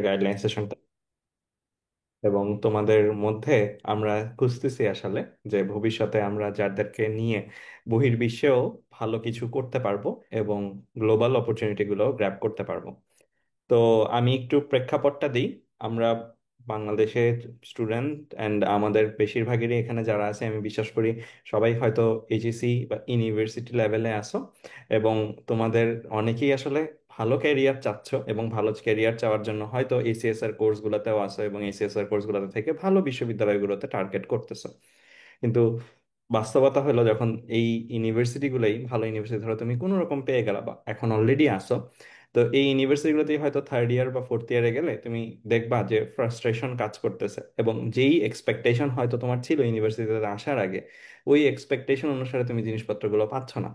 Guideline সেশনটা, এবং তোমাদের মধ্যে আমরা খুঁজতেছি আসলে যে ভবিষ্যতে আমরা যাদেরকে নিয়ে বহির্বিশ্বেও ভালো কিছু করতে পারবো এবং গ্লোবাল অপরচুনিটি গুলো গ্র্যাব করতে পারবো। তো আমি একটু প্রেক্ষাপটটা দিই। আমরা বাংলাদেশের স্টুডেন্ট অ্যান্ড আমাদের বেশিরভাগেরই এখানে যারা আছে আমি বিশ্বাস করি সবাই হয়তো এইচএসসি বা ইউনিভার্সিটি লেভেলে আসো, এবং তোমাদের অনেকেই আসলে ভালো ক্যারিয়ার চাচ্ছ এবং ভালো ক্যারিয়ার চাওয়ার জন্য হয়তো এসিএস এর কোর্সগুলোতেও আসো এবং এসিএস এর কোর্সগুলোতে থেকে ভালো বিশ্ববিদ্যালয়গুলোতে টার্গেট করতেছো। কিন্তু বাস্তবতা হলো যখন এই ইউনিভার্সিটিগুলোই ভালো ইউনিভার্সিটি ধরো তুমি কোনো রকম পেয়ে গেলা বা এখন অলরেডি আসো, তো এই ইউনিভার্সিটিগুলোতেই হয়তো থার্ড ইয়ার বা ফোর্থ ইয়ারে গেলে তুমি দেখবা যে ফ্রাস্ট্রেশন কাজ করতেছে, এবং যেই এক্সপেকটেশন হয়তো তোমার ছিল ইউনিভার্সিটিতে আসার আগে, ওই এক্সপেকটেশন অনুসারে তুমি জিনিসপত্রগুলো পাচ্ছ না।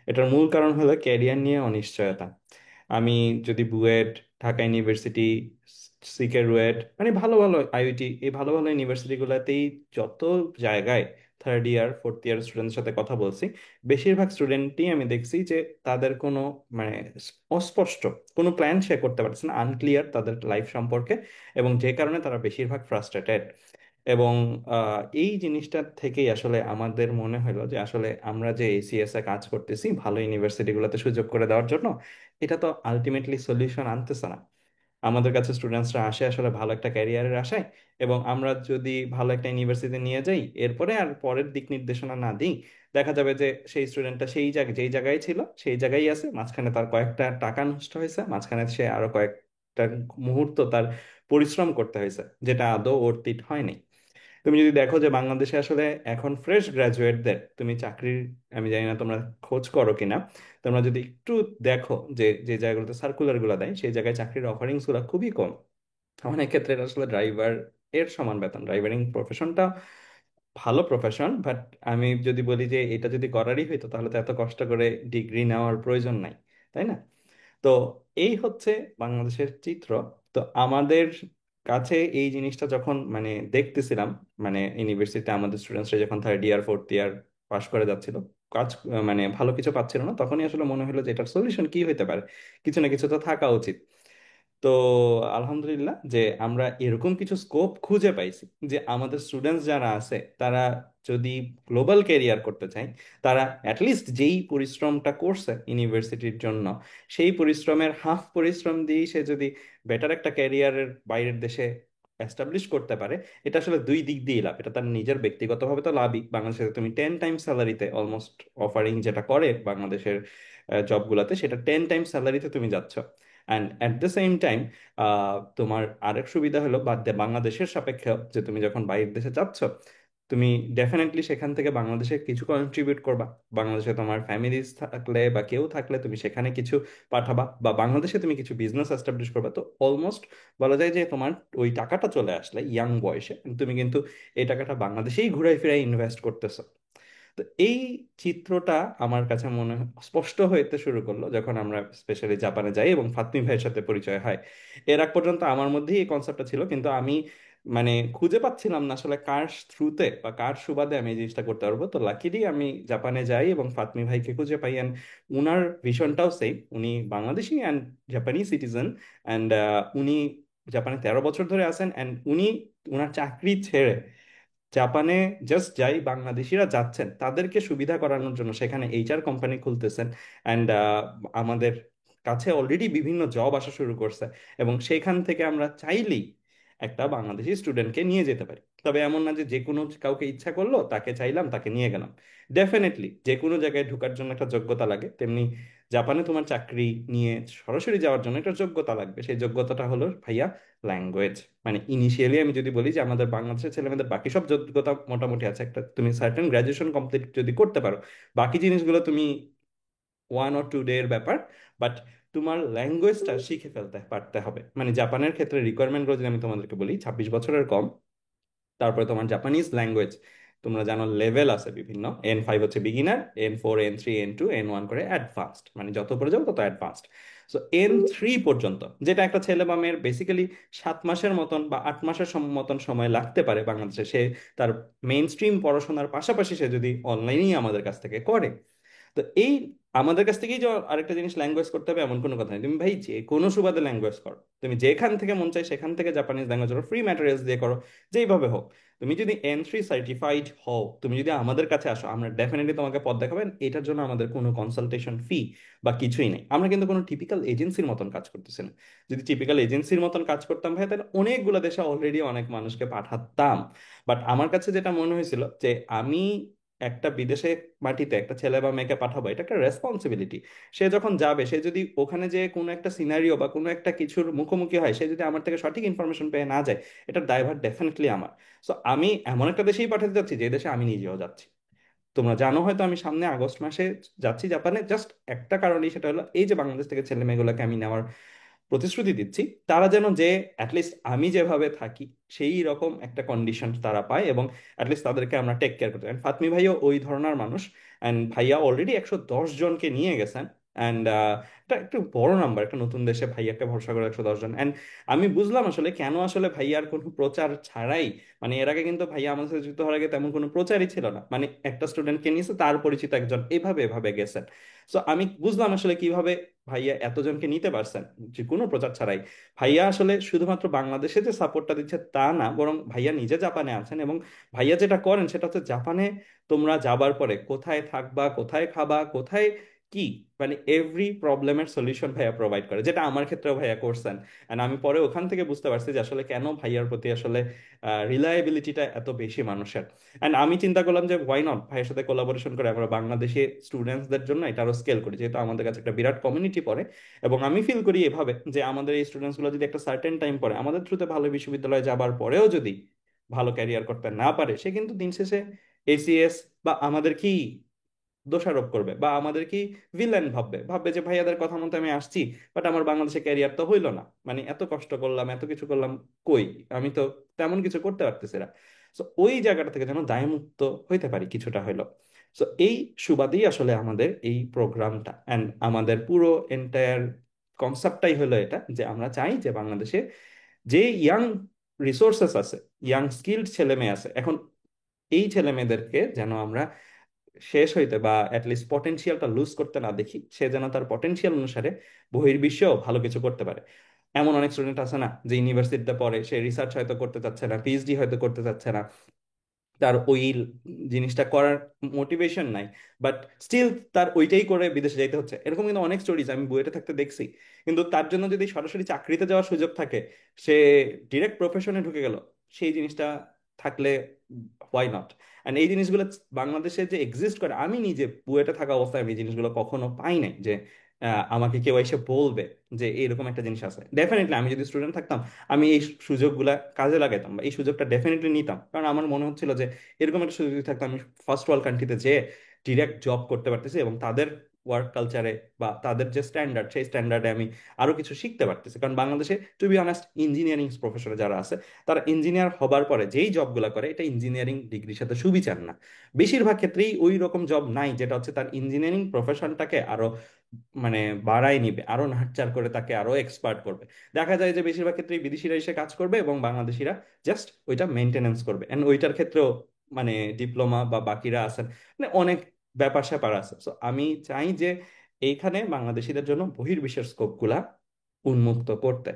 এটার মূল কারণ হলো ক্যারিয়ার নিয়ে অনিশ্চয়তা। আমি যদি বুয়েট, ঢাকা ইউনিভার্সিটি, সিকে রুয়েট, মানে ভালো ভালো আইআইটি, এই ভালো ভালো ইউনিভার্সিটিগুলোতেই যত জায়গায় থার্ড ইয়ার ফোর্থ ইয়ার স্টুডেন্টের সাথে কথা বলছি, বেশিরভাগ স্টুডেন্টই আমি দেখছি যে তাদের কোনো মানে অস্পষ্ট কোনো প্ল্যান শেয়ার করতে পারছে না, আনক্লিয়ার তাদের লাইফ সম্পর্কে, এবং যে কারণে তারা বেশিরভাগ ফ্রাস্ট্রেটেড। এবং এই জিনিসটা থেকেই আসলে আমাদের মনে হলো যে আসলে আমরা যে এসিএস এ কাজ করতেছি ভালো ইউনিভার্সিটিগুলোতে সুযোগ করে দেওয়ার জন্য, এটা তো আলটিমেটলি সলিউশন আনতেছে না। আমাদের কাছে স্টুডেন্টসরা আসে আসলে ভালো একটা ক্যারিয়ারের আশায়, এবং আমরা যদি ভালো একটা ইউনিভার্সিটিতে নিয়ে যাই এরপরে আর পরের দিক নির্দেশনা না দিই, দেখা যাবে যে সেই স্টুডেন্টটা সেই জায়গায় যেই জায়গায় ছিল সেই জায়গায় আছে, মাঝখানে তার কয়েকটা টাকা নষ্ট হয়েছে, মাঝখানে সে আরো কয়েকটা মুহূর্ত তার পরিশ্রম করতে হয়েছে যেটা আদৌ অর্থিত হয়নি। তুমি যদি দেখো যে বাংলাদেশে আসলে এখন ফ্রেশ গ্রাজুয়েটদের তুমি চাকরির, আমি জানি না তোমরা খোঁজ করো কিনা, তোমরা যদি একটু দেখো যে যে জায়গাগুলোতে সার্কুলার গুলো দেয় সেই জায়গায় চাকরির অফারিংস গুলো খুবই কম। অনেক ক্ষেত্রে এটা আসলে ড্রাইভার এর সমান বেতন, ড্রাইভারিং প্রফেশনটা ভালো প্রফেশন, বাট আমি যদি বলি যে এটা যদি করারই হইতো তাহলে তো এত কষ্ট করে ডিগ্রি নেওয়ার প্রয়োজন নাই, তাই না? তো এই হচ্ছে বাংলাদেশের চিত্র। তো আমাদের কাছে এই জিনিসটা যখন মানে দেখতেছিলাম, মানে ইউনিভার্সিটিতে আমাদের স্টুডেন্টসরা যখন থার্ড ইয়ার ফোর্থ ইয়ার পাশ করে যাচ্ছিল, কাজ মানে ভালো কিছু পাচ্ছিল না, তখনই আসলে মনে হলো যে এটার সলিউশন কি হতে পারে, কিছু না কিছু তো থাকা উচিত। তো আলহামদুলিল্লাহ যে আমরা এরকম কিছু স্কোপ খুঁজে পাইছি যে আমাদের স্টুডেন্টস যারা আছে তারা যদি গ্লোবাল ক্যারিয়ার করতে চায়, তারা অ্যাটলিস্ট যেই পরিশ্রমটা করছে ইউনিভার্সিটির জন্য সেই পরিশ্রমের হাফ পরিশ্রম দিয়ে সে যদি বেটার একটা ক্যারিয়ারের বাইরের দেশে এস্টাবলিশ করতে পারে, এটা আসলে দুই দিক দিয়ে লাভ। এটা তার নিজের ব্যক্তিগতভাবে তো লাভই, বাংলাদেশে তুমি 10 টাইম স্যালারিতে অলমোস্ট অফারিং যেটা করে বাংলাদেশের জবগুলোতে, সেটা 10 টাইম স্যালারিতে তুমি যাচ্ছ। And at the same time তোমার আরেক সুবিধা হলো বাদ দিয়ে বাংলাদেশের সাপেক্ষে, যে তুমি যখন বাইরের দেশে যাচ্ছ তুমি ডেফিনেটলি সেখান থেকে বাংলাদেশে কিছু কন্ট্রিবিউট করবা। বাংলাদেশে তোমার ফ্যামিলিজ থাকলে বা কেউ থাকলে তুমি সেখানে কিছু পাঠাবা, বা বাংলাদেশে তুমি কিছু বিজনেস এস্টাবলিশ করবা। তো অলমোস্ট বলা যায় যে তোমার ওই টাকাটা চলে আসলে ইয়াং বয়সে তুমি কিন্তু এই টাকাটা বাংলাদেশেই ঘুরাই ফিরাই ইনভেস্ট করতেছো। তো এই চিত্রটা আমার কাছে মনে স্পষ্ট হইতে শুরু করলো যখন আমরা স্পেশালি জাপানে যাই এবং ফাতমি ভাইয়ের সাথে পরিচয় হয়। এর আগ পর্যন্ত আমার মধ্যেই এই কনসেপ্টটা ছিল, কিন্তু আমি মানে খুঁজে পাচ্ছিলাম না আসলে কার থ্রুতে বা কার সুবাদে আমি এই জিনিসটা করতে পারবো। তো লাকিলি আমি জাপানে যাই এবং ফাতমি ভাইকে খুঁজে পাই, অ্যান্ড উনার ভিশনটাও সেম। উনি বাংলাদেশি অ্যান্ড জাপানি সিটিজেন, অ্যান্ড উনি জাপানে 13 বছর ধরে আছেন, অ্যান্ড উনি উনার চাকরি ছেড়ে জাপানে জাস্ট যাই বাংলাদেশিরা যাচ্ছেন তাদেরকে সুবিধা করানোর জন্য সেখানে এইচআর কোম্পানি খুলতেছেন। অ্যান্ড আমাদের কাছে অলরেডি বিভিন্ন জব আসা শুরু করছে, এবং সেখান থেকে আমরা চাইলেই একটা বাংলাদেশি স্টুডেন্টকে নিয়ে যেতে পারি। তবে এমন না যে যে কোনো কাউকে ইচ্ছা করলো তাকে চাইলাম তাকে নিয়ে গেলাম। ডেফিনেটলি যে কোনো জায়গায় ঢোকার জন্য একটা যোগ্যতা লাগে, তেমনি জাপানে তোমার চাকরি নিয়ে সরাসরি যাওয়ার জন্য একটা যোগ্যতা লাগবে। সেই যোগ্যতাটা হলো ভাইয়া ল্যাঙ্গুয়েজ। মানে ইনিশিয়ালি আমি যদি বলি যে আমাদের বাংলাদেশের ছেলেমেয়েদের বাকি সব যোগ্যতা মোটামুটি আছে, একটা তুমি সার্টেন গ্রাজুয়েশন কমপ্লিট যদি করতে পারো বাকি জিনিসগুলো তুমি 1 অর 2 ডে এর ব্যাপার, বাট তোমার ল্যাঙ্গুয়েজটা শিখে ফেলতে পারতে হবে। মানে জাপানের ক্ষেত্রে রিকোয়ারমেন্টগুলো যদি আমি তোমাদেরকে বলি, 26 বছরের কম, তারপরে তোমার জাপানিজ ল্যাঙ্গুয়েজ তোমরা জানো লেভেল আছে বিভিন্ন, N5 হচ্ছে beginner, N4 N3 N2 N1 করে অ্যাডভান্সড, মানে যত উপরে যাবো তত অ্যাডভান্সড। সো N3 পর্যন্ত, যেটা একটা ছেলে বা মেয়ের বেসিক্যালি 7 মাসের মতন বা 8 মাসের মতন সময় লাগতে পারে বাংলাদেশে, সে তার মেইন স্ট্রিম পড়াশোনার পাশাপাশি সে যদি অনলাইনেই আমাদের কাছ থেকে করে। তো এই আমাদের কাছ থেকেই যে আরেকটা জিনিস ল্যাঙ্গুয়েজ করতে হবে এমন কোনো কথা নেই। তুমি ভাই যে কোনো সুবাদে ল্যাঙ্গুয়েজ করো, তুমি যেখান থেকে মন চাই সেখান থেকে জাপানিজ ল্যাঙ্গুয়েজ করো, ফ্রি ম্যাটেরিয়ালস দিয়ে করো, যেইভাবে হোক। তুমি যদি N3 সার্টিফাইড হও, তুমি যদি আমাদের কাছে আসো, আমরা ডেফিনেটলি তোমাকে পথ দেখাবেন। এটার জন্য আমাদের কোনো কনসালটেশন ফি বা কিছুই নেই। আমরা কিন্তু কোনো টিপিক্যাল এজেন্সির মতন কাজ করতেছি না। যদি টিপিক্যাল এজেন্সির মতন কাজ করতাম ভাই, তাহলে অনেকগুলো দেশে অলরেডি অনেক মানুষকে পাঠাতাম। বাট আমার কাছে যেটা মনে হয়েছিল যে আমি একটা বিদেশে মাটিতে একটা ছেলে বা মেয়েকে পাঠাবো, এটা একটা রেসপন্সিবিলিটি। সে যখন যাবে, সে যদি ওখানে যে কোনো একটা সিনারিও বা কোনো একটা কিছুর মুখোমুখি হয়, সে যদি আমার থেকে সঠিক ইনফরমেশন পেয়ে না যায়, এটার দায়ভার ডেফিনেটলি আমার। সো আমি এমন একটা দেশেই পাঠাতে যাচ্ছি যে দেশে আমি নিজেও যাচ্ছি। তোমরা জানো হয়তো আমি সামনে আগস্ট মাসে যাচ্ছি জাপানে, জাস্ট একটা কারণেই, সেটা হলো এই যে বাংলাদেশ থেকে ছেলে মেয়েগুলোকে আমি নেওয়ার প্রতিশ্রুতি দিচ্ছি, তারা যেন যে অ্যাটলিস্ট আমি যেভাবে থাকি সেই রকম একটা কন্ডিশন তারা পায়, এবং অ্যাটলিস্ট তাদেরকে আমরা টেক কেয়ার করতে। অ্যান্ড ফাতমি ভাইও ওই ধরনের মানুষ। অ্যান্ড ভাইয়া অলরেডি 110 জনকে নিয়ে গেছেন। অ্যান্ড এটা একটু বড় নাম্বার, একটা নতুন দেশে ভাইয়াকে ভরসা করে 110 জন। অ্যান্ড আমি বুঝলাম আসলে কেন আসলে ভাইয়ার কোনো প্রচার ছাড়াই, মানে এর আগে কিন্তু ভাইয়া আমাদের সাথে যুক্ত হওয়ার আগে তেমন কোনো প্রচারই ছিল না, মানে একটা স্টুডেন্টকে নিয়েছে, তার পরিচিত একজন, এভাবে এভাবে গেছেন। সো আমি বুঝলাম আসলে কিভাবে ভাইয়া এতজনকে নিতে পারছেন যে কোনো প্রচার ছাড়াই। ভাইয়া আসলে শুধুমাত্র বাংলাদেশে যে সাপোর্টটা দিচ্ছে তা না, বরং ভাইয়া নিজে জাপানে আছেন, এবং ভাইয়া যেটা করেন সেটা হচ্ছে জাপানে তোমরা যাবার পরে কোথায় থাকবা, কোথায় খাবা, কোথায় কি, মানে এভরি প্রবলেমের সলিউশন ভাইয়া প্রোভাইড করে, যেটা আমার ক্ষেত্রেও ভাইয়া করছেন। এন্ড আমি পরে ওখান থেকে বুঝতে পারছি যে আসলে কেন ভাইয়ার প্রতি আসলে রিলায়েবিলিটিটা এত বেশি মানুষের। অ্যান্ড আমি চিন্তা করলাম যে ওয়াই নট ভাইয়ের সাথে কোলাবোরেশন করে আমরা বাংলাদেশি স্টুডেন্টসদের জন্য এটা আরো স্কেল করি, যেহেতু আমাদের কাছে একটা বিরাট কমিউনিটি পড়ে। এবং আমি ফিল করি এভাবে যে আমাদের এই স্টুডেন্টসগুলো যদি একটা সার্টেন টাইম পরে আমাদের থ্রুতে ভালো বিশ্ববিদ্যালয়ে যাবার পরেও যদি ভালো ক্যারিয়ার করতে না পারে, সে কিন্তু দিন শেষে এসিএস বা আমাদের কি দোষারোপ করবে, বা আমাদের কি ভিলেন ভাববে, ভাববে যে ভাইয়াদের কথা মতো আমি আসছি, বাট আমার বাংলাদেশে ক্যারিয়ার তো হইলো না, মানে এত কষ্ট করলাম, এত কিছু করলাম, কই আমি তো তেমন কিছু করতে পারতেছি না। সো ওই জায়গাটা থেকে যেন দায়মুক্ত হইতে পারি কিছুটা হইলো। সো এই সুবাদেই আসলে আমাদের এই প্রোগ্রামটা অ্যান্ড আমাদের পুরো এন্টায়ার কনসেপ্টটাই হলো এটা, যে আমরা চাই যে বাংলাদেশে যে ইয়াং রিসোর্সেস আছে, ইয়াং স্কিল্ড ছেলে মেয়ে আছে, এখন এই ছেলে মেয়েদেরকে যেন আমরা শেষ হইতে বা অ্যাটলিস্ট পটেনশিয়ালটা লুজ করতে না দেখি, সে যেন তার পটেনশিয়াল অনুসারে বহির্বিশ্বেও ভালো কিছু করতে পারে। এমন অনেক স্টুডেন্ট আছে না, যে ইউনিভার্সিটিতে পড়ে, সে রিসার্চ হয়তো করতে চাচ্ছে না, পিএইচডি হয়তো করতে চাচ্ছে না, তার ওই জিনিসটা করার মোটিভেশন নাই, বাট স্টিল তার ওইটাই করে বিদেশে যাইতে হচ্ছে। এরকম কিন্তু অনেক স্টোরিজ আমি বুয়েটে থাকতে দেখছি। কিন্তু তার জন্য যদি সরাসরি চাকরিতে যাওয়ার সুযোগ থাকে, সে ডিরেক্ট প্রফেশনে ঢুকে গেল, সেই জিনিসটা থাকলে হোয়াই নট। অ্যান্ড এই জিনিসগুলো বাংলাদেশে যে এক্সিস্ট করে, আমি নিজে বুয়েটে থাকা অবস্থায় আমি এই জিনিসগুলো কখনো পাই নাই যে আমাকে কেউ এসে বলবে যে এরকম একটা জিনিস আছে। ডেফিনেটলি আমি যদি স্টুডেন্ট থাকতাম, আমি এই সুযোগগুলা কাজে লাগাইতাম, বা এই সুযোগটা ডেফিনেটলি নিতাম, কারণ আমার মনে হচ্ছিল যে এরকম একটা সুযোগ যদি থাকতো, আমি ফার্স্ট ওয়ার্ল্ড কান্ট্রিতে যেয়ে ডিরেক্ট জব করতে পারতেছি, এবং তাদের ওয়ার্ক কালচারে বা তাদের যে স্ট্যান্ডার্ড, সেই স্ট্যান্ডার্ডে আমি আরো কিছু শিখতে পারতেছি। কারণ বাংলাদেশে টু বি অনেস্ট ইঞ্জিনিয়ারিং প্রফেসরে যারা আছে, তারা ইঞ্জিনিয়ার হবার পরে যেই জবগুলো করে, এটা ইঞ্জিনিয়ারিং ডিগ্রির সাথে সুবিচার না। বেশিরভাগ ক্ষেত্রেই ওই রকম জব নাই যেটা হচ্ছে তার ইঞ্জিনিয়ারিং প্রফেশনটাকে আরো মানে বাড়ায় নিবে, আরো নাহচার করে তাকে আরো এক্সপার্ট করবে। দেখা যায় যে বেশিরভাগ ক্ষেত্রেই বিদেশিরা এসে কাজ করবে এবং বাংলাদেশিরা জাস্ট ওইটা মেনটেনেন্স করবে। এন্ড ওইটার ক্ষেত্রেও মানে ডিপ্লোমা বা বাকিরা আছেন, মানে অনেক ব্যাপার স্যাপার আছে। তো আমি চাই যে এইখানে বাংলাদেশিদের জন্য বহির্বিশ্বের স্কোপগুলা উন্মুক্ত করতে।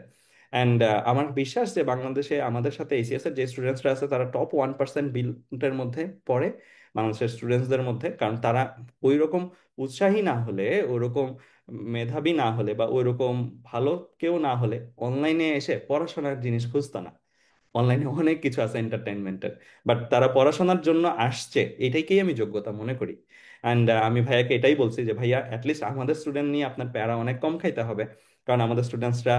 অ্যান্ড আমার বিশ্বাস যে বাংলাদেশে আমাদের সাথে এসিএস এর যে স্টুডেন্টসরা আছে, তারা টপ 1% বিল্ডের মধ্যে পড়ে বাংলাদেশের স্টুডেন্টসদের মধ্যে। কারণ তারা ওই রকম উৎসাহী না হলে, ওরকম মেধাবী না হলে, বা ওইরকম ভালো কেউ না হলে অনলাইনে এসে পড়াশোনার জিনিস খুঁজতো না। অনলাইনে অনেক কিছু আছে এন্টারটেনমেন্টের, বাট তারা পড়াশোনার জন্য আসছে, এটাকেই আমি যোগ্যতা মনে করি। অ্যান্ড আমি ভাইয়াকে এটাই বলছি যে ভাইয়া অ্যাটলিস্ট আমাদের স্টুডেন্ট নিয়ে আপনার প্যারা অনেক কম খাইতে হবে। কারণ আমাদের স্টুডেন্টসরা,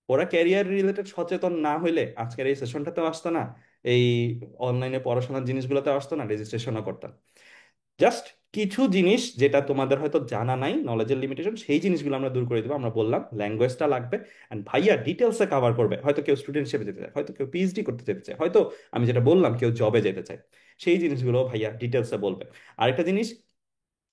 ওরা ক্যারিয়ার রিলেটেড সচেতন না হইলে আজকের এই সেশনটাতেও আসতো না, এই অনলাইনে পড়াশোনার জিনিসগুলোতে আসতো না, রেজিস্ট্রেশনও করতাম। জাস্ট কিছু জিনিস যেটা তোমাদের হয়তো জানা নাই, নলেজের লিমিটেশন, সেই জিনিসগুলো আমরা দূর করে দেবো। আমরা বললাম ল্যাঙ্গুয়েজটা লাগবে, অ্যান্ড ভাইয়া ডিটেলসে কভার করবে। হয়তো কেউ স্টুডেন্ট হিসেবে যেতে চায়, হয়তো কেউ পিএইচডি করতে যেতে চায়, হয়তো আমি যেটা বললাম কেউ জবে যেতে চায়, সেই জিনিসগুলো ভাইয়া ডিটেলসে বলবে। আরেকটা জিনিস,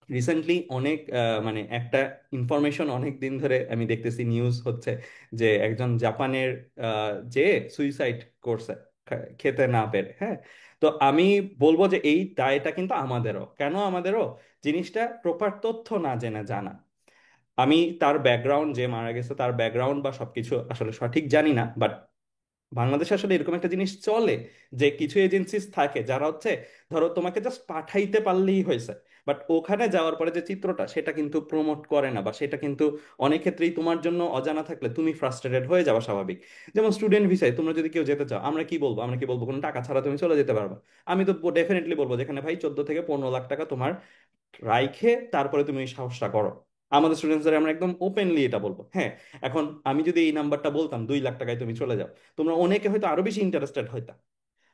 রিসেন্টলি অনেক মানে একটা ইনফরমেশন অনেক দিন ধরে আমি দেখতেছি, নিউজ হচ্ছে যে একজন জাপানের যে সুইসাইড করছে, খেতে না পেরে, হ্যাঁ। তো আমি বলবো যে এই দায়টা কিন্তু আমাদেরও। কেন আমাদেরও? জিনিসটা প্রপার তথ্য না জেনে জানা। আমি তার ব্যাকগ্রাউন্ড, যে মারা গেছে তার ব্যাকগ্রাউন্ড বা সবকিছু আসলে সঠিক জানি না, বাট বাংলাদেশে আসলে এরকম একটা জিনিস চলে যে কিছু এজেন্সিস থাকে যারা হচ্ছে, ধরো তোমাকে জাস্ট পাঠাইতে পারলেই হয়েছে, বাট ওখানে যাওয়ার পরে যে চিত্রটা সেটা কিন্তু প্রমোট করে না, বা সেটা কিন্তু অনেক ক্ষেত্রেই তোমার জন্য অজানা থাকলে তুমি ফ্রাস্ট্রেটেড হয়ে যাওয়া স্বাভাবিক। যেমন স্টুডেন্ট ভিসায় তোমরা যদি কেউ যেতে চাও, আমরা কি বলবো কোনো টাকা ছাড়া তুমি চলে যেতে পারবা? আমি তো ডেফিনেটলি বলবো যেখানে ভাই 14 থেকে 15 লাখ টাকা তোমার রাইখে তারপরে তুমি এই সাহসটা করো। আমাদের স্টুডেন্টসদের আমরা একদম ওপেনলি এটা বলবো, হ্যাঁ। এখন আমি যদি এই নাম্বারটা বলতাম 2 লাখ টাকায় তুমি চলে যাও, তোমরা অনেকে হয়তো আরো বেশি ইন্টারেস্টেড হইতা।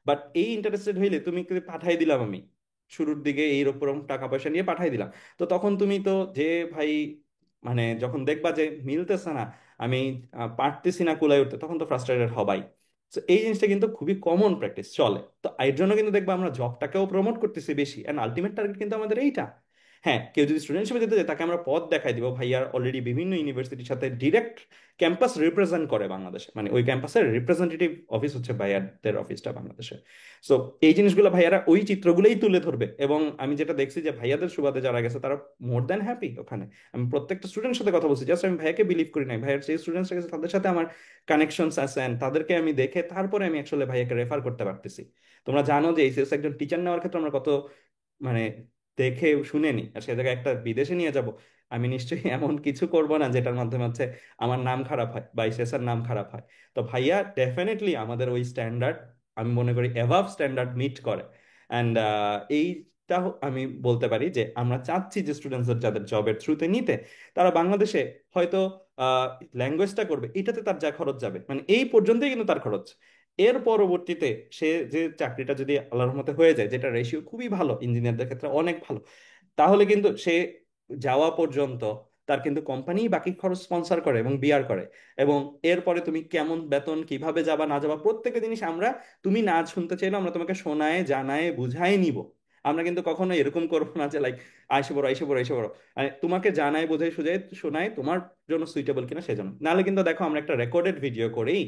বাট এই ইন্টারেস্টেড হইলে তুমি কিন্তু পাঠাই দিলাম আমি শুরুর দিকে এইরকম টাকা পয়সা নিয়ে পাঠাই দিলাম, তো তখন তুমি তো যে ভাই, মানে যখন দেখবা যে মিলতেছে না, আমি পারতেছি না কুলায় উঠতে, তখন তো ফ্রাস্ট্রেটেড হবাই। তো এই জিনিসটা কিন্তু খুবই কমন প্র্যাকটিস চলে, তো এর জন্য কিন্তু দেখবা আমরা জবটাকেও প্রমোট করতেছি বেশি, এন্ড আলটিমেট টার্গেট কিন্তু আমাদের এইটা। হ্যাঁ, কেউ যদি স্টুডেন্ট হিসেবে যেতে চায় তাকে আমরা পথ দেখাই দিব, ভাইয়ার অলরেডি বিভিন্ন ইউনিভার্সিটির সাথে ডিরেক্ট ক্যাম্পাস রিপ্রেজেন্ট করে বাংলাদেশে, মানে ওই ক্যাম্পাসের রিপ্রেজেন্টেটিভ অফিস হচ্ছে ভাইয়াদের অফিসটা বাংলাদেশে। সো এই জিনিসগুলো ভাইয়ারা ওই চিত্রগুলোই তুলে ধরবে, এবং আমি যেটা দেখছি যে ভাইয়াদের সুবাদে যারা গেছে তারা মোর দ্যান হ্যাপি ওখানে। আমি প্রত্যেকটা স্টুডেন্টের সাথে কথা বলছি, জাস্ট আমি ভাইয়াকে বিলিভ করি নাই, ভাইয়ার যে স্টুডেন্টস গেছে তাদের সাথে আমার কানেকশনস আছে, and তাদেরকে আমি দেখে তারপরে আমি আসলে ভাইয়াকে রেফার করতে পারতেছি। তোমরা জানো যে এইচএস একজন টিচার নেওয়ার ক্ষেত্রে আমরা কত, মানে দেখে শুনে নি, আর সে জায়গায় একটা বিদেশে নিয়ে যাব, আমি নিশ্চয়ই এমন কিছু করব না যেটার মাধ্যমে হচ্ছে আমার নাম খারাপ হয় বা এর নাম খারাপ হয়। তো ভাইয়া ডেফিনেটলি আমাদের ওই স্ট্যান্ডার্ড, আমি মনে করি এভাব স্ট্যান্ডার্ড মিট করে। অ্যান্ড এইটা আমি বলতে পারি যে আমরা চাচ্ছি যে স্টুডেন্টসদের যাদের জবের থ্রুতে নিতে, তারা বাংলাদেশে হয়তো ল্যাঙ্গুয়েজটা করবে, এটাতে তার যা খরচ যাবে, মানে এই পর্যন্তই কিন্তু তার খরচ। এর পরবর্তীতে সে যে চাকরিটা যদি আল্লাহর রহমতে হয়ে যায়, যেটা রেশিও খুবই ভালো, ইঞ্জিনিয়ারদের ক্ষেত্রে অনেক ভালো, তাহলে কিন্তু সে যাওয়া পর্যন্ত তার কিন্তু কোম্পানি বাকি খরচ স্পন্সর করে এবং বিয়ার করে। এবং এরপরে তুমি কেমন বেতন, কিভাবে যাবা না যাবা, প্রত্যেকটা জিনিস আমরা, তুমি না শুনতে চাইলে আমরা তোমাকে শোনায় জানায় বুঝাই নিব। আমরা কিন্তু কখনো এরকম করবো না যে লাইক আইসে বড় আইসে বড় আইসে বড়, মানে তোমাকে জানায় বোঝাই সুঝাই শোনায় তোমার জন্য সুইটেবল কিনা সেজন্য। নাহলে কিন্তু দেখো আমরা একটা রেকর্ডেড ভিডিও করেই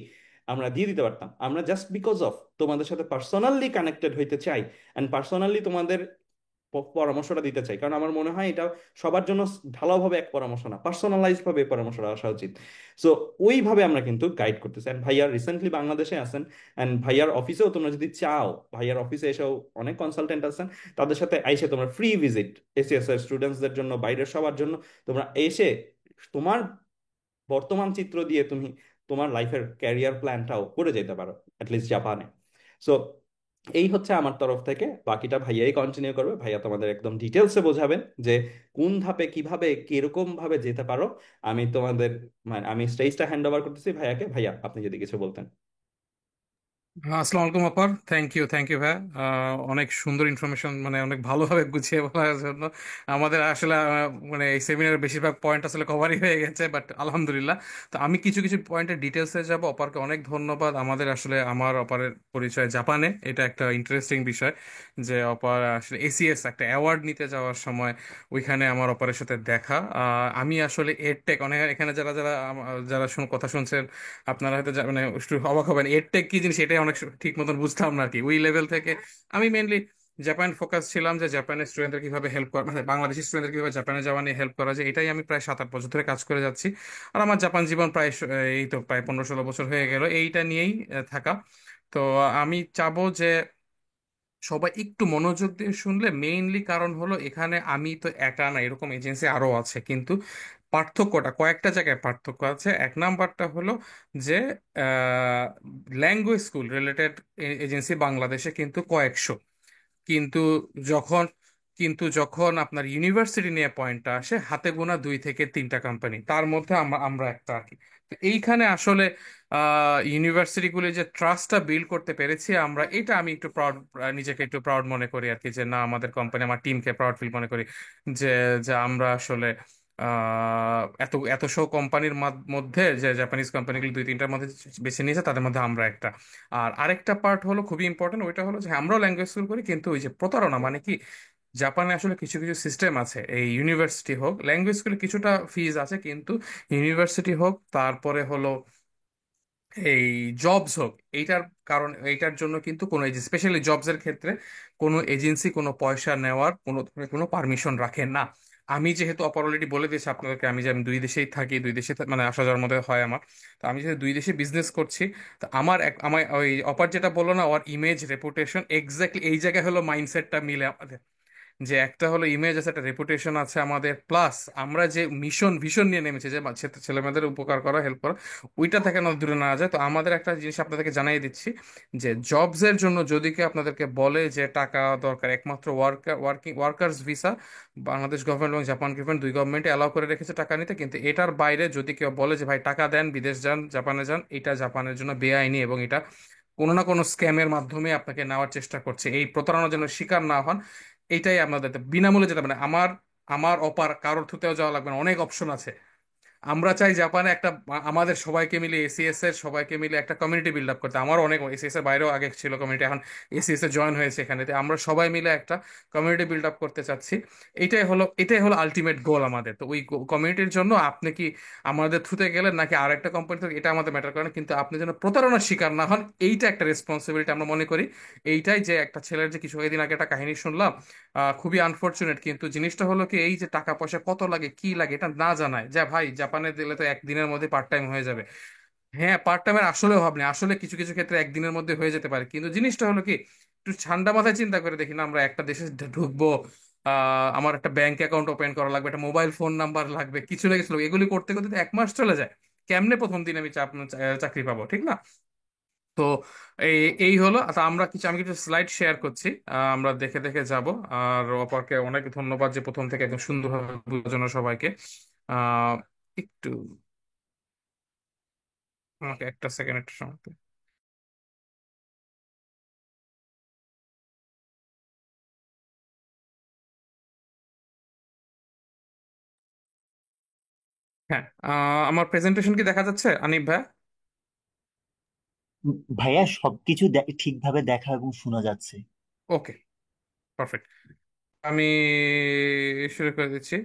আমরা দিয়ে দিতে পারতাম, আমরা জাস্ট বিকজ অফ তোমাদের সাথে পার্সোনালি কানেক্টেড হইতে চাই, অ্যান্ড পার্সোনালি তোমাদের পরামর্শটা দিতে চাই, কারণ আমার মনে হয় এটা সবার জন্য ঢালাওভাবে এক পরামর্শ না, পার্সোনালাইজ ভাবে এই পরামর্শটা আসা উচিত। সো ওইভাবে আমরা কিন্তু গাইড করতেছি। অ্যান্ড ভাইয়ার রিসেন্টলি বাংলাদেশে আছেন, অ্যান্ড ভাইয়ার অফিসেও তোমরা যদি চাও, ভাইয়ার অফিসে এসেও অনেক কনসালটেন্ট আছেন, তাদের সাথে এসে তোমরা ফ্রি ভিজিট, এসিএস এর স্টুডেন্টসদের জন্য, বাইরের সবার জন্য তোমরা এসে তোমার বর্তমান চিত্র দিয়ে তুমি তোমার লাইফের ক্যারিয়ার প্ল্যানটাও করে যেতে পারো, অ্যাটলিস্ট জাপানে। সো এই হচ্ছে আমার তরফ থেকে, বাকিটা ভাইয়াই কন্টিনিউ করবে, ভাইয়া তোমাদের একদম ডিটেলসে বোঝাবেন যে কোন ধাপে কিভাবে কিরকম ভাবে যেতে পারো। আমি তোমাদের, মানে আমি স্টেজটা হ্যান্ড ওভার করতেছি ভাইয়াকে। ভাইয়া আপনি যদি কিছু বলতেন। হ্যাঁ, আসসালামু আলাইকুম আপার। থ্যাংক ইউ ভাই। অনেক সুন্দর ইনফরমেশন, মানে অনেক ভালোভাবে গুছিয়ে বলার জন্য। আমাদের আসলে মানে এই সেমিনারের বেশিরভাগ পয়েন্ট আসলে কভারই হয়ে গেছে, বাট আলহামদুলিল্লাহ। তো আমি কিছু কিছু পয়েন্টের ডিটেলসে যাব। অপারকে অনেক ধন্যবাদ। আমাদের আসলে আমার অপারের পরিচয় জাপানে, এটা একটা ইন্টারেস্টিং বিষয় যে অপার আসলে এসিএস একটা অ্যাওয়ার্ড নিতে যাওয়ার সময় ওইখানে আমার অপারের সাথে দেখা। আমি আসলে এডটেক অনেক, এখানে যারা যারা যারা কথা শুনছেন আপনারা হয়তো মানে একটু অবাক হবেন, এডটেক কি জিনিস এটাই অনেক ঠিক মতন বুঝতাম না আর কি ওই লেভেল থেকে। আমি মেনলি জাপান ফোকাস ছিলাম, যে জাপানের স্টুডেন্টদের কিভাবে হেল্প করা, মানে বাংলাদেশি স্টুডেন্টদের কিভাবে জাপানে যাওয়া নিয়ে হেল্প করা যায়, এটাই আমি প্রায় 7-8 বছর ধরে কাজ করে যাচ্ছি। আর আমার জাপান জীবন প্রায় এই তো প্রায় 15-16 বছর হয়ে গেল এইটা নিয়েই থাকা। তো আমি চাবো যে সবাই একটু মনোযোগ দিয়ে শুনলে, মেইনলি কারণ হলো এখানে আমি তো একা না, এরকম এজেন্সি আরো আছে, কিন্তু পার্থক্যটা কয়েকটা জায়গায় পার্থক্য আছে। এক নাম্বারটা হলো যে ল্যাঙ্গুয়েজ স্কুল রিলেটেড এজেন্সি বাংলাদেশে কিন্তু কয়েকশো, কিন্তু যখন যখন আপনার ইউনিভার্সিটি নিয়ে পয়েন্টটা আসে, হাতে গোনা 2 থেকে 3টা কোম্পানি, তার মধ্যে আমরা একটা আর কি। তো এইখানে আসলে ইউনিভার্সিটিগুলি যে ট্রাস্টটা বিল্ড করতে পেরেছি আমরা, এটা আমি একটু প্রাউড, নিজেকে একটু প্রাউড মনে করি আর কি, যে না আমাদের কোম্পানি, আমার টিমকে প্রাউড ফিল মনে করি যে যে আমরা আসলে এত এত সব কোম্পানির মধ্যে যে জাপানিজ কোম্পানিগুলো 2-3টার মধ্যে বেছে নিয়েছে, তাদের মধ্যে আমরা একটা। আর আরেকটা পার্ট হলো খুবই ইম্পর্টেন্ট, ওইটা হলো যে আমরাও ল্যাঙ্গুয়েজ স্কুল করি, কিন্তু ওই যে প্রতারণা মানে কি, জাপানে আসলে কিছু কিছু সিস্টেম আছে, এই ইউনিভার্সিটি হোক ল্যাঙ্গুয়েজ স্কুলে কিছুটা ফিজ আছে, কিন্তু ইউনিভার্সিটি হোক তারপরে হলো এই জবস হোক, এইটার কারণ এইটার জন্য কিন্তু কোনো এজেন্সি, স্পেশালি জবস এর ক্ষেত্রে কোনো এজেন্সি কোনো পয়সা নেওয়ার কোনো ধরনের কোনো পারমিশন রাখে না। আমি যেহেতু অলরেডি বলে দিয়েছি আপনাদেরকে, আমি দুই দেশেই থাকি, দুই দেশে মানে আসা যাওয়ার মধ্যে হয় আমার। তো আমি যেহেতু দুই দেশে বিজনেস করছি, তো আমার ওই অপার যেটা বললো না, ওর ইমেজ রেপুটেশন এক্স্যাক্টলি এই জায়গায় হলো মাইন্ডসেটটা মিলে আমাদের। যে একটা হলো ইমেজ আছে, একটা রেপুটেশন আছে আমাদের, প্লাস আমরা যে মিশন ভিশন নিয়ে নেমেছি যে ছেলে মেয়েদের উপকার করা, হেল্প করা, ওইটা থেকে না দূরে না যায়। তো আমাদের একটা জিনিস আপনাদেরকে জানাই দিচ্ছি, যে জবস এর জন্য যদি কেউ আপনাদেরকে বলে যে টাকা দরকার, একমাত্র ওয়ার্কার্স ভিসা বাংলাদেশ গভর্নমেন্ট এবং জাপান গভর্নমেন্ট দুই গভর্নমেন্টে অ্যালাউ করে রেখেছে টাকা নিতে, কিন্তু এটার বাইরে যদি কেউ বলে যে ভাই টাকা দেন বিদেশ যান জাপানে যান, এটা জাপানের জন্য বেআইনি, এবং এটা কোনো না কোনো স্ক্যামের মাধ্যমে আপনাকে নেওয়ার চেষ্টা করছে। এই প্রতারণার জন্য শিকার না হন, এইটাই আপনাদের বিনামূল্যে যেতে মানে আমার আমার অপার কারোর থুতেও যাওয়া লাগবে না, অনেক অপশন আছে। আমরা চাই জাপানে একটা আমাদের সবাইকে মিলে এসিএস এর সবাইকে মিলে একটা কমিউনিটি বিল্ড আপ করতে। আমার অনেক এসিএস এর বাইরেও আগে ছিল কমিউনিটি, এখন এসিএস এ জয়েন হয়েছে এখানে। তো আমরা সবাই মিলে একটা কমিউনিটি বিল্ড আপ করতে চাচ্ছি। এটাই হলো আলটিমেট গোল আমাদের। তো ওই কমিউনিটির জন্য আপনি কি আমাদের থ্রুতে গেলেন নাকি আর একটা কোম্পানি থেকে, এটা আমাদের ম্যাটার করে না, কিন্তু আপনি যেন প্রতারণার শিকার না হন, এইটা একটা রেসপন্সিবিলিটি আমরা মনে করি। এইটাই যে একটা ছেলের যে কিছু দিন আগে একটা কাহিনী শুনলাম, খুবই আনফরচুনেট, কিন্তু জিনিসটা হলো কি, এই যে টাকা পয়সা কত লাগে কি লাগে এটা না জানায়, যা ভাই জাপানে দিলে তো একদিনের মধ্যে পার্ট টাইম হয়ে যাবে। হ্যাঁ, পার্ট টাইমের আসলে অভাব নেই, আসলে কিছু কিছু ক্ষেত্রে একদিনের মধ্যে হয়ে যেতে পারে, কিন্তু জিনিসটা হলো কি, একটু ঠান্ডা মাথায় চিন্তা করে দেখি না, আমরা একটা দেশে ঢুকবো, আমার একটা ব্যাংক অ্যাকাউন্ট ওপেন করা লাগবে, একটা মোবাইল ফোন নাম্বার লাগবে, কিছু না কিছু লাগবে। এগুলি করতে করতে তো 1 মাস চলে যায়। কেমনে প্রথম দিন আমি চাকরি পাবো, ঠিক না? তো এই এই হলো। তো আমি কিছু স্লাইড শেয়ার করছি, আমরা দেখে দেখে যাব। আর অপরকে অনেক ধন্যবাদ যে প্রথম থেকে একদম সুন্দরভাবে বোঝানো সবাইকে। আহ একটু আমাকে একটা সেকেন্ড একটু সময় দিন। হ্যাঁ, আমার প্রেজেন্টেশন কি দেখা যাচ্ছে আনিফ ভাই? ভাইয়া সবকিছু ঠিকভাবে দেখা এবং শোনা যাচ্ছে। ওকে, পারফেক্ট। আমি শুরু করে দিচ্ছি।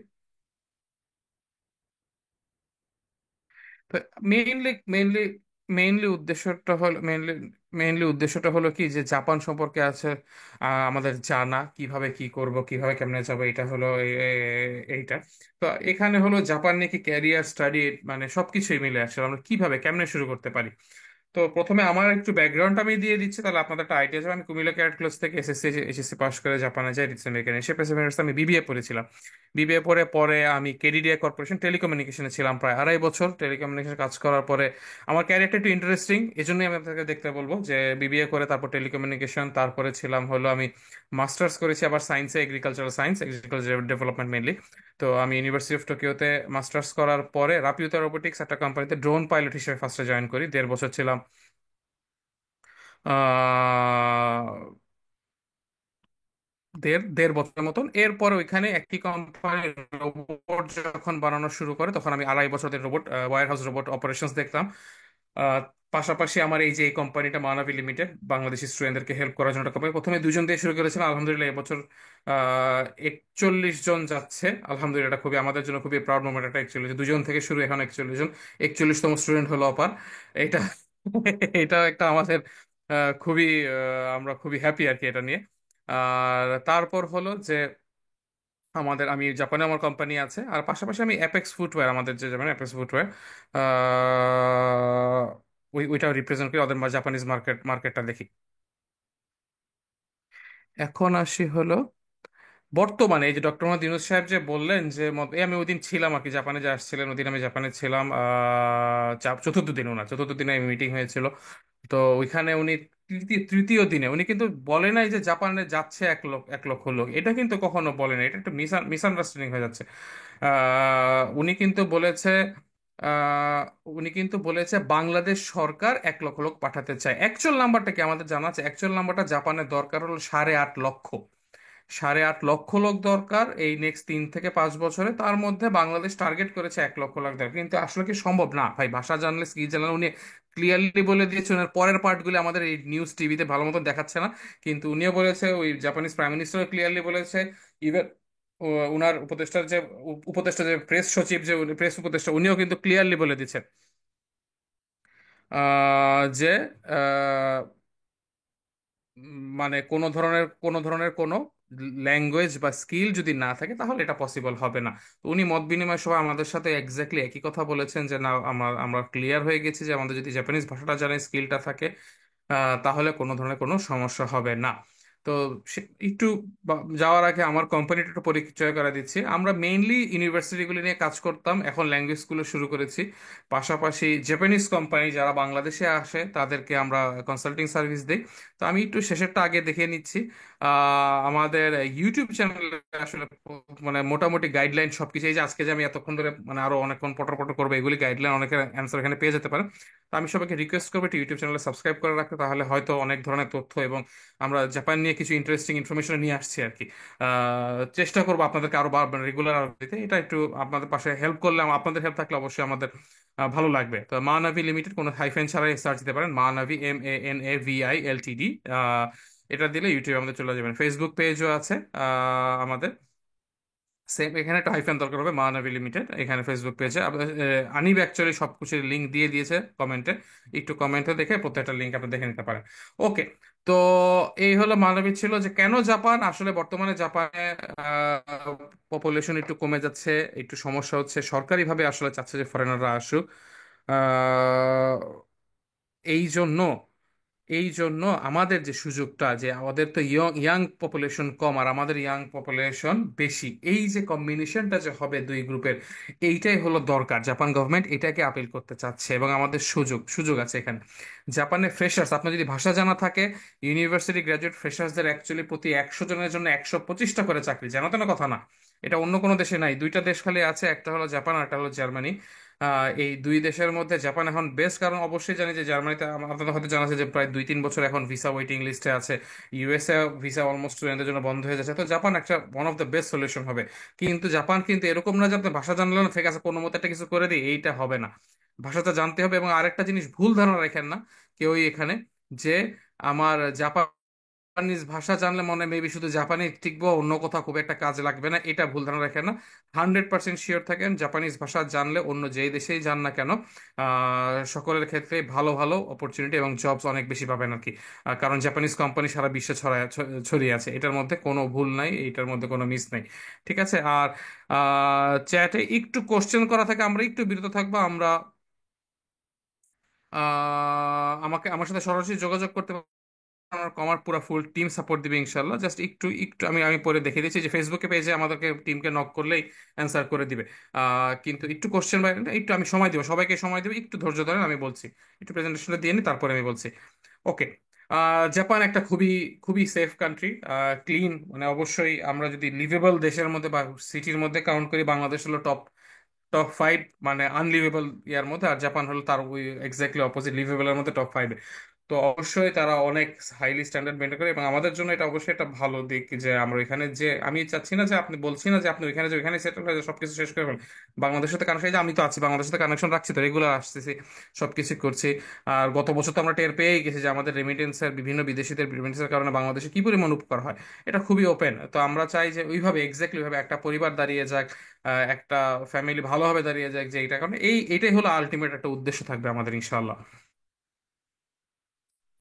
মেইনলি মেইনলি মেইনলি উদ্দেশ্যটা হলো কি, যে জাপান সম্পর্কে আছে আমাদের জানা, কিভাবে কি করব, কিভাবে কেমনে যাবো, এটা হলো এইটা। তো এখানে হলো জাপান নিয়ে কি ক্যারিয়ার স্টাডি মানে সবকিছুই মিলে আসলে আমরা কিভাবে কেমনে শুরু করতে পারি। তো প্রথমে আমার একটু ব্যাকগ্রাউন্ড আমি দিয়ে দিচ্ছি, তাহলে আপনাদের একটা আইডিয়া যাবে। আমি কুমিল্লা ক্যাডেট কলেজ থেকে এসএসসি পাস করে জাপানে যাই, রিসেন্টলি এখানে এসে প্যাসিফিক ইউনিভার্সিটি আমি বিবিএ পড়েছিলাম। বিবিএ পরে পরে আমি কেডিডিআই কর্পোরেশন টেলিকমিউনিকেশনে ছিলাম প্রায় 2.5 বছর। টেলিকমিউনিকেশন কাজ করার পরে আমার ক্যারিয়ারটা একটু ইন্টারেস্টিং, এই জন্যই আমি আপনাকে দেখতে বলবো যে বিবিএ করে তারপর টেলিকমিউনিকেশন, তারপরে ছিলাম হলো আমি মাস্টার্স করেছি আবার সায়েন্সে, এগ্রিকালচারাল ডেভেলপমেন্ট মেনলি। তো আমি ইউনিভার্সিটি অফ টোকিওতে মাস্টার্স করার পরে রাপিউতা রোবোটিক্স একটা কোম্পানিতে ড্রোন পাইলট হিসেবে ফার্স্টে জয়েন করি, 1.5 বছর ছিলাম। আহ দেড় বছরের মতন। এরপর ওইখানে একটি কোম্পানি রোবট যখন বানানো শুরু করে, তখন আমি 2.5 বছর robot warehouse robot operations দেখতাম। আহ, পাশাপাশি আমার এই যে এই কোম্পানিটা মানাভি লিমিটেড, বাংলাদেশি স্টুডেন্টদেরকে হেল্প করার জন্য একটা কোম্পানি, প্রথমে 2 জন দিয়ে শুরু করেছিলাম, আলহামদুলিল্লাহ এবছর 41 জন যাচ্ছে। আলহামদুলিল্লাহ, এটা খুবই আমাদের জন্য খুবই প্রাউড মোমেন্ট। একটা 2 জন থেকে শুরু, এখন 41 জন, 41তম স্টুডেন্ট হলো অপার। এটা এটা একটা আমাদের খুবই আমরা খুবই হ্যাপি আর কি এটা নিয়ে। আর তারপর হলো যে আমি জাপানে আমার কোম্পানি আছে, আর পাশাপাশি আমি অ্যাপেক্স ফুটওয়্যার, আমাদের যে জাপান অ্যাপেক্স ফুটওয়্যার, ওইটা রিপ্রেজেন্ট করি, ওদের জাপানিজ মার্কেটটা দেখি। এখন আসি হলো বর্তমানে এই যে ডক্টর মোহাম্মদ ইউনূস সাহেব যে বললেন যে আমি ওই দিন ছিলাম আর কি, জাপানে যে আসছিলেন ওই দিন আমি জাপানে ছিলাম, চতুর্থ দিন, ওনার চতুর্থ দিনে মিটিং হয়েছিল। তো ওইখানে উনি তৃতীয় দিনে উনি কিন্তু বলে নাই যে জাপানে যাচ্ছে 1 লক্ষ লোক, এটা কিন্তু কখনো বলে নাই, এটা একটু মিসআন্ডারস্ট্যান্ডিং হয়ে যাচ্ছে। আহ, উনি কিন্তু বলেছে আহ, উনি কিন্তু বলেছে বাংলাদেশ সরকার 1 লক্ষ লোক পাঠাতে চায়। অ্যাকচুয়াল নাম্বারটা কি আমাদের জানা আছে? অ্যাকচুয়াল নাম্বারটা জাপানের দরকার হলো 8.5 লক্ষ। 8.5 লক্ষ লোক দরকার এই নেক্সট 3 থেকে 5 বছরে। তার মধ্যে বাংলাদেশ টার্গেট করেছে 1 লক্ষ লোক দরকার, কিন্তু আসলে কি সম্ভব? না ভাই, ভাষা জানলে কি জানলে, উনি ক্লিয়ারলি বলে দিয়েছেন। ওনার পরের পার্টগুলো আমাদের এই নিউজ টিভিতে ভালো মতো দেখাচ্ছে না, কিন্তু উনিও বলেছে, ওই জাপানিজ প্রাইম মিনিস্টার ক্লিয়ারলি বলেছে। ইভেন উনার উপদেষ্টা যে প্রেস সচিব, যে প্রেস উপদেষ্টা, উনিও কিন্তু ক্লিয়ারলি বলে দিচ্ছেন। যে মানে কোনো ধরনের কোনো ল্যাঙ্গুয়েজ বা স্কিল যদি না থাকে তাহলে এটা পসিবল হবে না। তো উনি মত বিনিময় সভায় আমাদের সাথে এক্স্যাক্টলি একই কথা বলেছেন যে না, আমরা আমরা ক্লিয়ার হয়ে গেছি যে আমাদের যদি জাপানিজ ভাষাটা জানে, স্কিলটা থাকে, তাহলে কোনো ধরনের কোনো সমস্যা হবে না। তো একটু যাওয়ার আগে আমার কোম্পানিটা একটু পরিচয় করে দিচ্ছি। আমরা মেইনলি ইউনিভার্সিটিগুলি নিয়ে কাজ করতাম, এখন ল্যাঙ্গুয়েজ স্কুলে শুরু করেছি। পাশাপাশি জাপানিজ কোম্পানি যারা বাংলাদেশে আসে তাদেরকে আমরা কনসাল্টিং সার্ভিস দিই। তো আমি একটু শেষেরটা আগে দেখে নিচ্ছি। আমাদের ইউটিউব চ্যানেলে আসলে মানে মোটামুটি গাইডলাইন সবকিছু, এই যে আজকে যে আমি এতক্ষণ ধরে মানে আরো অনেকক্ষণ পটর পটর করবো, এগুলি গাইডলাইন অনেকের অ্যান্সার এখানে পেয়ে যেতে পারে। তো আমি সবাইকে রিকোয়েস্ট করবো একটু ইউটিউব চ্যানেলে সাবস্ক্রাইব করে রাখতে, তাহলে হয়তো অনেক ধরনের তথ্য এবং আমরা জাপান নিয়ে কিছু ইন্টারেস্টিং ইনফরমেশন নিয়ে আসছি আর কি। চেষ্টা করবো আপনাদেরকে আরো রেগুলার দিতে, এটা একটু আপনাদের পাশে হেল্প করলে, আপনাদের হেল্প থাকলে অবশ্যই আমাদের ভালো লাগবে। তো মানাভি লিমিটেড কোনো হাইফেন ছাড়াই সার্চ দিতে পারেন, মানাভি MANAVI LTD। এটা দিলে ইউটিউবে আমাদের চলে যাবেন। ফেসবুক পেজও আছে আমাদের, সেম এখানে একটা হাইফেন দরকার হবে, মানাভি লিমিটেড, এখানে ফেসবুক পেজে। আনিব অ্যাকচুয়ালি সবকিছুর লিঙ্ক দিয়ে দিয়েছে কমেন্টে, একটু কমেন্টে দেখে প্রত্যেকটা লিঙ্ক আপনি দেখে নিতে পারেন। ওকে। তো এই হলো মানবিক ছিল যে কেন জাপান, আসলে বর্তমানে জাপানে পপুলেশন একটু কমে যাচ্ছে, একটু সমস্যা হচ্ছে, সরকারিভাবে আসলে চাচ্ছে যে ফরেনাররা আসুক। আহ, এই জন্য এই জন্য আমাদের যে সুযোগটা, যে আমাদের তো ইয়ং ইয়াং পপুলেশন কম আর আমাদের ইয়াং পপুলেশন বেশি, এই যে কম্বিনেশনটা যে হবে দুই গ্রুপের, এইটাই হলো দরকার। জাপান গভর্নমেন্ট এটাকে আপিল করতে চাচ্ছে এবং আমাদের সুযোগ সুযোগ আছে এখানে। জাপানে ফ্রেশার্স, আপনার যদি ভাষা জানা থাকে, ইউনিভার্সিটি গ্রাজুয়েট ফ্রেশার্সদের অ্যাকচুয়ালি প্রতি 100 জনের জন্য 125টা করে চাকরি, জানো তো না কথা না। এটা অন্য কোনো দেশে নাই, দুইটা দেশ খালি আছে, একটা হলো জাপান আর একটা হলো জার্মানি। এই দুই দেশের মধ্যে জাপান এখন বেস্ট, কারণ অবশ্যই জানি যে জার্মানিতে আপনাদের হয়তো জানা আছে যে প্রায় 2-3 বছর এখন ভিসা ওয়েটিং লিস্টে আছে। ইউএসএ ভিসা অলমোস্ট স্টুডেন্টদের জন্য বন্ধ হয়ে যাচ্ছে, তো জাপান একটা one of the best solution হবে। কিন্তু জাপান কিন্তু এরকম না যে আপনি ভাষা জানলেন না, ঠিক আছে কোনো মতে একটা কিছু করে দিই, এইটা হবে না। ভাষাটা জানতে হবে। এবং আরেকটা জিনিস ভুল ধারণা রাখেন না কেউই এখানে, যে আমার জাপানিজ ভাষা জানলে মনে মেবি শুধু জাপানি টিকবো, অন্য কোথাও খুব একটা কাজে লাগবে না, এটা ভুল ধারণা রাখেন না। 100% শিওর থাকেন, জাপানিজ ভাষা জানলে অন্য যেই দেশেই যান না কেন সকলের ক্ষেত্রে ভালো ভালো অপরচুনিটি এবং জবস অনেক বেশি পাবেন আর কি। কারণ জাপানিজ কোম্পানি সারা বিশ্বে ছড়িয়ে আছে, এটার মধ্যে কোনো ভুল নাই, এটার মধ্যে কোনো মিস নাই। ঠিক আছে। আর চ্যাটে একটু কোশ্চেন করা থাকে, আমরা একটু বিরত থাকবো। আমরা আমার সাথে সরাসরি যোগাযোগ করতে, আমার আমার পুরো ফুল টিম সাপোর্ট দিবে ইনশাল্লাহ। জাস্ট একটু একটু আমি আমি পরে দেখে দিচ্ছি যে ফেসবুকে পেজে আমাদেরকে টিমকে নক করলেই অ্যান্সার করে দিবে। কিন্তু একটু কোশ্চেন বা একটু আমি সময় দিব, সবাইকে সময় দিব, একটু ধৈর্য ধরেন, আমি বলছি। একটু প্রেজেন্টেশনটা দিয়ে নি, তারপরে আমি বলছি। ওকে। জাপান একটা খুবই খুবই সেফ কান্ট্রি, ক্লিন, মানে অবশ্যই আমরা যদি লিভেবল দেশের মধ্যে বা সিটির মধ্যে কাউন্ট করি, বাংলাদেশ হলো টপ টপ 5 মানে আনলিভেবল ইয়ার মধ্যে, আর জাপান হলো তার ওই এক্স্যাক্টলি অপোজিট, লিভেবলের মধ্যে টপ 5। তো অবশ্যই তারা অনেক হাইলি স্ট্যান্ডার্ড মেনটেন করে এবং আমাদের জন্য এটা অবশ্যই একটা ভালো দিক যে আমরা এখানে যে, আমি চাচ্ছি না যে আপনি, বলছি না যে আপনি ওইখানে যে ওইখানে সেটেল হয়ে সবকিছু শেষ করে ফেলেন। বাংলাদেশের সাথে কানেকশন, আমি তো আছি বাংলাদেশের সাথে কানেকশন রাখছি, তো রেগুলার আসতেছি, সবকিছু করছি। আর গত বছর তো আমরা টের পেয়েই গেছি যে আমাদের রেমিটেন্সের, বিভিন্ন বিদেশিদের রেমিটেন্সের কারণে বাংলাদেশে কি পরিমাণ উপকার হয়। এটা খুবই ওপেন। তো আমরা চাই যে ওইভাবে এক্স্যাক্টলি ভাবে একটা পরিবার দাঁড়িয়ে যাক, একটা ফ্যামিলি ভালোভাবে দাঁড়িয়ে যাক, যে এইটা কারণে এটাই হলো আলটিমেট একটা উদ্দেশ্য থাকবে আমাদের ইনশাআল্লাহ।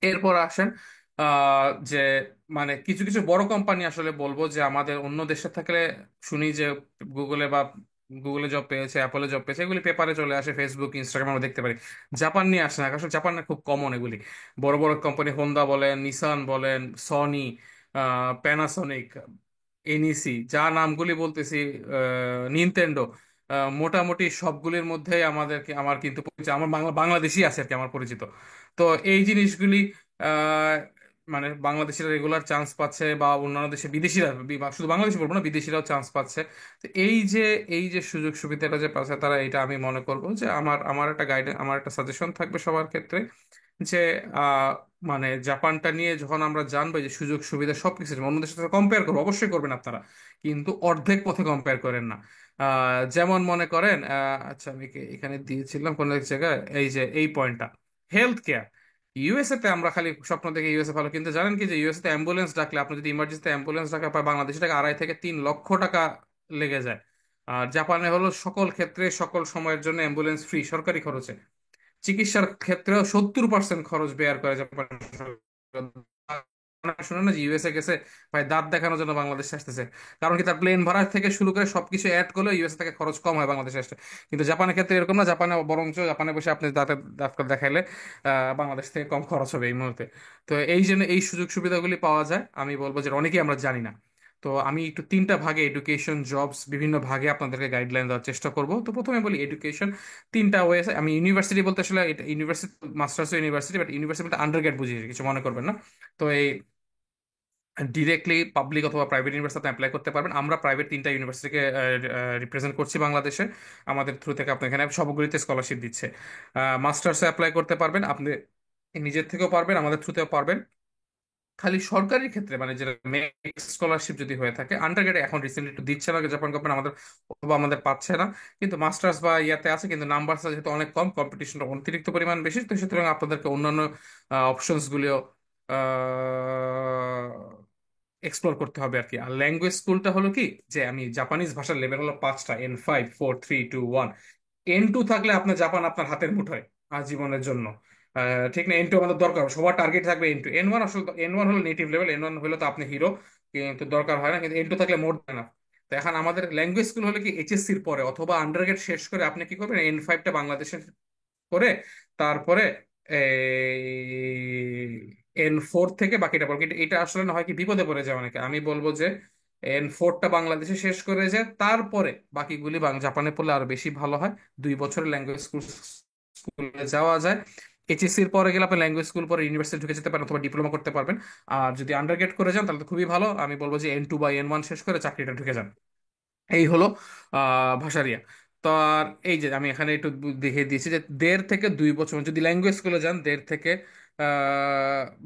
এরপর আসেন যে মানে কিছু কিছু বড় কোম্পানি, আসলে বলবো যে আমাদের অন্য দেশে থাকলে শুনি যে গুগলে বা গুগলে জব পেয়েছে, অ্যাপলে জব পেয়েছে, এগুলি পেপারে চলে আসে, ফেসবুক ইনস্টাগ্রাম আমরা দেখতে পারি। জাপান নিয়ে আসে না, আসলে জাপানে খুব কমন এগুলি। বড় বড় কোম্পানি হোন্ডা বলেন, নিসান বলেন, সনি, প্যানাসোনিক, এনইসি, যা নামগুলি বলতেছি, নিনতেন্ডো, মোটামুটি সবগুলির মধ্যে আমার কিন্তু পরিচয়, আমার বাংলাদেশি আছে আর কি আমার পরিচিত। তো এই জিনিসগুলি আহ, মানে বাংলাদেশিরা রেগুলার চান্স পাচ্ছে বা অন্যান্য দেশে বিদেশিরা, বা শুধু বাংলাদেশি বলবো না, বিদেশিরাও চান্স পাচ্ছে। তো এই যে সুযোগ সুবিধাটা যে পাচ্ছে তারা, এটা আমি মনে করবো যে আমার আমার একটা গাইডেন্স, আমার একটা সাজেশন থাকবে সবার ক্ষেত্রে, যে আহ, মানে জাপানটা নিয়ে যখন আমরা জানবো যে সুযোগ সুবিধা সবকিছু অন্য দেশের সাথে কম্পেয়ার করবো, অবশ্যই করবেন আপনারা, কিন্তু অর্ধেক পথে কম্পেয়ার করেন না। যেমন মনে করেন, আচ্ছা আমি এখানে দিয়েছিলাম কোন এক জায়গায়, এই যে এই পয়েন্টটা, হেলথ কেয়ার। ইউএসএ তে আমরা খালি স্বপ্ন দেখি ইউএসএ ভালো, কিন্তু জানেন কি যে ইউএসএ তে অ্যাম্বুলেন্স ডাকলে, আপনি যদি ইমার্জেন্সিতে অ্যাম্বুলেন্স ডাকা পায়, বাংলাদেশি টাকা 2.5 থেকে 3 লক্ষ টাকা লেগে যায়। আর জাপানে হলো সকল ক্ষেত্রে সকল সময়ের জন্য অ্যাম্বুলেন্স ফ্রি, সরকারি খরচে। চিকিৎসার ক্ষেত্রেও 70% খরচ বেয়ার করে জাপান সরকার। শুনে না যে ইউএসএ গেছে ভাই দাঁত দেখানোর জন্য বাংলাদেশে আসতেছে, কারণ কি তার প্লেন ভাড়া থেকে শুরু করে সবকিছু অ্যাড করলে ইউএসএ থেকে খরচ কম হয় বাংলাদেশে আসতে। কিন্তু জাপানের ক্ষেত্রে এরকম না, জাপানে বরঞ্চ জাপানে বসে আপনি দাঁত করে দেখাইলে বাংলাদেশ থেকে কম খরচ হবে এই মুহূর্তে। তো এই জন্য এই সুযোগ সুবিধাগুলি পাওয়া যায়, আমি বলবো যে অনেকেই আমরা জানি না। তো আমি একটু তিনটা ভাগে, এডুকেশন, জবস, বিভিন্ন ভাগে আপনাদেরকে গাইডলাইন দেওয়ার চেষ্টা করব। তো প্রথমে বলি এডুকেশন। তিনটা ওয়ে আছে। আমি ইউনিভার্সিটি বলতে আসলে এটা university, masters university, but university বলতে আন্ডার গ্রেড বুঝিয়ে কিছু মনে করবেন না। তো এই ডিরেক্টলি পাবলিক অথবা প্রাইভেট ইউনিভার্সিটিতে অ্যাপ্লাই করতে পারবেন। আমরা প্রাইভেট তিনটা ইউনিভার্সিটিকে রিপ্রেজেন্ট করছি বাংলাদেশে। আমাদের থ্রু থেকে আপনার এখানে সবগুলিতে স্কলারশিপ দিচ্ছে। মাস্টার্সে অ্যাপ্লাই করতে পারবেন আপনি, নিজের থেকেও পারবেন, আমাদের থ্রুতেও পারবেন। খালি সরকারি ক্ষেত্রে মানে যেটা মেরিট স্কলারশিপ যদি হয়ে থাকে, আন্ডার গ্রেডে এখন রিসেন্টলি একটু দিচ্ছে না জাপান গভর্নমেন্ট আমাদের, অথবা আমাদের পাচ্ছে না। কিন্তু মাস্টার্স বা ইয়াতে আছে, কিন্তু নাম্বারটা যেহেতু অনেক কম, কম্পিটিশনটা অতিরিক্ত পরিমাণ বেশি, তো সুতরাং আপনাদেরকে অন্যান্য অপশনস গুলিও এক্সপ্লোর করতে হবে আর কি। আর ল্যাঙ্গুয়েজ স্কুলটা হলো কি, যে আমি জাপানিজ ভাষার লেভেল হলো 5টা, N5 4 3 2 1। N2 থাকলে আপনার জাপান আপনার হাতের মুঠোয় আজীবনের জন্য। ঠিক না, N2 আমাদের দরকার, সবার টার্গেট থাকবে N2। N1 আসলে, N1 হলো নেটিভ লেভেল, N1 হলো তো আপনি হিরো, কিন্তু দরকার হয় না। কিন্তু N2 থাকলে মোর দেন। তো এখন আমাদের ল্যাঙ্গুয়েজ স্কুল হলে কি এইচএসসির পরে অথবা আন্ডারগ্রেড শেষ করে আপনি কি করবেন, N5টা বাংলাদেশের করে তারপরে N4 থেকে বাকিটা পড়ো। কিন্তু এটা আসলে না হয় কি বিপদে পড়ে যায় অনেকে, আমি বলবো যে N4টা বাংলাদেশে শেষ করে যায়, তারপরে বাকিগুলি জাপানে পড়লে আরো বেশি ভালো হয়। 2 বছরের ল্যাঙ্গুয়েজ স্কুলে যাওয়া যায়। এইচএসসির পরে গেলে আপনি ল্যাঙ্গুয়েজ স্কুল পরে ইউনিভার্সিটি ঢুকে যেতে পারেন অথবা ডিপ্লোমা করতে পারবেন। আর যদি আন্ডারগ্রেড করে যান তাহলে তো খুবই ভালো, আমি বলবো যে N2 বা N1 শেষ করে চাকরিটা ঢুকে যান। এই হলো ভাষারিয়া। তো আর এই যে আমি এখানে একটু দেখিয়ে দিয়েছি যে 1.5 থেকে 2 বছর, যদি ল্যাঙ্গুয়েজ স্কুলে যান 1.5 থেকে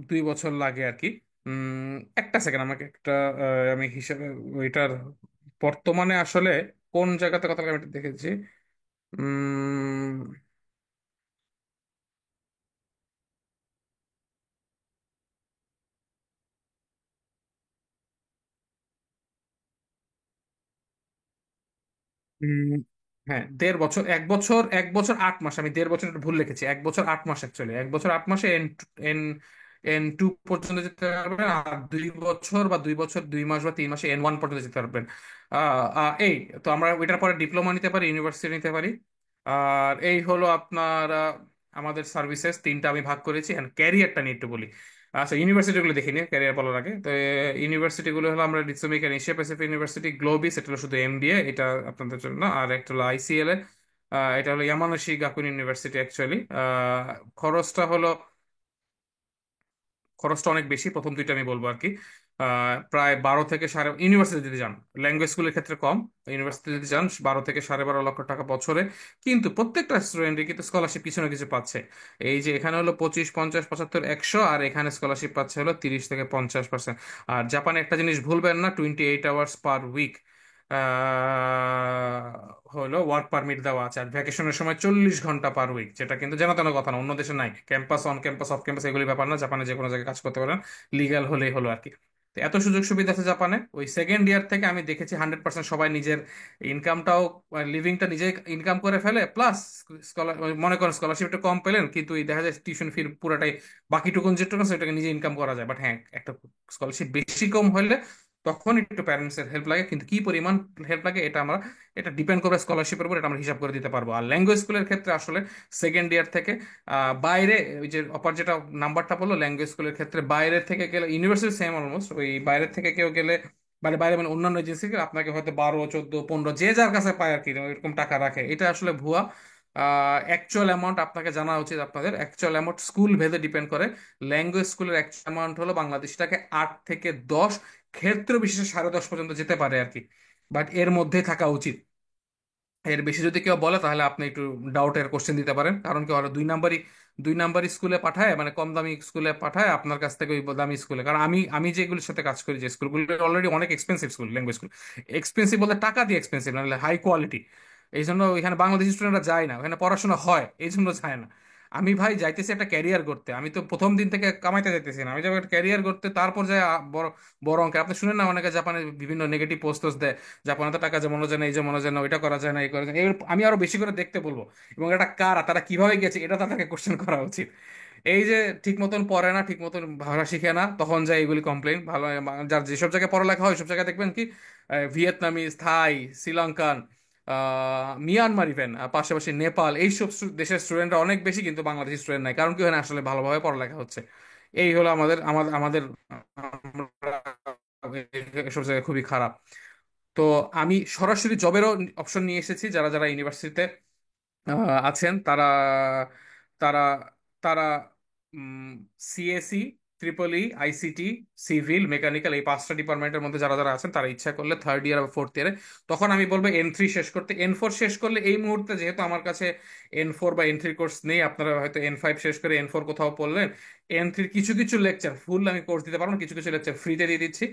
2 বছর লাগে আর কি। একটা সেকেন্ড আমাকে একটা আমি হিসাবে ওইটার বর্তমানে আসলে কোন জায়গাতে কথা আমি একটু দেখেছি। উম উম, হ্যাঁ, 1.5 বছর, 1 বছর 1 বছর 8 মাস, আমি 1.5 বছর একটু ভুল লিখেছি, 1 বছর 8 মাস অ্যাকচুয়ালি, 1 বছর 8 মাসে এন N2 পর্যন্ত যেতে পারবেন। আর 2 বছর বা 2 বছর 2 মাস বা 3 মাসে N1 পর্যন্ত যেতে পারবেন। এই তো আমরা ওইটার পরে ডিপ্লোমা নিতে পারি, ইউনিভার্সিটি নিতে পারি। আর এই হলো আপনার আমাদের সার্ভিসেস তিনটা আমি ভাগ করেছি। ক্যারিয়ারটা নিয়ে একটু বলি। আচ্ছা, ইউনিভার্সিটিগুলো দেখিনি ক্যারিয়ার বলার আগে। তো ইউনিভার্সিটিগুলো হলো আমরা রিৎসুমিকা এশিয়া প্যাসিফিক ইউনিভার্সিটি, গ্লোবিস এটা হলো শুধু এমবিএ, এটা আপনাদের জন্য। আর একটা হলো আইসিএল এ, এটা হলো ইয়ামানাশি গাকুইন ইউনিভার্সিটি অ্যাকচুয়ালি। খরচটা হলো, খরচটা অনেক বেশি প্রথম দুইটা আমি বলবো আর কি। প্রায় 12 থেকে সাড়ে, ইউনিভার্সিটি যদি যান, ল্যাঙ্গুয়েজ স্কুলের ক্ষেত্রে কম, ইউনিভার্সিটি যদি যান 12 থেকে 12.5 লক্ষ টাকা বছরে। কিন্তু প্রত্যেকটা স্টুডেন্টই কিন্তু স্কলারশিপ কিছু না কিছু পাচ্ছে। এই যে এখানে হলো 25 50 75 100, আর এখানে স্কলারশিপ পাচ্ছে হলো 30 থেকে 50%। আর জাপানে একটা জিনিস ভুলবেন না, 28 আওয়ার্স পার উইক হলো ওয়ার্ক পারমিট দেওয়া আছে। আর ভ্যাকেশনের সময় 40 ঘন্টা পার উইক, যেটা কিন্তু জানা তেনা কথা না, অন্য দেশে নাই। Campus, on campus, of campus এগুলি ব্যাপার না, জাপানে যে কোনো জায়গায় কাজ করতে পারেন, লিগ্যাল হলেই হলো আর কি। তো এত সুযোগ সুবিধা আছে জাপানে। ওই সেকেন্ড ইয়ার থেকে আমি দেখেছি 100% সবাই নিজের ইনকামটাও, লিভিংটা নিজে ইনকাম করে ফেলে, প্লাস স্কলার, মনে করেন স্কলারশিপ একটু কম পেলেন, কিন্তু এই দেখা যায় টিউশন ফি পুরাটাই, বাকিটুকুন যেটুকু আছে ওটাকে নিজে ইনকাম করা যায়। বাট হ্যাঁ, একটা স্কলারশিপ বেশি কম হলে তখন একটু প্যারেন্টস এর হেল্প লাগে, কিন্তু কি পরিমাণ হেল্প লাগে এটা আমরা, এটা ডিপেন্ড করবে স্কলারশিপের উপর, এটা আমরা হিসাব করে দিতে পারবো। আর ল্যাঙ্গুয়েজ স্কুলের ক্ষেত্রে আসলে সেকেন্ড ইয়ার থেকে বাইরে, ওই যে অপার যেটা নাম্বারটা বললো, ল্যাঙ্গুয়েজ স্কুলের ক্ষেত্রে বাইরে থেকে গেলে, ইউনিভার্সিটি সেম অলমোস্ট, ওই বাইরে থেকে কেউ গেলে, মানে বাইরে মানে অন্যান্য এজেন্সি, আপনাকে হয়তো 12 14 15 যে যার কাছে পায় আর কি এরকম টাকা রাখে, এটা আসলে ভুয়া। অ্যাকচুয়াল অ্যামাউন্ট আপনাকে জানা উচিত, আপনাদের অ্যাকচুয়াল অ্যামাউন্ট স্কুল ভেদে ডিপেন্ড করে। ল্যাঙ্গুয়েজ স্কুলের অ্যাকচুয়াল অ্যামাউন্ট হলো বাংলাদেশ টাকা 8 থেকে 10, ক্ষেত্র বিশেষে 10.5 পর্যন্ত যেতে পারে আর কি। বাট এর মধ্যে থাকা উচিত। এর বেশি যদি কেউ বলে তাহলে আপনি একটু ডাউটের কোশ্চেন দিতে পারেন, কারণ কি ওরা 2 নাম্বারই স্কুলে পাঠায়, মানে কম দামি স্কুলে পাঠায় আপনার কাছ থেকে ওই দামি স্কুলে। কারণ আমি আমি যেগুলোর সাথে কাজ করি, যে স্কুলগুলো অলরেডি অনেক expensive school, language school. Expensive বলতে টাকা দিয়ে এক্সপেন্সিভ, মানে হাই কোয়ালিটি। এই জন্য ওইখানে বাংলাদেশি স্টুডেন্টরা যায় না, ওখানে পড়াশোনা হয় এই জন্য যায় না। আমি ভাই যাইতেছি একটা ক্যারিয়ার করতে, আমি তো প্রথম দিন থেকে কামাইতে যাইতেছি না, আমি যাবো একটা ক্যারিয়ার করতে, তারপর যাই বড় বড় অঙ্কের। আপনি শুনেন না অনেকে জাপানে বিভিন্ন নেগেটিভ পোস্ট দেয়, জাপানে তো টাকা জমানো যায় না, এই জমানো যায় না, ওইটা করা যায় না, এই করা যায় না। আমি আরো বেশি করে দেখতে বলবো, এবং এটা কারা, তারা কিভাবে গেছে, এটা তাদেরকে কোশ্চেন করা উচিত। এই যে ঠিক মতন পড়ে না, ঠিক মতন ভাষা শিখে না, তখন যায় এগুলি কমপ্লেন। ভালো যার যেসব জায়গায় পড়ালেখা হয় সব জায়গায় দেখবেন কি ভিয়েতনামিজ, থাই, শ্রীলঙ্কান, মিয়ানমার, ইভেন পাশাপাশি নেপাল, এইসব দেশের স্টুডেন্টরা অনেক বেশি, কিন্তু বাংলাদেশি স্টুডেন্ট নাই। কারণ কি হয় না, আসলে ভালোভাবে পড়ালেখা হচ্ছে। এই হলো আমাদের আমাদের আমাদের আমরা এসব জায়গায় খুবই খারাপ। তো আমি সরাসরি জবেরও অপশন নিয়ে এসেছি। যারা যারা ইউনিভার্সিটিতে আছেন, তারা তারা তারা CSE, triple E, ICT, civil, mechanical, এই পাঁচটা ডিপার্টমেন্টের মধ্যে যারা যারা আছেন, তারা ইচ্ছা করলে থার্ড ইয়ার বা ফোর্থ ইয়ারে, তখন আমি বলবো N3 শেষ করতে। N4 শেষ করলে এই মুহূর্তে, যেহেতু আমার কাছে N4 বা N3 কোর্স নেই, আপনারা হয়তো N5 শেষ করে N4 কোথাও পড়লেন, N3 কিছু কিছু লেকচার ফুল আমি কোর্স দিতে পারবো না, কিছু কিছু লেকচার ফ্রিতে দিয়ে দিচ্ছি।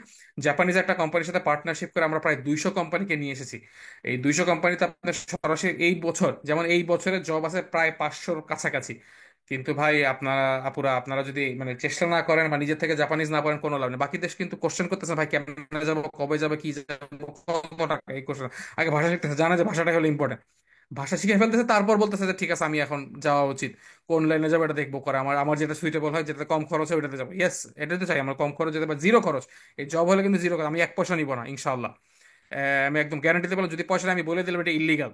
জাপানিজ একটা কোম্পানির সাথে পার্টনারশিপ করে আমরা প্রায় 200 কোম্পানিকে নিয়ে এসেছি। এই 200 কোম্পানিতে আপনার সরাসরি এই বছর, যেমন এই বছরের জব আছে প্রায় 500-র কাছাকাছি। কিন্তু ভাই আপনারা, আপুরা, আপনারা যদি মানে চেষ্টা না করেন বা নিজের থেকে জাপানিজ না পড়েন, কোনো লাভ নেই। বাকি দেশ কিন্তু কোশ্চেন করতেছে, ভাই কেমনে যাবো, কবে যাবে, কি যাবো, কত টাকা, এই কোশ্চেন। আগে ভাষা শিখতেছে, জানে যে ভাষাটা হলো ইম্পর্টেন্ট, ভাষা শিখে ফেলতেছে, তারপর বলতেছে যে ঠিক আছে আমি এখন যাওয়া উচিত, কোন লাইনে যাবো এটা দেখবো, করে আমার আমার যেটা সুইটেবল হয়, যেটা কম খরচ হয় ওইটাতে যাবো। ইয়েস, এটাই তো চাই আমরা, কম খরচ যেতে, বা জিরো খরচ। এই জব হলে কিন্তু জিরো খরচ, আমি এক পয়সা নিবো না ইনশাল্লাহ। আমি একদম গ্যারান্টি দিতে পারলাম, যদি পয়সা নেই আমি বলে দিলাম এটা ইলিগাল।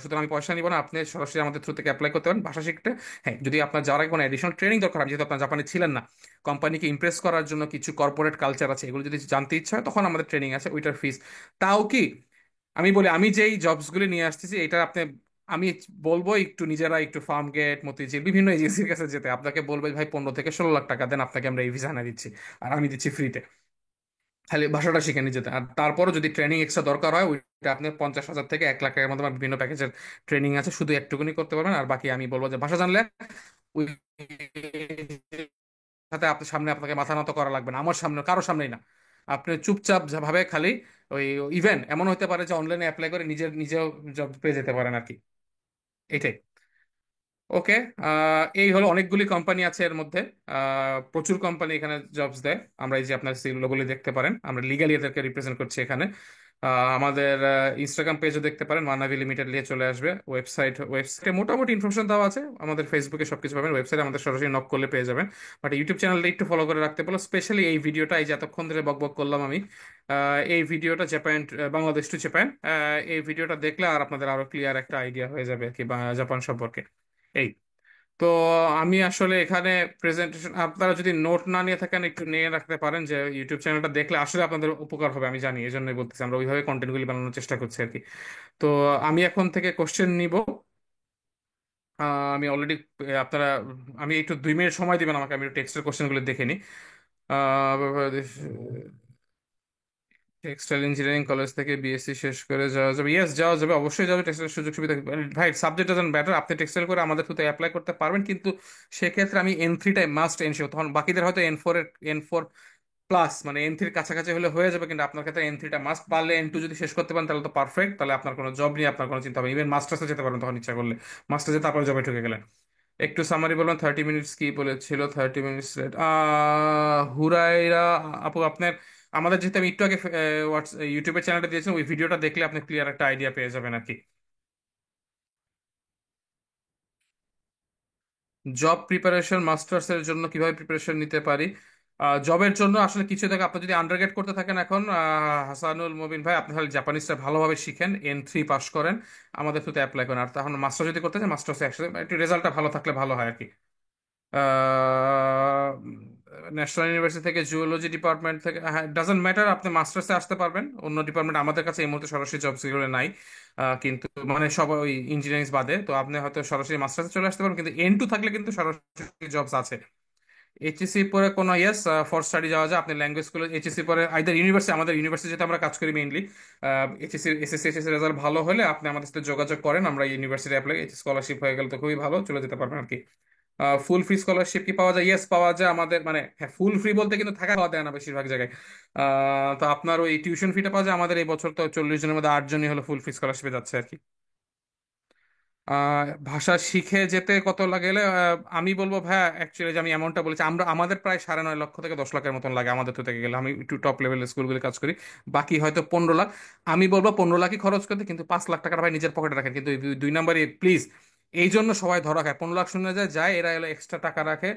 সুতরাং আমি পয়সা নিব না, আপনি সরাসরি আমাদের থ্রু থেকে অ্যাপ্লাই করতে পারেন ভাষা শিখতে। হ্যাঁ, যদি আপনার যাওয়ার আগে কোনো অ্যাডিশনাল ট্রেনিং দরকার হয়, যেহেতু আপনার জাপানে ছিলেন না, কোম্পানিকে ইমপ্রেস করার জন্য কিছু কর্পোরেট কালচার আছে, এগুলো যদি জানতে ইচ্ছা হয়, তখন আমাদের ট্রেনিং আছে, ওইটার ফিস। তাও কি, আমি বলি আমি যেই জবসগুলি নিয়ে আসতেছি এটা আপনি, আমি বলবো একটু নিজেরা একটু ফার্ম গেট, মতিঝিল, বিভিন্ন এজেন্সির কাছে যেতে, আপনাকে বলবে ভাই 15 থেকে 16 লাখ টাকা দেন, আপনাকে আমরা এই ভিসা এনে দিচ্ছি, আর আমি দিচ্ছি ফ্রিতে, খালি ভাষাটা শিখে নিয়ে যেতে। আর তারপরও যদি ট্রেনিং এক্সট্রা দরকার হয়, ওইটা আপনার 50,000 থেকে 1 লাখ টাকার মধ্যে আমার বিভিন্ন প্যাকেজের ট্রেনিং আছে, শুধু একটুকুনি করতে পারবেন। আর বাকি আমি বলবো যে ভাষা জানলে ওই সাথে আপনার সামনে আপনাকে মাথা নত করা লাগবে না, আমার সামনে, কারো সামনেই না। আপনি চুপচাপ ভাবে খালি ওই, ইভেন এমন হতে পারে যে অনলাইনে অ্যাপ্লাই করে নিজেও জব পেয়ে যেতে পারেন আর কি। এটাই। ওকে। এই হলো, অনেকগুলি কোম্পানি আছে এর মধ্যে, প্রচুর কোম্পানি এখানে জবস দেয়। আমরা এই যে আপনার সিগুলোগুলি দেখতে পারেন, আমরা লিগালি এদেরকে রিপ্রেজেন্ট করছি এখানে। আমাদের ইনস্টাগ্রাম পেজও দেখতে পারেন, মানাভি লিমিটেড নিয়ে চলে আসবে। ওয়েবসাইটে মোটামুটি ইনফরমেশন দেওয়া আছে, আমাদের ফেসবুকে সবকিছু পাবেন, ওয়েবসাইটে আমাদের সরাসরি নক করলে পেয়ে যাবেন। বাট ইউটিউব চ্যানেলটা একটু ফলো করে রাখতে বলো, স্পেশালি এই ভিডিওটা, এই যে এতক্ষণ ধরে বক বক করলাম আমি, এই ভিডিওটা জাপান, বাংলাদেশ টু জাপান, এই ভিডিওটা দেখলে আর আপনাদের আরো ক্লিয়ার একটা আইডিয়া হয়ে যাবে আর কি জাপান সম্পর্কে। এই তো আমি আসলে এখানে প্রেজেন্টেশন, আপনারা যদি নোট না নিয়ে থাকেন একটু নিয়ে রাখতে পারেন, যে ইউটিউব চ্যানেলটা দেখলে আসলে আপনাদের উপকার হবে, আমি জানি, এই জন্যই বলতেছি, আমরা ওইভাবে কন্টেন্টগুলি বানানোর চেষ্টা করছি আর কি। তো আমি এখন থেকে কোশ্চেন নিব। আমি অলরেডি, আপনারা, আমি একটু 2 মিনিট সময় দিবেন আমাকে, আমি টেক্সটের কোশ্চেনগুলো দেখে নিই। টেক্সটাইল ইঞ্জিনিয়ারিং কলেজ থেকে বিএসসি শেষ করে যাওয়া যাবে? ইয়েস, যাওয়া যাবে, অবশ্যই যাবে। টেক্সটাইল সুযোগ সুবিধা, ভাই সাবজেক্ট ডাজন্ট ম্যাটার, আপনি টেক্সটাইল করে আমাদের থ্রুতে অ্যাপ্লাই করতে পারবেন, কিন্তু সেক্ষেত্রে আমি N3টাই মাস্ট এনশিওর। তখন বাকিদের হয়তো N4 প্লাস, মানে N3-র কাছাকাছি হলে হয়ে যাবে, কিন্তু আপনার ক্ষেত্রে N3টা মাস্ট। পারলে N2 যদি শেষ করতে পারেন তাহলে তো পারফেক্ট, তাহলে আপনার কোনো জব নিয়ে আপনার কোনো চিন্তা হবে, ইভেন মাস্টার্সে যেতে পারেন তখন ইচ্ছা করলে, মাস্টার্সে তারপরে জবে ঢুকে গেলেন। একটু সামারি বলবেন, 30 মিনিটস কি বলেছিল, 30 মিনিটস লেট। হুরাইরা আপু, আপনার, আমাদের যেহেতু আমি একটু আগে ইউটিউবের চ্যানেলটা দিয়েছিলাম, ওই ভিডিওটা দেখলে আপনি ক্লিয়ার একটা আইডিয়া পেয়ে যাবেন আর কি। জব প্রিপারেশন, মাস্টার্স এর জন্য কিভাবে প্রিপারেশন নিতে পারি? জবের জন্য আসলে কিছু দেখে, আপনি যদি আন্ডারগ্রেড করতে থাকেন এখন, হাসানুল মুবিন ভাই, আপনি তাহলে জাপানিজটা ভালোভাবে শিখেন, N3 পাস করেন, আমাদের সাথে অ্যাপ্লাই করেন। আর তখন মাস্টার যদি করতে চান, মাস্টার্স একসাথে, একটু রেজাল্টটা ভালো থাকলে ভালো হয় আর কি। ন্যাশনাল ইউনিভার্সিটি থেকে, জুওলজি ডিপার্টমেন্ট থেকে, হ্যাঁ, ডাজন্ট ম্যাটার, আপনি মাস্টার্সে আসতে পারবেন। অন্য ডিপার্টমেন্ট আমাদের কাছে এই মুহূর্তে সরাসরি জব সিকিউর নাই, কিন্তু মানে সব ওই ইঞ্জিনিয়ারিং বাদে, তো আপনি হয়তো সরাসরি মাস্টার্সে চলে আসতে পারেন, কিন্তু N2 থাকলে কিন্তু সরাসরি জবস আছে। এইচএসসি পরে কোনো, ইয়েস, ফর স্টাডি যাওয়া যায়। আপনি ল্যাঙ্গুয়েজ স্কুলে এইচএসসি পরে আইদার ইউনিভার্সিটি, আমাদের ইউনিভার্সিটি যেটা আমরা কাজ করি মেইনলি, এইচএসসি, এসএসসি রেজাল্ট ভালো হলে আপনি আমাদের সাথে যোগাযোগ করেন, আমরা ইউনিভার্সিটি অ্যাপ্লাই, স্কলারশিপ হয়ে গেলে তো খুবই ভালো, চলে যেতে পারবেন আর কি। ফুল ফ্রি স্কলারশিপ কি পাওয়া যায়? ইয়েস, পাওয়া যায় আমাদের, মানে হ্যাঁ, ফুল ফ্রি বলতে কিন্তু থাকা খাওয়া দেয় না বেশিরভাগ জায়গায়। তো আপনার ওই টিউশন ফিটা পাওয়া যায়, আমাদের এই বছর তো 40 জনের মধ্যে 8 জনই হলো ফুল ফ্রি স্কলারশিপে যাচ্ছে আর কি। ভাষা শিখে যেতে কত গেলে আমি বলবো ভাইয়া, অ্যাকচুয়ালি যে আমি অ্যামাউন্টটা বলেছি, আমরা আমাদের প্রায় 9.5 লক্ষ থেকে 10 লাখের মতন লাগে আমাদের তো থেকে গেলে, আমি একটু টপ লেভেলের স্কুলগুলো কাজ করি। বাকি হয়তো 15 লাখ। আমি বলবো 15 লাখই খরচ করতে, কিন্তু 5 লাখ টাকা ভাই নিজের পকেটে রাখেন, কিন্তু এই দুই নাম্বারই প্লিজ। এই জন্য সবাই ধরা খায়, 15 লাখ শুনে যায় যায়, এরা এলো এক্সট্রা টাকা রাখে,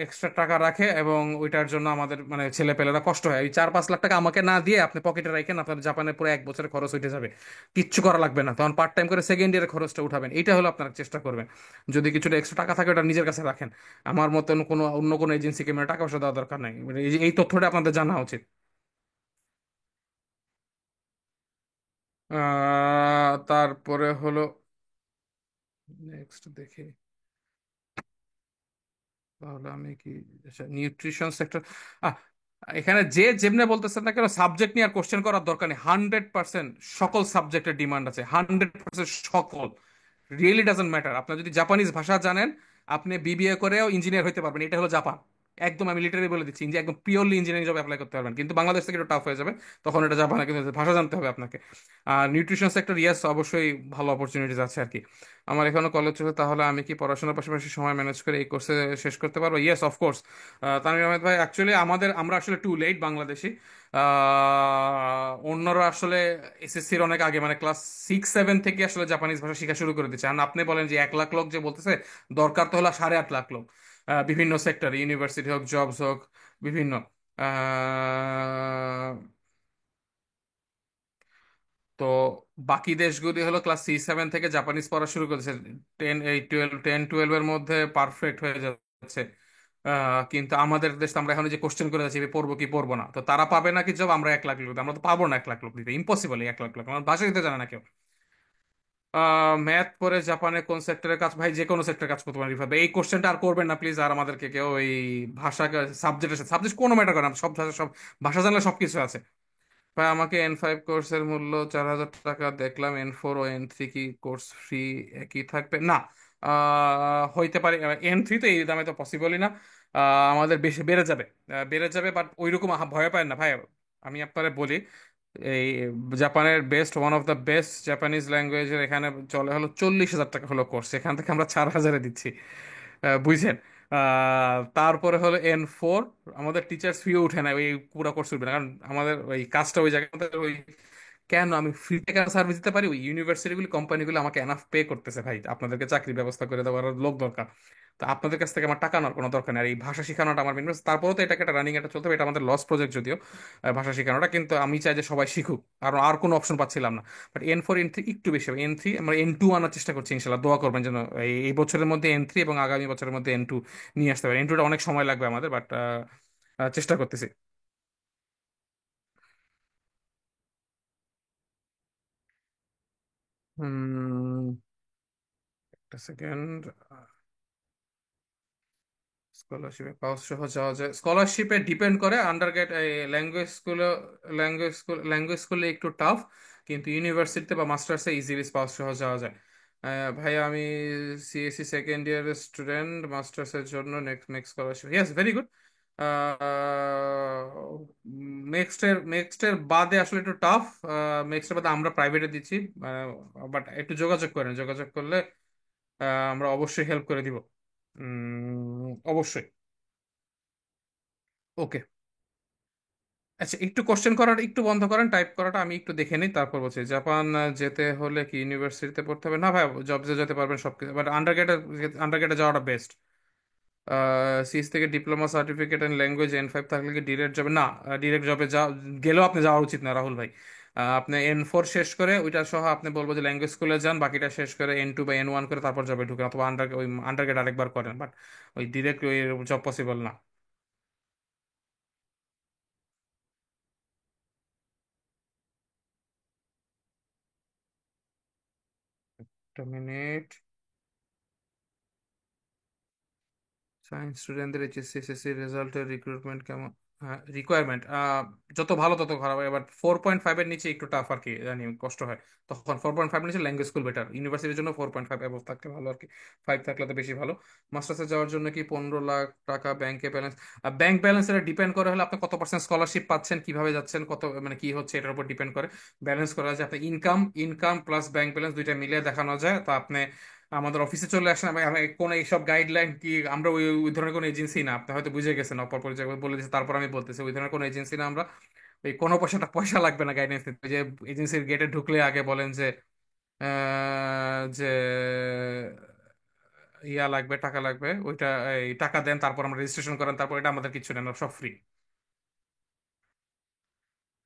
এক্সট্রা টাকা রাখে, এবং ওইটার জন্য আমাদের মানে ছেলে পেলেরা কষ্ট হয়। ওই 4-5 লাখ টাকা আমাকে না দিয়ে আপনি পকেটে রাখেন, আপনার জাপানে পুরো 1 বছরের খরচ হইতে যাবে, কিচ্ছু করা লাগবে না, তখন পার্ট টাইম করে সেকেন্ড ইয়ারের খরচটা উঠাবেন, এইটা হলো আপনারা চেষ্টা করবেন। যদি কিছুটা এক্সট্রা টাকা থাকে ওটা নিজের কাছে রাখেন। আমার মতন কোনো অন্য কোনো এজেন্সিকে মানে টাকা পয়সা দেওয়ার দরকার নাই, মানে এই তথ্যটা আপনাদের জানা উচিত। তারপরে হলো, নেক্সট দেখি, তাহলে আমি কি, নিউট্রিশন সেক্টর, এখানে যে যেমনে বলতেছেন না কেন, সাবজেক্ট নিয়ে আর কোশ্চেন করার দরকার নেই। 100% সকল সাবজেক্টের ডিমান্ড আছে, 100% সকল। রিয়েলি ডাজন্ট ম্যাটার, আপনার যদি জাপানিজ ভাষা জানেন, আপনি বিবিএ করেও ইঞ্জিনিয়ার হতে পারবেন, এটা হলো জাপান। একদম আমি লিটারি বলে দিচ্ছি, একদম পিওরলি ইঞ্জিনিয়ারিং জব অ্যাপ্লাই করতে পারবেন, কিন্তু বাংলাদেশ থেকে একটু টাফ হয়ে যাবে, তখন এটা জাপানে, কিন্তু ভাষা জানতে হবে আপনাকে। আর নিউট্রিশন সেক্টর, ইয়েস অবশ্যই ভালো অপরচুনিটিস আছে আর কি। আমার এখনো কলেজ চলছে, তাহলে আমি কি পড়াশোনার পাশাপাশি সময় ম্যানেজ করে এই কোর্সে শেষ করতে পারবো? Yes, of course. তানভীর আহমেদ ভাই, অ্যাকচুয়ালি আমরা আসলে টু লেট বাংলাদেশি। অন্যরা আসলে এসএসসির অনেক আগে, মানে ক্লাস 6-7 থেকে আসলে জাপানিজ ভাষা শেখা শুরু করে দিচ্ছে। আর আপনি বলেন যে 1 লাখ লোক যে বলতেছে, দরকার তো হলো 8.5 লাখ লোক, বিভিন্ন সেক্টর, ইউনিভার্সিটি হোক, জবস হোক, বিভিন্ন। আহ, তো বাকি দেশগুলি হলো ক্লাস 6-7 থেকে জাপানিজ পড়া শুরু করেছে, 10-12 এর মধ্যে পারফেক্ট হয়ে যাচ্ছে। কিন্তু আমাদের দেশ তো আমরা এখন এই যে কোশ্চেন করে যাচ্ছি পড়বো কি পড়বো না, তো তারা পাবে নাকি জব? আমরা 1 লাখ লোক দিতে? আমরা তো পাবো না 1 লাখ লোক দিতে, ইম্পসিবল। 1 লাখ লোক আমার ভাষা দিতে জানে না কেউ। ম্যাথ পড়ে জাপানে কোন সেক্টরে কাজ? ভাই যে কোনো সেক্টরে কাজ করতে পারি ভাবে, এই কোশ্চেনটা আর করবেন না প্লিজ। আর আমাদেরকে কেউ এই ভাষা সাবজেক্টের সাথে, সাবজেক্ট কোনো ম্যাটার করে না, সব ভাষা, সব ভাষা জানলে সবকিছু আছে। ভাই আমাকে N5 কোর্সের মূল্য 4,000 টাকা, দেখলাম N4 ও N3 কি কোর্স ফ্রি একই থাকবে? না, হইতে পারে। N3 তো এই দামে তো পসিবলই না। আমাদের বেশি বেড়ে যাবে, বেড়ে যাবে, বাট ওইরকম ভয় পায় না ভাই। আমি আপনারে বলি, এই জাপানের best, one of the best Japanese ল্যাঙ্গুয়েজের এখানে চলে হলো 40,000 টাকা হলো কোর্স, এখান থেকে আমরা 4,000-এ দিচ্ছি। বুঝছেন? তারপরে হলো N4, আমাদের টিচার্স ফিও উঠে না, ওই পুরো কোর্স উঠবে না, কারণ আমাদের ওই কাজটা ওই জায়গায়, আমাদের ওই, কেন আমি ফ্রি টাকা সার্ভিস দিতে পারি? ওই ইউনিভার্সিটিগুলি, কোম্পানিগুলো আমাকে এনাফ পে করতেছে ভাই, আপনাদেরকে চাকরি ব্যবস্থা করে দেওয়ার লোক দরকার। তো আপনাদের কাছ থেকে আমার টাকা নেওয়ার কোনো দরকার নেই। আর এই ভাষা শেখানোটা আমার মেন, তারপরেও তো এটাকে একটা রানিং এটা চলতে হবে, এটা আমাদের লস প্রজেক্ট যদিও, ভাষা শেখানোটা, কিন্তু আমি চাই যে সবাই শিখুক, আর আর কোনো অপশন পাচ্ছিলাম না। বাট N4 N3 একটু বেশি হবে, N3 আমরা N2 আনার চেষ্টা করছি, ইনশাল্লাহ দোয়া করবেন যেন এই বছরের মধ্যে N3 এবং আগামী বছরের মধ্যে N2 নিয়ে আসতে পারি। N2টা অনেক সময় লাগবে আমাদের, বাট চেষ্টা করতেছি। একটা সেকেন্ড। স্কলারশিপে পাস সহ যাওয়া যায়? স্কলারশিপে ডিপেন্ড করে, আন্ডার গ্রেড ল্যাঙ্গুয়েজ স্কুলে একটু টাফ, কিন্তু ইউনিভার্সিটিতে বা মাস্টার্সে ইজিলি পাস সহ যাওয়া যায়। ভাই আমি সিএসসি সেকেন্ড ইয়ারের স্টুডেন্ট, মাস্টার্সের জন্য next next scholarship, yes very good. নেক্সটের বাদে আসলে একটু টাফ, নেক্সটের বাদে আমরা প্রাইভেটে দিচ্ছি, বাট একটু যোগাযোগ করেন, যোগাযোগ করলে আমরা অবশ্যই হেল্প করে দিব। অবশ্যই। ওকে। আচ্ছা, একটু কোশ্চেন করাটা একটু বন্ধ করেন, টাইপ করাটা আমি একটু দেখে নিই, তারপর বলছি। জাপান যেতে হলে কি ইউনিভার্সিটিতে পড়তে হবে? না ভাই, জবসে যেতে পারবেন সব কিছু, বাট আন্ডারগ্রেডে যাওয়াটা বেস্ট। সিএস থেকে diploma certificate and language N5 থাকলে কি ডিরেক্ট যাবে? না, ডিরেক্ট জবে গেলেও আপনি যাওয়া উচিত না রাহুল ভাই। আপনি N4 শেষ করে ওইটা সহ আপনি বলবো যে ল্যাঙ্গুয়েজ স্কুলে যান, বাকিটা শেষ করে N2 বা N1 করে তারপর জবে ঢুকেন, অথবা ওই আন্ডারগ্রেড আরেকবার করেন, বাট ওই ডিরেক্ট ওই জব পসিবল না। একটা মিনিট। সায়েন্স স্টুডেন্টদের এইচএসসি এসএসসি রেজাল্টের রিক্রুটমেন্ট কেমন? রিকোয়ারমেন্ট যত ভালো তত খারাপ। এবার 4.5-এর নিচে একটু টাফ আর কি, জানি কষ্ট হয়। তখন 4.5 নিচে ল্যাঙ্গুয়েজ স্কুল বেটার, ইউনিভার্সিটির জন্য 4.5 অ্যাবভ থাকলে ভালো আর কি। 5 থাকলে তো বেশি ভালো। মাস্টার্সে যাওয়ার জন্য কি 15 লাখ টাকা ব্যাংকে ব্যালেন্স? ব্যাংক ব্যালেন্স এটা ডিপেন্ড করে হলে আপনি কত পার্সেন্ট স্কলারশিপ পাচ্ছেন, কিভাবে যাচ্ছেন, কত মানে কি হচ্ছে, এটার উপর ডিপেন্ড করে। ব্যালেন্স করা যায় আপনার income, income plus bank balance দুইটা মিলিয়ে দেখানো যায়। তো আপনি আমাদের অফিসে চলে আসেন। আমি কোন এইসব গাইডলাইন কি, আমরা ওই ওই ধরনের কোনো এজেন্সি না, আপনি হয়তো বুঝে গেছেন অপর পরিচয় বলে দিয়েছে, তারপর আমি বলতেছি ওই ধরনের কোনো এজেন্সি না আমরা। ওই কোনো পয়সা লাগবে না গাইডেন্স নিতে। ওই যে এজেন্সির গেটে ঢুকলে আগে বলেন যে যে ইয়া লাগবে, টাকা লাগবে, ওইটা এই টাকা দেন, তারপর আমরা রেজিস্ট্রেশন করেন, তারপর এটা আমাদের কিছু নেন, সব ফ্রি।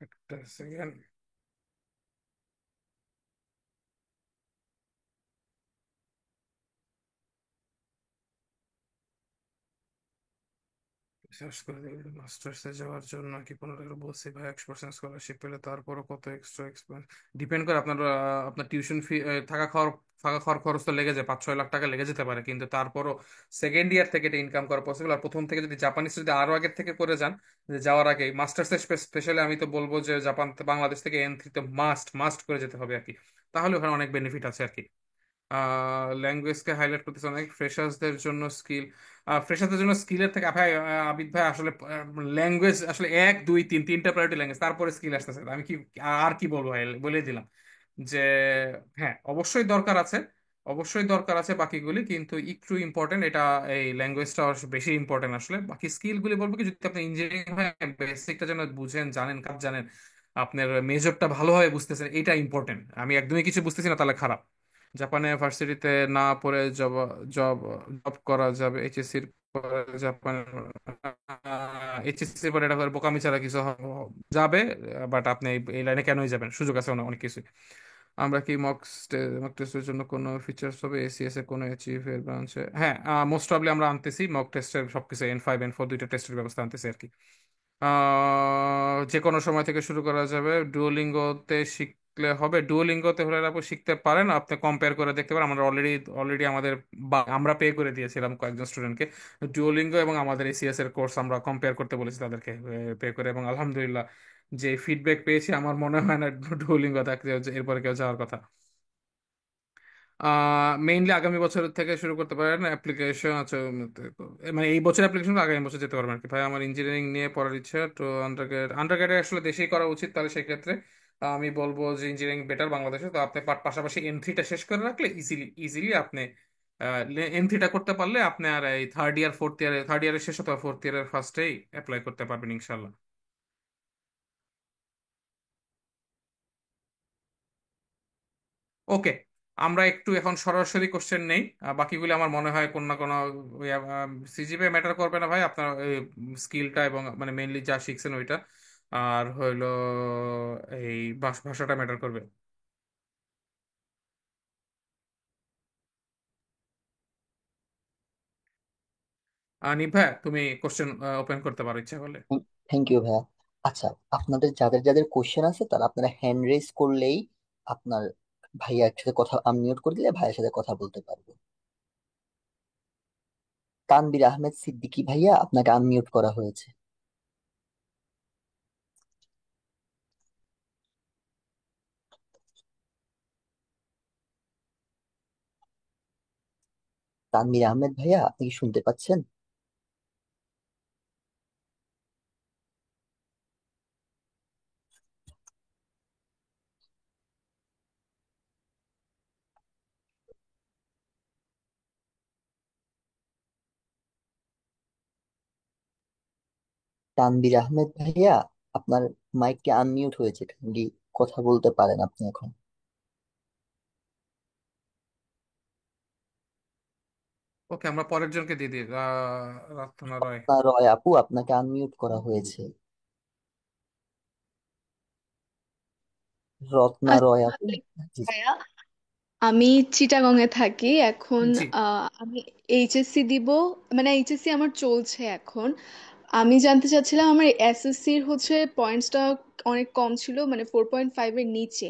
একটা সেকেন্ড। শেষ করে দিল মাস্টার্সে যাওয়ার জন্য কি 15 টাকা বলছি ভাই, 100% স্কলারশিপ পেলে তারপরও কত এক্সট্রা এক্সপেন্স? ডিপেন্ড করে আপনার আপনার টিউশন ফি, থাকা খাওয়ার খরচ তো লেগে যায়, 5-6 লাখ টাকা লেগে যেতে পারে, কিন্তু তারপরও সেকেন্ড ইয়ার থেকে এটা ইনকাম করা পসিবল। আর প্রথম থেকে যদি জাপানিজ যদি আরো আগের থেকে করে যান, যে যাওয়ার আগে মাস্টার্সে স্পেশালি আমি তো বলবো যে জাপান বাংলাদেশ থেকে N3 তে মাস্ট মাস্ট করে যেতে হবে আর কি। তাহলে ওখানে অনেক বেনিফিট আছে আর কি। ল্যাঙ্গুয়েজকে হাইলাইট করতেছে অনেক ফ্রেশার্সদের জন্য স্কিল। ফ্রেশারদের জন্য স্কিলের থেকে ভাই, আবিদ ভাই আসলে ল্যাঙ্গুয়েজ আসলে 1 2 3 তিনটা প্রায়োরিটি ল্যাঙ্গুয়েজ, তারপরে স্কিল আসতেছে। আমি কি আর কি বলবো ভাই, বলে দিলাম যে হ্যাঁ অবশ্যই দরকার আছে, অবশ্যই দরকার আছে বাকিগুলি, কিন্তু একটু ইম্পর্টেন্ট এটা, এই ল্যাঙ্গুয়েজটা বেশি ইম্পর্টেন্ট আসলে। বাকি স্কিলগুলি বলবো কি, যদি আপনি ইঞ্জিনিয়ারিং হয় বেসিকটা যেন বুঝেন, জানেন, কাজ জানেন, আপনার মেজরটা ভালোভাবে বুঝতেছেন, এটা ইম্পর্টেন্ট। আমি একদমই কিছু বুঝতেছি না তাহলে খারাপ। জাপানে ভার্সিটিতে না পড়ে জব জব জব করা যাবে এইচএসসির পরে জাপানে? এইচএসসি পরে এটা করে বোকামি ছাড়া কিছু যাবে। বাট আপনি এই লাইনে কেনই যাবেন, সুযোগ আছে অনেক অনেক কিছু। আমরা কি মক টেস্টের জন্য কোনো ফিচার্স হবে এসিএস এ কোনো অ্যাচিভ এর ব্রাঞ্চে? হ্যাঁ, মোস্ট প্রবলি আমরা আনতেছি মক টেস্টের সবকিছু, N5 N4 দুইটা টেস্টের ব্যবস্থা আনতেছি আর কি। যে কোনো সময় থেকে শুরু করা যাবে। ডুওলিঙ্গোতে শিখলে হবে? ডুওলিঙ্গোতে হলে আপনি শিখতে পারেন, আপনি কম্পেয়ার করে দেখতে পারেন। আমরা অলরেডি অলরেডি আমাদের আমরা পে করে দিয়েছিলাম কয়েকজন স্টুডেন্টকে ডুওলিঙ্গো, এবং আমাদের এসিএস এর কোর্স আমরা কম্পেয়ার করতে বলেছি তাদেরকে পে করে, এবং আলহামদুলিল্লাহ যে ফিডব্যাক পেয়েছি, আমার মনে হয় না ডুওলিঙ্গো থাকতে এরপরে কেউ যাওয়ার কথা। মেইনলি আগামী বছর থেকে শুরু করতে পারেন অ্যাপ্লিকেশন আছে, মানে এই বছর অ্যাপ্লিকেশন আগামী বছর যেতে পারবেন আর কি। ভাই আমার ইঞ্জিনিয়ারিং নিয়ে পড়ার ইচ্ছা, তো আন্ডারগ্রেড আসলে দেশেই করা উচিত, তাহলে সেই ক্ষেত্রে আমি বলবো যে ইঞ্জিনিয়ারিং বেটার বাংলাদেশে। তো আপনি পাশাপাশি N3টা শেষ করে রাখলে ইজিলি ইজিলি আপনি N3টা করতে পারলে আপনি আর এই থার্ড ইয়ারের শেষ অথবা ফোর্থ ইয়ারের ফার্স্টেই অ্যাপ্লাই করতে পারবেন ইনশাল্লাহ। ওকে, আমরা একটু এখন সরাসরি কোশ্চেন নেই। বাকিগুলো আমার মনে হয় কোন না কোনো সিজিপি ম্যাটার করবে না ভাই, আপনার স্কিলটা এবং মানে মেইনলি যা শিখছেন ওইটা, আর হইলো এই ভাষাটা ম্যাটার করবে। নিভা, তুমি কোশ্চেন ওপেন করতে পারো ইচ্ছা করলে। থ্যাংক ইউ ভাইয়া। আচ্ছা, আপনাদের যাদের যাদের কোশ্চেন আছে তারা আপনারা হ্যান্ড রেজ করলেই আপনার ভাইয়া একসাথে কথা আনমিউট করে দিলে ভাইয়ের সাথে কথা বলতে পারবো। তানবীর আহমেদ সিদ্দিকী ভাইয়া, আপনাকে আনমিউট করা হয়েছে। তানবীর আহমেদ ভাইয়া, আপনি কি শুনতে পাচ্ছেন? তানবীর আহমেদ ভাইয়া, আপনার মাইকটি আনমিউট হয়েছে, কাইন্ডলি কথা বলতে পারেন আপনি এখন। ওকে, আমরা পরের জনকে দিয়ে দিই, রত্না রয়। রত্না রয় আপু, আপনাকে আনমিউট করা হয়েছে। রত্না রয় আপু। আচ্ছা জি। ভাইয়া, আমি চিটাগং এ থাকি এখন। জি। আমি এইচএসসি দিব, মানে এইচএসসি আমার চলছে এখন। আমি জানতে চাচ্ছিলাম আমার এসএসসির হচ্ছে পয়েন্টসটা অনেক কম ছিল, মানে 4.5 এর নিচে।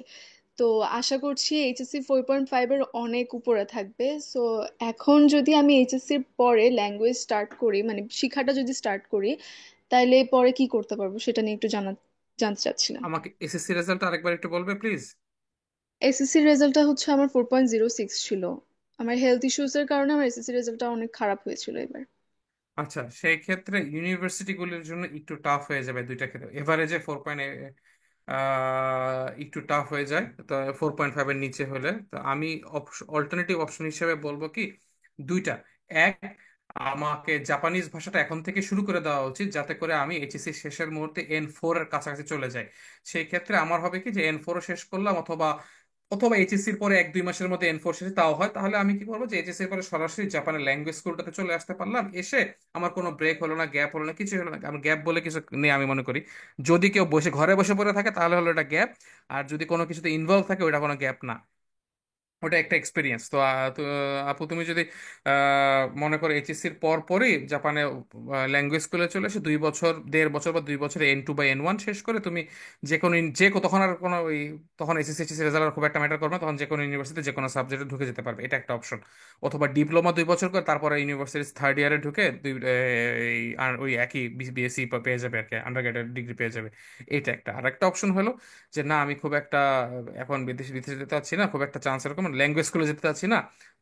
তো তো আশা করছি এইচএসসি 4.5 এর অনেক উপরে থাকবে। সো এখন যদি আমি এইচএসসির পরে ল্যাঙ্গুয়েজ স্টার্ট করি, মানে শিখাটা যদি স্টার্ট করি, তাইলে পরে কি করতে পারবো সেটা নিয়ে একটু জানতে চাচ্ছিলাম। আমাকে এসএসসি রেজাল্ট আরেকবার একটু বলবে প্লিজ? এসএসসি রেজাল্টটা হচ্ছে আমার 4.06 ছিল। আমার হেলথ ইস্যুস এর কারণে আমার এসএসসি রেজাল্টটা অনেক খারাপ হয়েছিল এবার। আচ্ছা, সেই ক্ষেত্রে ইউনিভার্সিটিগুলির জন্য একটু টাফ হয়ে যাবে দুইটা ক্ষেত্রে। এভারেজে 4 একটু টাফ হয়ে যায়, তো 4.5-এর নিচে হলে। তো আমি অল্টারনেটিভ অপশন হিসেবে বলবো কি, দুইটা। এক, আমাকে জাপানিজ ভাষাটা এখন থেকে শুরু করে দেওয়া উচিত, যাতে করে আমি এইচএসসি শেষের মুহূর্তে N4 এর কাছাকাছি চলে যাই। সেই ক্ষেত্রে আমার হবে কি, যে N4 শেষ করলাম, অথবা অথবা এইচএসসির পরে 1-2 মাসের মধ্যে N4 শেষে তাও হয়, তাহলে আমি কি করবো, যে এইচএসসির পরে সরাসরি জাপানের ল্যাঙ্গুয়েজ স্কুলটাতে চলে আসতে পারলাম। এসে আমার কোনো ব্রেক হলো না, গ্যাপ হলো না, কিছু হলো না। আমার গ্যাপ বলে কিছু নেই আমি মনে করি। যদি কেউ বসে ঘরে বসে পড়ে থাকে তাহলে হলো এটা গ্যাপ, আর যদি কোনো কিছুতে ইনভলভ থাকে ওটা কোনো গ্যাপ না, ওটা একটা এক্সপিরিয়েন্স। তো আপু, তুমি যদি মনে করো এইচএসসির পর পরই জাপানে ল্যাঙ্গুয়েজ স্কুলে চলে এসে 2 বছর, 1.5 বছর বা 2 বছরে N2 বা N1 শেষ করে তুমি তখন আর কোনো তখন এসএসসি এইচএসসি রেজাল্ট খুব একটা ম্যাটার করবে না, তখন যে কোনো ইউনিভার্সিটিতে যে কোনো সাবজেক্টে ঢুকে যেতে পারবে, এটা একটা অপশন। অথবা ডিপ্লোমা 2 বছর করে তারপরে ইউনিভার্সিটির থার্ড ইয়ারে ঢুকে আর ওই একই বিএসসি পেয়ে যাবে আর কি, আন্ডার ডিগ্রি পেয়ে যাবে। এটা একটা। আর একটা অপশন হলো যে না, আমি খুব একটা এখন বিদেশে বিদেশে যেতে চাচ্ছি না, খুব একটা চান্স এরকম ল্যাঙ্গুয়েজ স্কুলে যেতে চাচ্ছি না,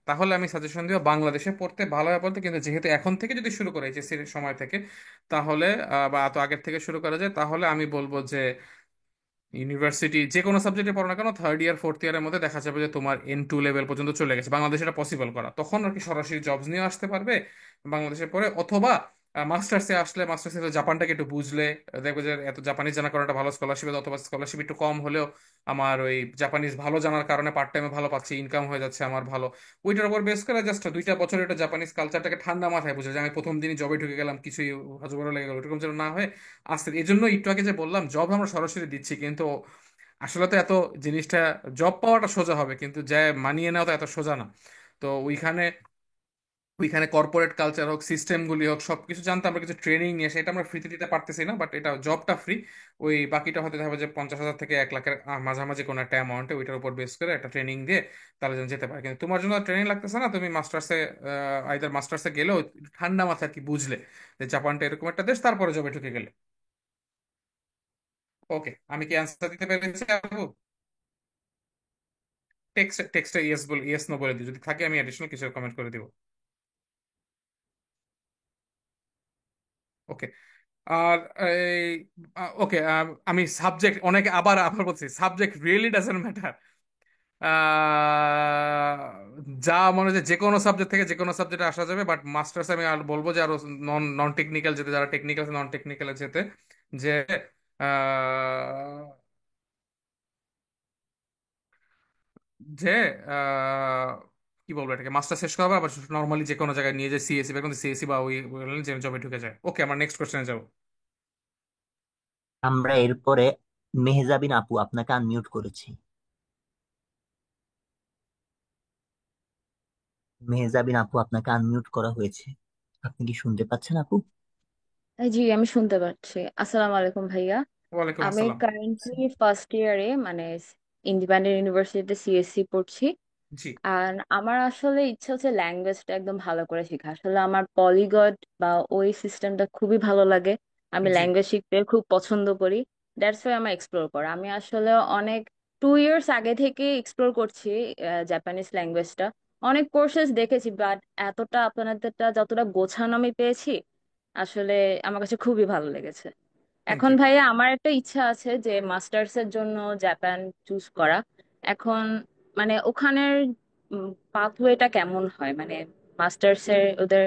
তাহলে আমি সাজেশন দিব বাংলাদেশে পড়তে, ভালো হয় বলতে। কিন্তু যেহেতু এখন থেকে যদি শুরু করে এইচএসসির সময় থেকে, তাহলে বা এত আগের থেকে শুরু করা যায়, তাহলে আমি বলবো যে ইউনিভার্সিটি যে কোনো সাবজেক্টে পড়ো না কেন, থার্ড ইয়ার ফোর্থ ইয়ারের মধ্যে দেখা যাবে যে তোমার N2 লেভেল পর্যন্ত চলে গেছে। বাংলাদেশে এটা পসিবল করা, তখন আর কি সরাসরি জবস নিয়ে আসতে পারবে বাংলাদেশে পড়ে। অথবা মাস্টার্সে আসলে, মাস্টার্সে জাপানটাকে একটু বুঝলে দেখবে যে এত জাপানিজ জানার কারণে একটা ভালো স্কলারশিপ, অথবা স্কলারশিপ একটু কম হলেও আমার ওই জাপানিজ ভালো জানার কারণে পার্ট টাইমে ভালো পাচ্ছি, ইনকাম হয়ে যাচ্ছে আমার ভালো। ওইটার উপর বেস করে জাস্ট 2টা বছর এটা জাপানিজ কালচারটাকে ঠান্ডা মাথায় বুঝে, যে আমি প্রথম দিনই জবে ঢুকে গেলাম, কিছুই হজবড় লেগে গেল, এরকম যেন না হয়। আসতে এই জন্য একটু আগে যে বললাম, জব আমরা সরাসরি দিচ্ছি, কিন্তু আসলে তো এত জিনিসটা, জব পাওয়াটা সোজা হবে, কিন্তু যা মানিয়ে নেওয়া তো এত সোজা না। তো ওইখানে ওইখানে কর্পোরেট কালচার হোক, সিস্টেমগুলি হোক, সবকিছু জানতে আমরা কিছু ট্রেনিং নিয়ে, সেটা আমরা ফ্রিতে দিতে পারতেছি না, বাট এটা জবটা ফ্রি। ওই বাকিটা হতে হবে যে 50,000 থেকে 1 লাখের মাঝামাঝি কোনো একটা অ্যামাউন্টে, ওইটার উপর বেস করে একটা ট্রেনিং দিয়ে তাহলে যেন যেতে পারে। কিন্তু তোমার জন্য ট্রেনিং লাগতেছে না, তুমি মাস্টার্সে আইদার মাস্টার্সে গেলেও ঠান্ডা মাথায় আর কি বুঝলে যে জাপানটা এরকম একটা দেশ, তারপরে জবে ঢুকে গেলে। ওকে, আমি কি অ্যান্সার দিতে পেরেছি আপু? টেক্সটে ইয়েস বল, ইয়েস নো বলে দিই, যদি থাকে আমি অ্যাডিশনাল কিছু কমেন্ট করে দিব। ওকে। আর এই ওকে, আমি সাবজেক্ট অনেকে আবার আবার বলছি, সাবজেক্ট রিয়েলি ডাজেন্ট ম্যাটার। যা মনে হচ্ছে যে কোনো সাবজেক্ট থেকে যে কোনো সাবজেক্টে আসা যাবে, বাট মাস্টার্স আমি আর বলবো যে আরো নন নন টেকনিক্যাল যেতে, যারা টেকনিক্যাল নন টেকনিক্যালে যেতে, যে আহ, যে কি বলবো, এটাকে মাস্টার শেষ করা হবে, আবার নর্মালি যে কোনো জায়গায় নিয়ে যায় সিএসসি, বা সিএসসি বা ওই যে জবে ঢুকে যায়। ওকে, আমার নেক্সট কোশ্চেনে যাবো। আমরা এরপরে মেহজাবিন আপু আপনাকে আনমিউট করেছি। মেহজাবিন আপু আপনাকে আনমিউট করা হয়েছে, আপনি কি শুনতে পাচ্ছেন আপু? জি, আমি শুনতে পাচ্ছি। আসসালামু আলাইকুম ভাইয়া। ওয়ালাইকুম আমি আসসালাম। কারেন্টলি ফার্স্ট ইয়ারে, মানে ইন্ডিপেন্ডেন্ট ইউনিভার্সিটিতে সিএসসি পড়ছি। জি আর আমার আসলে ইচ্ছা হচ্ছে ল্যাঙ্গুয়েজটা একদম ভালো করে শেখা। আসলে আমার পলিগট বা ওই সিস্টেমটা খুবই ভালো লাগে। আমি জি। ল্যাঙ্গুয়েজ শিখতে খুব পছন্দ করি। দ্যাটস ওয়াই আমার এক্সপ্লোর করা। আমি আসলে অনেক 2 ইয়ার্স আগে থেকে এক্সপ্লোর করছি জাপানিজ ল্যাঙ্গুয়েজটা। অনেক কোর্সেস দেখেছি, বাট এতটা আপনাদেরটা যতটা গোছানো আমি পেয়েছি, আসলে আমার কাছে খুবই ভালো লেগেছে। থ্যাংক এখন ইউ। ভাইয়া আমার একটা ইচ্ছা আছে যে মাস্টার্স এর জন্য জাপান চুজ করা। এখন মানে ওখানের পাথওয়েটা কেমন হয়, মানে মাস্টার্স এর ওদের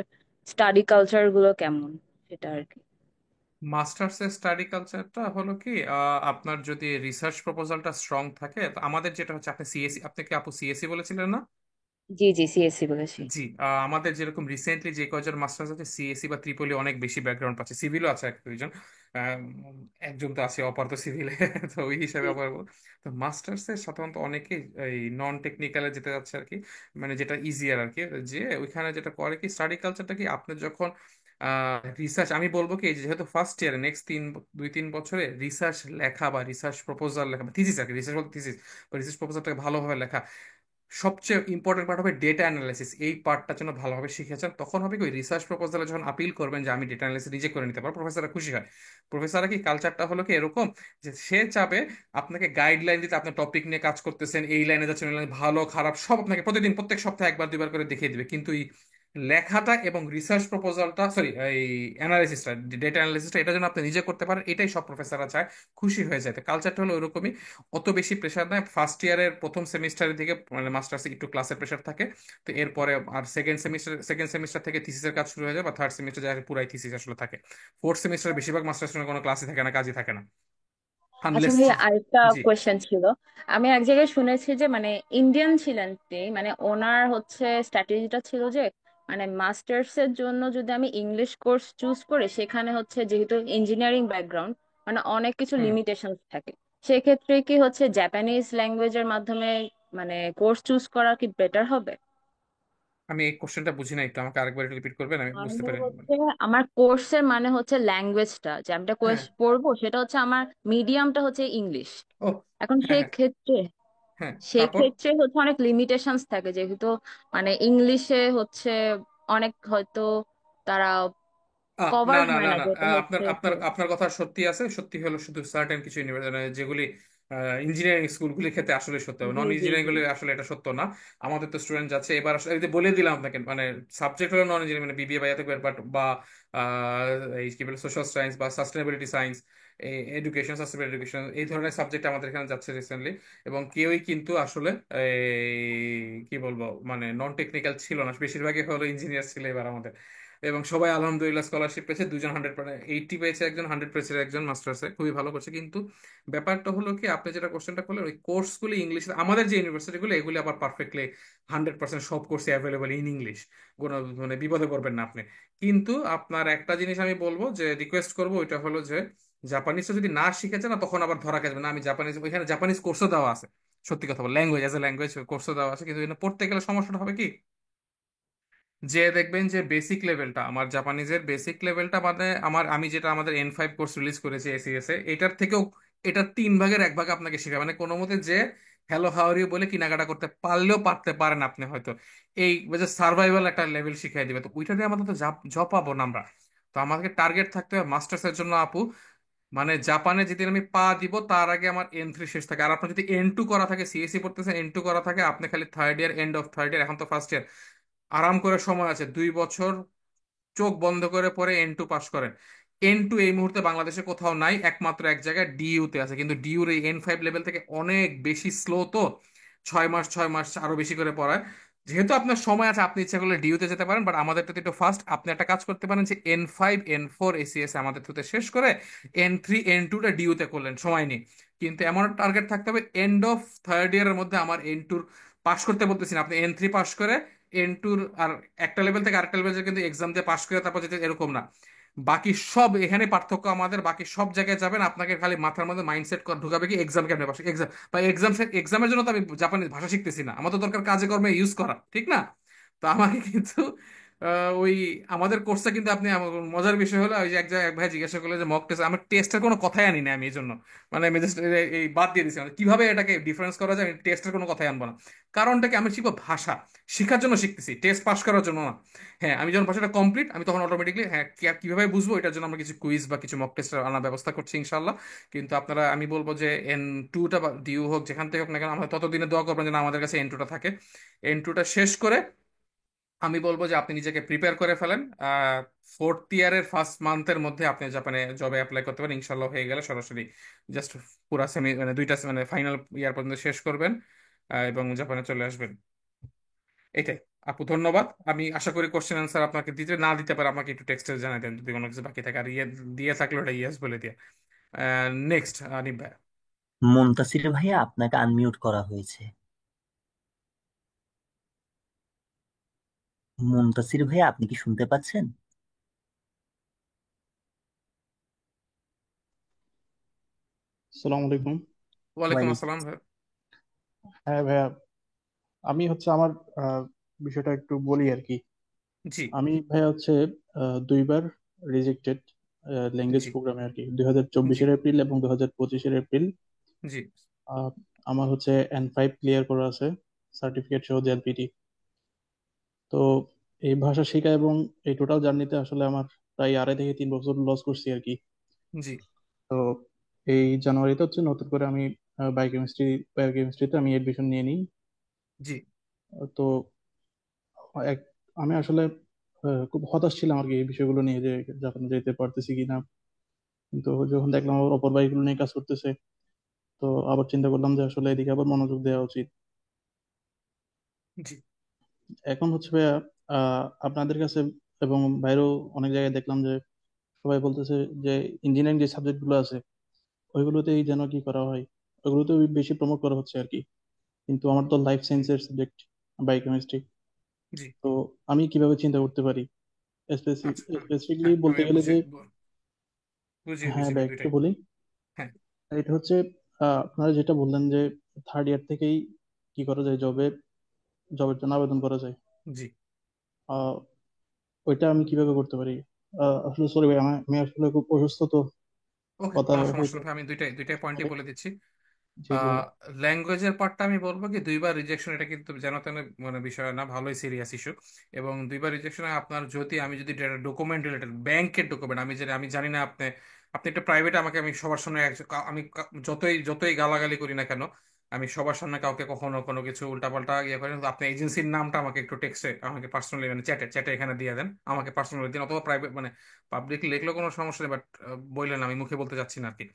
স্টাডি কালচার গুলো কেমন, সেটা আর কি। মাস্টার্সের স্টাডি কালচারটা হলো কি, আপনার যদি রিসার্চ প্রপোজালটা স্ট্রং থাকে, তো আমাদের যেটা হচ্ছে, আপনি সিএসসি, আপনি কি আপু সিএসসি বলেছিলেন না? জি জি, সিএসসি বলেছি। জি। আমাদের যেরকম রিসেন্টলি যে কয়জন মাস্টার্স আছে সিএসসি বা ত্রিপলি, অনেক বেশি ব্যাকগ্রাউন্ড পাচ্ছে, সিভিলও আছে এক দুইজন। আহ, একজন তো আছে অপার তো সিভিলে তো ওই হিসাবে আবার তো মাস্টার্স এর সাধারণত অনেকেই এই নন টেকনিক্যালে যেতে যাচ্ছে আর কি, মানে যেটা ইজিয়ার আর কি। যে ওইখানে যেটা করে কি, স্টাডি কালচারটা কি, আপনি যখন রিসার্চ আমি বলবো কি, এই যে যেহেতু ফার্স্ট ইয়ারে নেক্সট 2-3 বছরে রিসার্চ লেখা বা রিসার্চ প্রপোজাল লেখা বা থিসিস আর কি, রিসার্চ বলতে থিসিস বা রিসার্চ প্রপোজালটাকে ভালোভাবে লেখা, সবচেয়ে ইম্পর্টেন্ট পার্ট হবে ডেটা অ্যানালাইসিস। এই পার্টটা যেন ভালোভাবে শিখেছেন, তখন হবে কি ওই রিসার্চ প্রপোজালে যখন আপিল করবেন যে আমি ডেটা অ্যানালাইসিস রিজেক্ট করে নিতে পারবো, প্রফেসররা খুশি হয়। প্রফেসররা কি কালচারটা হলো কি এরকম যে সে চাবে আপনাকে গাইডলাইন দিতে, আপনার টপিক নিয়ে কাজ করতেছেন, এই লাইনে যাচ্ছেন, ওই লাইনে, ভালো খারাপ সব আপনাকে প্রতিদিন প্রত্যেক সপ্তাহে 1-2 বার করে দেখিয়ে দিবে। কিন্তু এই লেখাটা এবং রিসার্চ প্রপোজালটা, সরি, এই অ্যানালাইসিসটা, ডেটা অ্যানালাইসিসটা, এটা যেন আপনি নিজে করতে পারেন, এটাই সব প্রফেসররা চায়, খুশি হয়ে যায়। তো কালচারটা হলো ওরকমই, অত বেশি প্রেশার নেই। ফার্স্ট ইয়ারের প্রথম সেমিস্টারের দিকে মানে মাস্টার্সে একটু ক্লাসের প্রেশার থাকে, তো এরপরে আর সেকেন্ড সেমিস্টার থেকে থিসিসের কাজ শুরু হয়ে যায়, বা থার্ড সেমিস্টার যায় পুরাই থিসিস আসলে থাকে। ফোর্থ সেমিস্টারে বেশিরভাগ মাস্টার্স কোনো ক্লাসই থাকে না, কাজই থাকে না, আচ্ছা আনলেস। ভাই, আরেকটা জি। কোয়েশ্চেন ছিল। আমি এক জায়গায় শুনেছি যে মানে ইন্ডিয়ান ছিলেন তিনি, মানে ওনার হচ্ছে স্ট্র্যাটেজিটা ছিল যে মানে মাস্টার্স এর জন্য যদি আমি ইংলিশ কোর্স চুজ করি, সেখানে হচ্ছে যেহেতু ইঞ্জিনিয়ারিং ব্যাকগ্রাউন্ড, মানে অনেক কিছু হুম। লিমিটেশন থাকে, সেক্ষেত্রে কি হচ্ছে জাপানিজ ল্যাঙ্গুয়েজের মাধ্যমে মানে কোর্স চুজ করা কি বেটার হবে? আমি এই কোশ্চেনটা বুঝি না, একটু আমাকে আরেকবার রিপিট করবেন, আমি বুঝতে মানে পারিনি। হচ্ছে আমার কোর্সের মানে হচ্ছে ল্যাঙ্গুয়েজটা যে আমি একটা কোর্স হ্যাঁ। পড়বো, সেটা হচ্ছে আমার মিডিয়ামটা হচ্ছে ইংলিশ। ও। এখন হ্যাঁ, সেই হ্যাঁ, ক্ষেত্রে হ্যাঁ, সেই তারপর। ক্ষেত্রে হচ্ছে অনেক লিমিটেশনস থাকে, যেহেতু মানে ইংলিশে হচ্ছে অনেক হয়তো তারা না, কভার না, হয় না, না, না, যেটা আপনার হচ্ছে আপনার আপনার কথা সত্যি আছে, সত্যি হলো শুধু সার্টেন কিছু ইউনিভার্সিটি যেগুলি ইঞ্জিনিয়ারিং স্কুলগুলির ক্ষেত্রে আসলে সত্য হবে, জি নন জি ইঞ্জিনিয়ারিং জি। গুলি আসলে এটা সত্য না। আমাদের তো স্টুডেন্ট যাচ্ছে এবার আসলে, এই যে বলে দিলাম আপনাকে, মানে সাবজেক্ট হলো নন ইঞ্জিনিয়ারিং, মানে বিবিএ বা ইয়াতে বাট বা এই কি বলে সোশ্যাল সায়েন্স বা sustainability science, education, sustainable education, এই ধরনের সাবজেক্ট আমাদের এখানে যাচ্ছে রিসেন্টলি। এবং কেউই কিন্তু আসলে এই কি বলবো মানে নন টেকনিক্যাল ছিল না, বেশিরভাগই হলো ইঞ্জিনিয়ার ছিল এবার আমাদের। এবং সবাই আলহামদুলিল্লাহ স্কলারশিপ পেয়েছে, দুজন 180 পেয়েছে, একজন 100 পেয়েছে, একজন মাস্টার্সে খুবই ভালো করছে। কিন্তু ব্যাপারটা হলো কি, আপনি যেটা কোশ্চেনটা করলেন, ওই কোর্সগুলি ইংলিশ, আমাদের যে ইউনিভার্সিটিগুলো এগুলি আবার পারফেক্টলি 100% সব কোর্সে অ্যাভেলেবল ইন ইংলিশ, কোনো মানে বিপদে পড়বেন না আপনি। কিন্তু আপনার একটা জিনিস আমি বলবো, যে রিকোয়েস্ট করবো, ওইটা হলো যে জাপানিজটা যদি না শিখেছে না, তখন আবার ধরা যাবে না। আমি জাপানিজ, ওইখানে জাপানিজ কোর্সও দেওয়া আছে, সত্যি কথা বল, ল্যাঙ্গুয়েজ অ্যাজ এ ল্যাঙ্গুয়েজ কোর্সও দেওয়া আছে, কিন্তু এটা পড়তে গেলে সমস্যাটা হবে কি, যে দেখবেন যে বেসিক লেভেলটা, আমার জাপানিজের বেসিক লেভেলটা মানে আমি যেটা আমাদের N5 কোর্স রিলিজ করেছি এসিএস এ, এটার থেকেও এটা 3 ভাগের 1 ভাগ আপনাকে শেখাবে, মানে কোনো মতে যে হ্যালো হাউ আর ইউ বলে কেনাকাটা করতে পারলেও পারতে পারেন আপনি হয়তো, এই যে সার্ভাইভাল একটা লেভেল শিখিয়ে দিবে, তো ওইটা দিয়ে আমাদের তো জব পাবো না আমরা। তো আমাদেরকে টার্গেট থাকতে হবে মাস্টার্স এর জন্য আপু, মানে জাপানে যেদিন আমি পা দিব তার আগে আমার N3 শেষ থাকে। আর আপনার যদি N2 করা থাকে, সিএসসি পড়তেছেন, N2 করা থাকে, আপনি খালি third year, end of third year, এখন তো ফার্স্ট ইয়ার, আরাম করে সময় আছে 2 বছর, চোখ বন্ধ করে পরে N2 পাস করেন। N2 এই মুহূর্তে বাংলাদেশে কোথাও নাই, একমাত্র এক জায়গায় ডিইউতে আছে, কিন্তু ডিইউর এই N5 লেভেল থেকে অনেক বেশি স্লো, তো 6 মাস 6 মাস আরো বেশি করে পড়ায়। যেহেতু আপনার সময় আছে, আপনি ইচ্ছা করলে ডিইউতে যেতে পারেন, বাট আমাদের তো একটু ফার্স্ট, আপনি একটা কাজ করতে পারেন যে N5 N4 এসিএস আমাদের থ্রুতে শেষ করে N3 N2টা ডিইউতে করলেন সময় নিয়ে। কিন্তু এমন টার্গেট থাকতে হবে এন্ড অফ থার্ড ইয়ারের মধ্যে আমার N2 পাস করতে বলতেছি না, আপনি N3 পাস করে N2, আর একটা লেভেল থেকে আরেকটা লেভেল কিন্তু এক্সাম দিয়ে পাশ করে তারপর যেতে, এরকম না। বাকি সব এখানে পার্থক্য আমাদের, বাকি সব জায়গায় যাবেন, আপনাকে খালি মাথার মধ্যে মাইন্ডসেট ঢুকাবে কি এক্সাম কেমনে পাস, এক্সাম বা এক্সামের জন্য তো আমি জাপানি ভাষা শিখতেছি না, আমার তো দরকার কাজে কর্মে ইউজ করা, ঠিক না? তো আমাকে কিন্তু ওই আমাদের কোর্সটা কিন্তু আপনি মজার বিষয় হলো, ওই যে এক জায়গায় এক ভাই জিজ্ঞাসা করলো যে মক টেস্ট, আমার টেস্টের কোনো কথাই আনি না আমি, এই জন্য মানে আমি just এই বাদ দিয়ে দিচ্ছি, মানে কিভাবে এটাকে ডিফারেন্স করা যায়, আমি টেস্টের কোনো কথাই আনবো না। কারণটা কি, আমি শিখবো ভাষা, শেখার জন্য শিখতেছি, টেস্ট পাস করার জন্য না। হ্যাঁ, আমি যখন ভাষাটা কমপ্লিট, আমি তখন অটোমেটিকলি হ্যাঁ কিভাবে বুঝবো, এটার জন্য আমরা কিছু কুইজ বা কিছু মক টেস্ট আনার ব্যবস্থা করছি ইনশাল্লাহ। কিন্তু আপনারা, আমি বলবো যে N2টা বা ডিউ হোক, যেখান থেকে হোক না কেন, আমরা ততদিনে দোয়া করবেন যেন আমাদের কাছে N2টা থাকে। N2টা শেষ করে আমি বলবো যে আপনি নিজেকে প্রিপেয়ার করে ফেলেন, ফোর্থ ইয়ারের ফার্স্ট মান্থের মধ্যে আপনি জাপানে জবে অ্যাপ্লাই করতে পারেন, ইনশাল্লাহ হয়ে গেলে সরাসরি জাস্ট পুরা সেমি মানে দুইটা মানে ফাইনাল ইয়ার পর্যন্ত শেষ করবেন, এবং জাপানে চলে আসবেন। এটাই। আপু ধন্যবাদ। আমি আশা করি কোশ্চেন আনসার আপনাকে দিতে না দিতে পারে, আমাকে একটু টেক্সটে জানাই দেন যদি কোনো কিছু বাকি থাকে, আর ইয়ে দিয়ে থাকলে ওটা ইয়েস বলে দিয়ে। নেক্সট আনিফ ভাই। মুনতাসির ভাইয়া, আপনাকে আনমিউট করা হয়েছে। মুনতাসির ভাইয়া, আপনি কি শুনতে পাচ্ছেন? আসসালামু আলাইকুম। ওয়ালাইকুম ওয়ালাইকুম। আসসালাম ভাই। হ্যাঁ ভাইয়া, আমি হচ্ছে আমার আহ, বিষয়টা একটু বলি আর কি। জি আমি ভাইয়া হচ্ছে দুইবার রিজেক্টেড ল্যাঙ্গুয়েজ জি প্রোগ্রামে আর কি, 2024 জি এপ্রিল এবং 2025 এপ্রিল। জি আহ, আমার হচ্ছে N5 ক্লিয়ার করা আছে, সার্টিফিকেট সহ জেএলপিটি। তো এই ভাষা শেখা এবং এই টোটাল জার্নিতে আসলে আমার প্রায় 2.5 থেকে 3 বছর লস করছি আর কি। জি তো এই জানুয়ারিতে হচ্ছে নতুন করে আমি বায়োকেমিস্ট্রিতে আমি এডমিশন নিয়ে নিই। জি তো এক আমি আসলে খুব হতাশ ছিলাম আর কি এই বিষয়গুলো নিয়ে, যে জাপানে যেতে পারতেছি কিনা। কিন্তু যখন দেখলাম আবার অপর বাইকগুলো নিয়ে কাজ করতেছে, তো আবার চিন্তা করলাম যে আসলে এদিকে আবার মনোযোগ দেওয়া উচিত। জি এখন হচ্ছে ভাইয়া, আপনাদের কাছে এবং বাইরেও অনেক জায়গায় দেখলাম যে সবাই বলতেছে যে ইঞ্জিনিয়ারিং যে সাবজেক্ট গুলো আছে ওইগুলোতেই যেন কি করা হয়, ওইগুলোতে বেশি প্রমোট করা হচ্ছে আর কি। কিন্তু আমার তো লাইফ সায়েন্সের সাবজেক্ট, বায়োকেমিস্ট্রি। জি তো আমি কিভাবে চিন্তা করতে পারি আচ্ছা স্পেসিফিকলি হ্যাঁ আমি বলতে গেলে যে, বুঝিয়ে হ্যাঁ দিচ্ছি ভাই ভাই একটু দুইটাই। বলি। হ্যাঁ এটা হচ্ছে আপনারা যেটা বললেন যে থার্ড ইয়ার থেকেই কি করা যায়, জবের জন্য আবেদন করা যায়। জি আহ, ওইটা আমি কিভাবে করতে পারি? আসলে সরি ভাই, আমি আসলে খুব অসুস্থ তো, ওকে, কথা কোনো সমস্যা হয়তো। নেই ভাই, আমি দুইটাই দুইটাই পয়েন্টই বলে দিচ্ছি। জি বলেন। ল্যাঙ্গুয়েজের পার্টটা আমি বলবো কি, দুইবার রিজেকশন এটা কিন্তু যেন তেন মানে বিষয় না, ভালোই সিরিয়াস ইস্যু। এবং দুইবার রিজেকশনে আপনার যদি আমি যদি ডকুমেন্ট রিলেটেড ব্যাংকের ডকুমেন্ট আমি জানি না আপনি আপনি একটা প্রাইভেট আমাকে আমি সবার সামনে যতই যতই গালাগালি করি না কেন, আমি সবার সামনে কাউকে কখনো কোনো কিছু উল্টাপাল্টা ইয়ে করি না। তো আপনি এজেন্সির নামটা আমাকে একটু টেক্সটে আমাকে পার্সোনালি মানে চ্যাটে চ্যাটে এখানে দিয়ে দেন, আমাকে পার্সোনালি দিন, অথবা প্রাইভেট মানে পাবলিক লিখলেও কোনো সমস্যা নেই, বাট বললেন আমি মুখে বলতে চাচ্ছি না আর কি।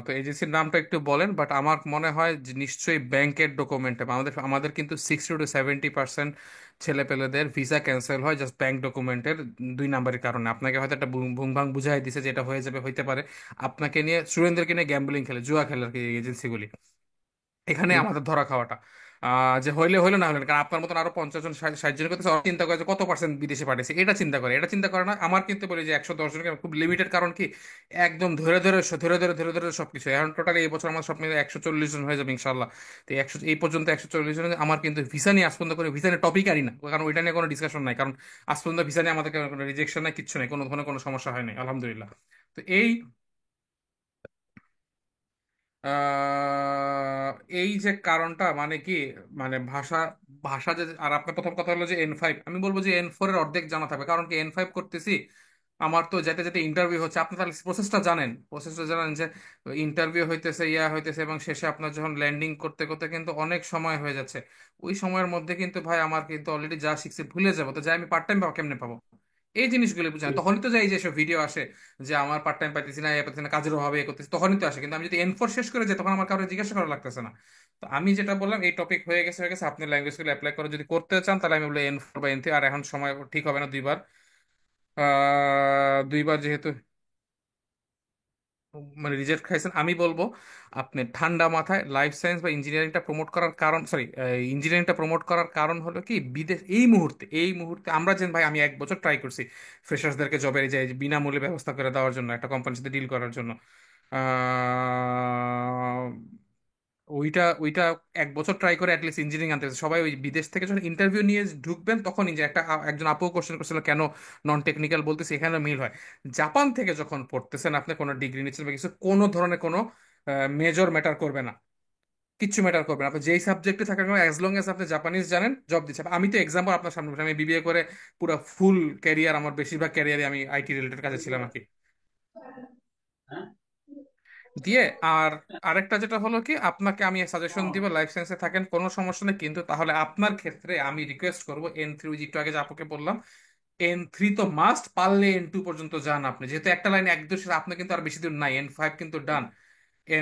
তো এজেন্সির নামটা একটু বলেন, বাট আমার মনে হয় যে নিশ্চয়ই ব্যাংকের ডকুমেন্ট। আমাদের আমাদের কিন্তু 60 to 70% ছেলে পেলেদের ভিসা ক্যান্সেল হয় জাস্ট ব্যাংক ডকুমেন্টের 2 নাম্বারের কারণে। আপনাকে হয়তো একটা ভুং ভাং বুঝাই দিছে যে এটা হয়ে যাবে, হইতে পারে। আপনাকে নিয়ে স্টুডেন্টদেরকে নিয়ে গ্যাম্বলিং খেলে, জুয়া খেলে আর কি এজেন্সিগুলি। এখানে জি আমাদের ধরা খাওয়াটা যে হইলে হইলে না হলে না। কারণ আপনার মতন আরো 50 জন 60 জন করতেছে, ওরা চিন্তা করে যে কত পার্সেন্ট বিদেশে পাঠিয়েছে, এটা চিন্তা করে না। আমার কিন্তু বলি যে 110 জনকে খুব লিমিটেড, কারণ কি একদম ধরে ধরে সবকিছু এখন টোটালি এই বছর আমার সব মিলে 140 জন হয়ে যাবে ইনশাল্লাহ। তো 100 এই পর্যন্ত 140 জন আমার কিন্তু ভিসা নিয়ে আজ পর্যন্ত কোনো ভিসা নিয়ে টপিক আনি না, কারণ ওইটা নিয়ে কোনো ডিসকাশন নাই। কারণ আজ পর্যন্ত ভিসা নিয়ে আমাদের কোনো রিজেকশন নাই, কিচ্ছু নাই, কোনো ধরনের কোনো সমস্যা হয় নাই আলহামদুলিল্লাহ। তো এই যে কারণটা মানে কি, মানে ভাষা ভাষা যে, আর আপনার প্রথম কথা হলো যে N5, আমি বলবো যে N4 এর অর্ধেক জানা থাকবে। কারণ কি N5 করতেছি, আমার তো যেতে যেতে ইন্টারভিউ হচ্ছে। আপনি তাহলে প্রসেসটা জানেন যে ইন্টারভিউ হইতেছে, ইয়া হইতেছে, এবং শেষে আপনার যখন ল্যান্ডিং করতে করতে কিন্তু অনেক সময় হয়ে যাচ্ছে। ওই সময়ের মধ্যে কিন্তু ভাই আমার কিন্তু অলরেডি যা শিখছি ভুলে যাবো, তো যাই আমি পার্ট টাইম পাবো কেমনে পাবো? এই জিনিসগুলো বুঝেন, জি তখনই তো যাই যে সব ভিডিও আসে যে আমার পার্ট টাইম পাইতেছি না, এ পাইতেছি না, কাজের অভাবে এ করতেছি, তখনই তো আসে। কিন্তু আমি যদি N4 শেষ করে যাই তখন আমার কারো জিজ্ঞাসা করা লাগতেছে না। তো আমি যেটা বললাম এই টপিক হয়ে গেছে, আপনি ল্যাঙ্গুয়েজ গুলো অ্যাপ্লাই করে যদি করতে চান তাহলে আমি বলি N4 বা N3। আর এখন সময় ঠিক হবে না দুইবার, দুইবার যেহেতু মানে রিজেক্ট খাইছেন, আমি বলবো আপনি ঠান্ডা মাথায় লাইফ সায়েন্স বা ইঞ্জিনিয়ারিংটা প্রমোট করার কারণ, সরি, ইঞ্জিনিয়ারিংটা প্রমোট করার কারণ হলো কি, বিদেশ এই মুহূর্তে আমরা যেন ভাই, আমি 1 বছর ট্রাই করছি ফ্রেশার্সদেরকে জবের যে বিনামূল্যে ব্যবস্থা করে দেওয়ার জন্য, একটা কোম্পানির সাথে ডিল করার জন্য। আহ, ওইটা 1 বছর ট্রাই করে অ্যাটলিস্ট ইঞ্জিনিয়ারিং আনতে হয়েছে। সবাই ওই বিদেশ থেকে যখন ইন্টারভিউ নিয়ে ঢুকবেন তখনই যে একজন আপু কোশ্চেন করছিল কেন নন টেকনিক্যাল বলতেছে, এখানে মিল হয়। জাপান থেকে যখন পড়তেছেন আপনি, কোনো ডিগ্রি নিচ্ছেন বা কিছু, কোনো ধরনের কোনো মেজর ম্যাটার করবে না, কিচ্ছু ম্যাটার করবে না। আপনি যেই সাবজেক্টে থাকেন অ্যাজ লং এজ আপনি জাপানিজ জানেন, জব দিচ্ছে। আমি তো এক্সাম্পল আপনার সামনে বলছি, আমি বিবিএ করে পুরো ফুল ক্যারিয়ার, আমার বেশিরভাগ ক্যারিয়ারে আমি আইটি রিলেটেড কাজে ছিলাম আর কি। দিয়ে আর আরেকটা যেটা হলো কি, আপনাকে আমি সাজেশন দিব, লাইফ সায়েন্সে থাকেন কোনো সমস্যা নেই, কিন্তু তাহলে আপনার ক্ষেত্রে আমি রিকোয়েস্ট করবো N3, ওই যে একটু আগে যে আপুকে বললাম, N3 তো মাস্ট, পারলে N2 পর্যন্ত যান আপনি, যেহেতু একটা লাইন এক দুই আপনি কিন্তু আর বেশি দূর নাই, N5 কিন্তু ডান।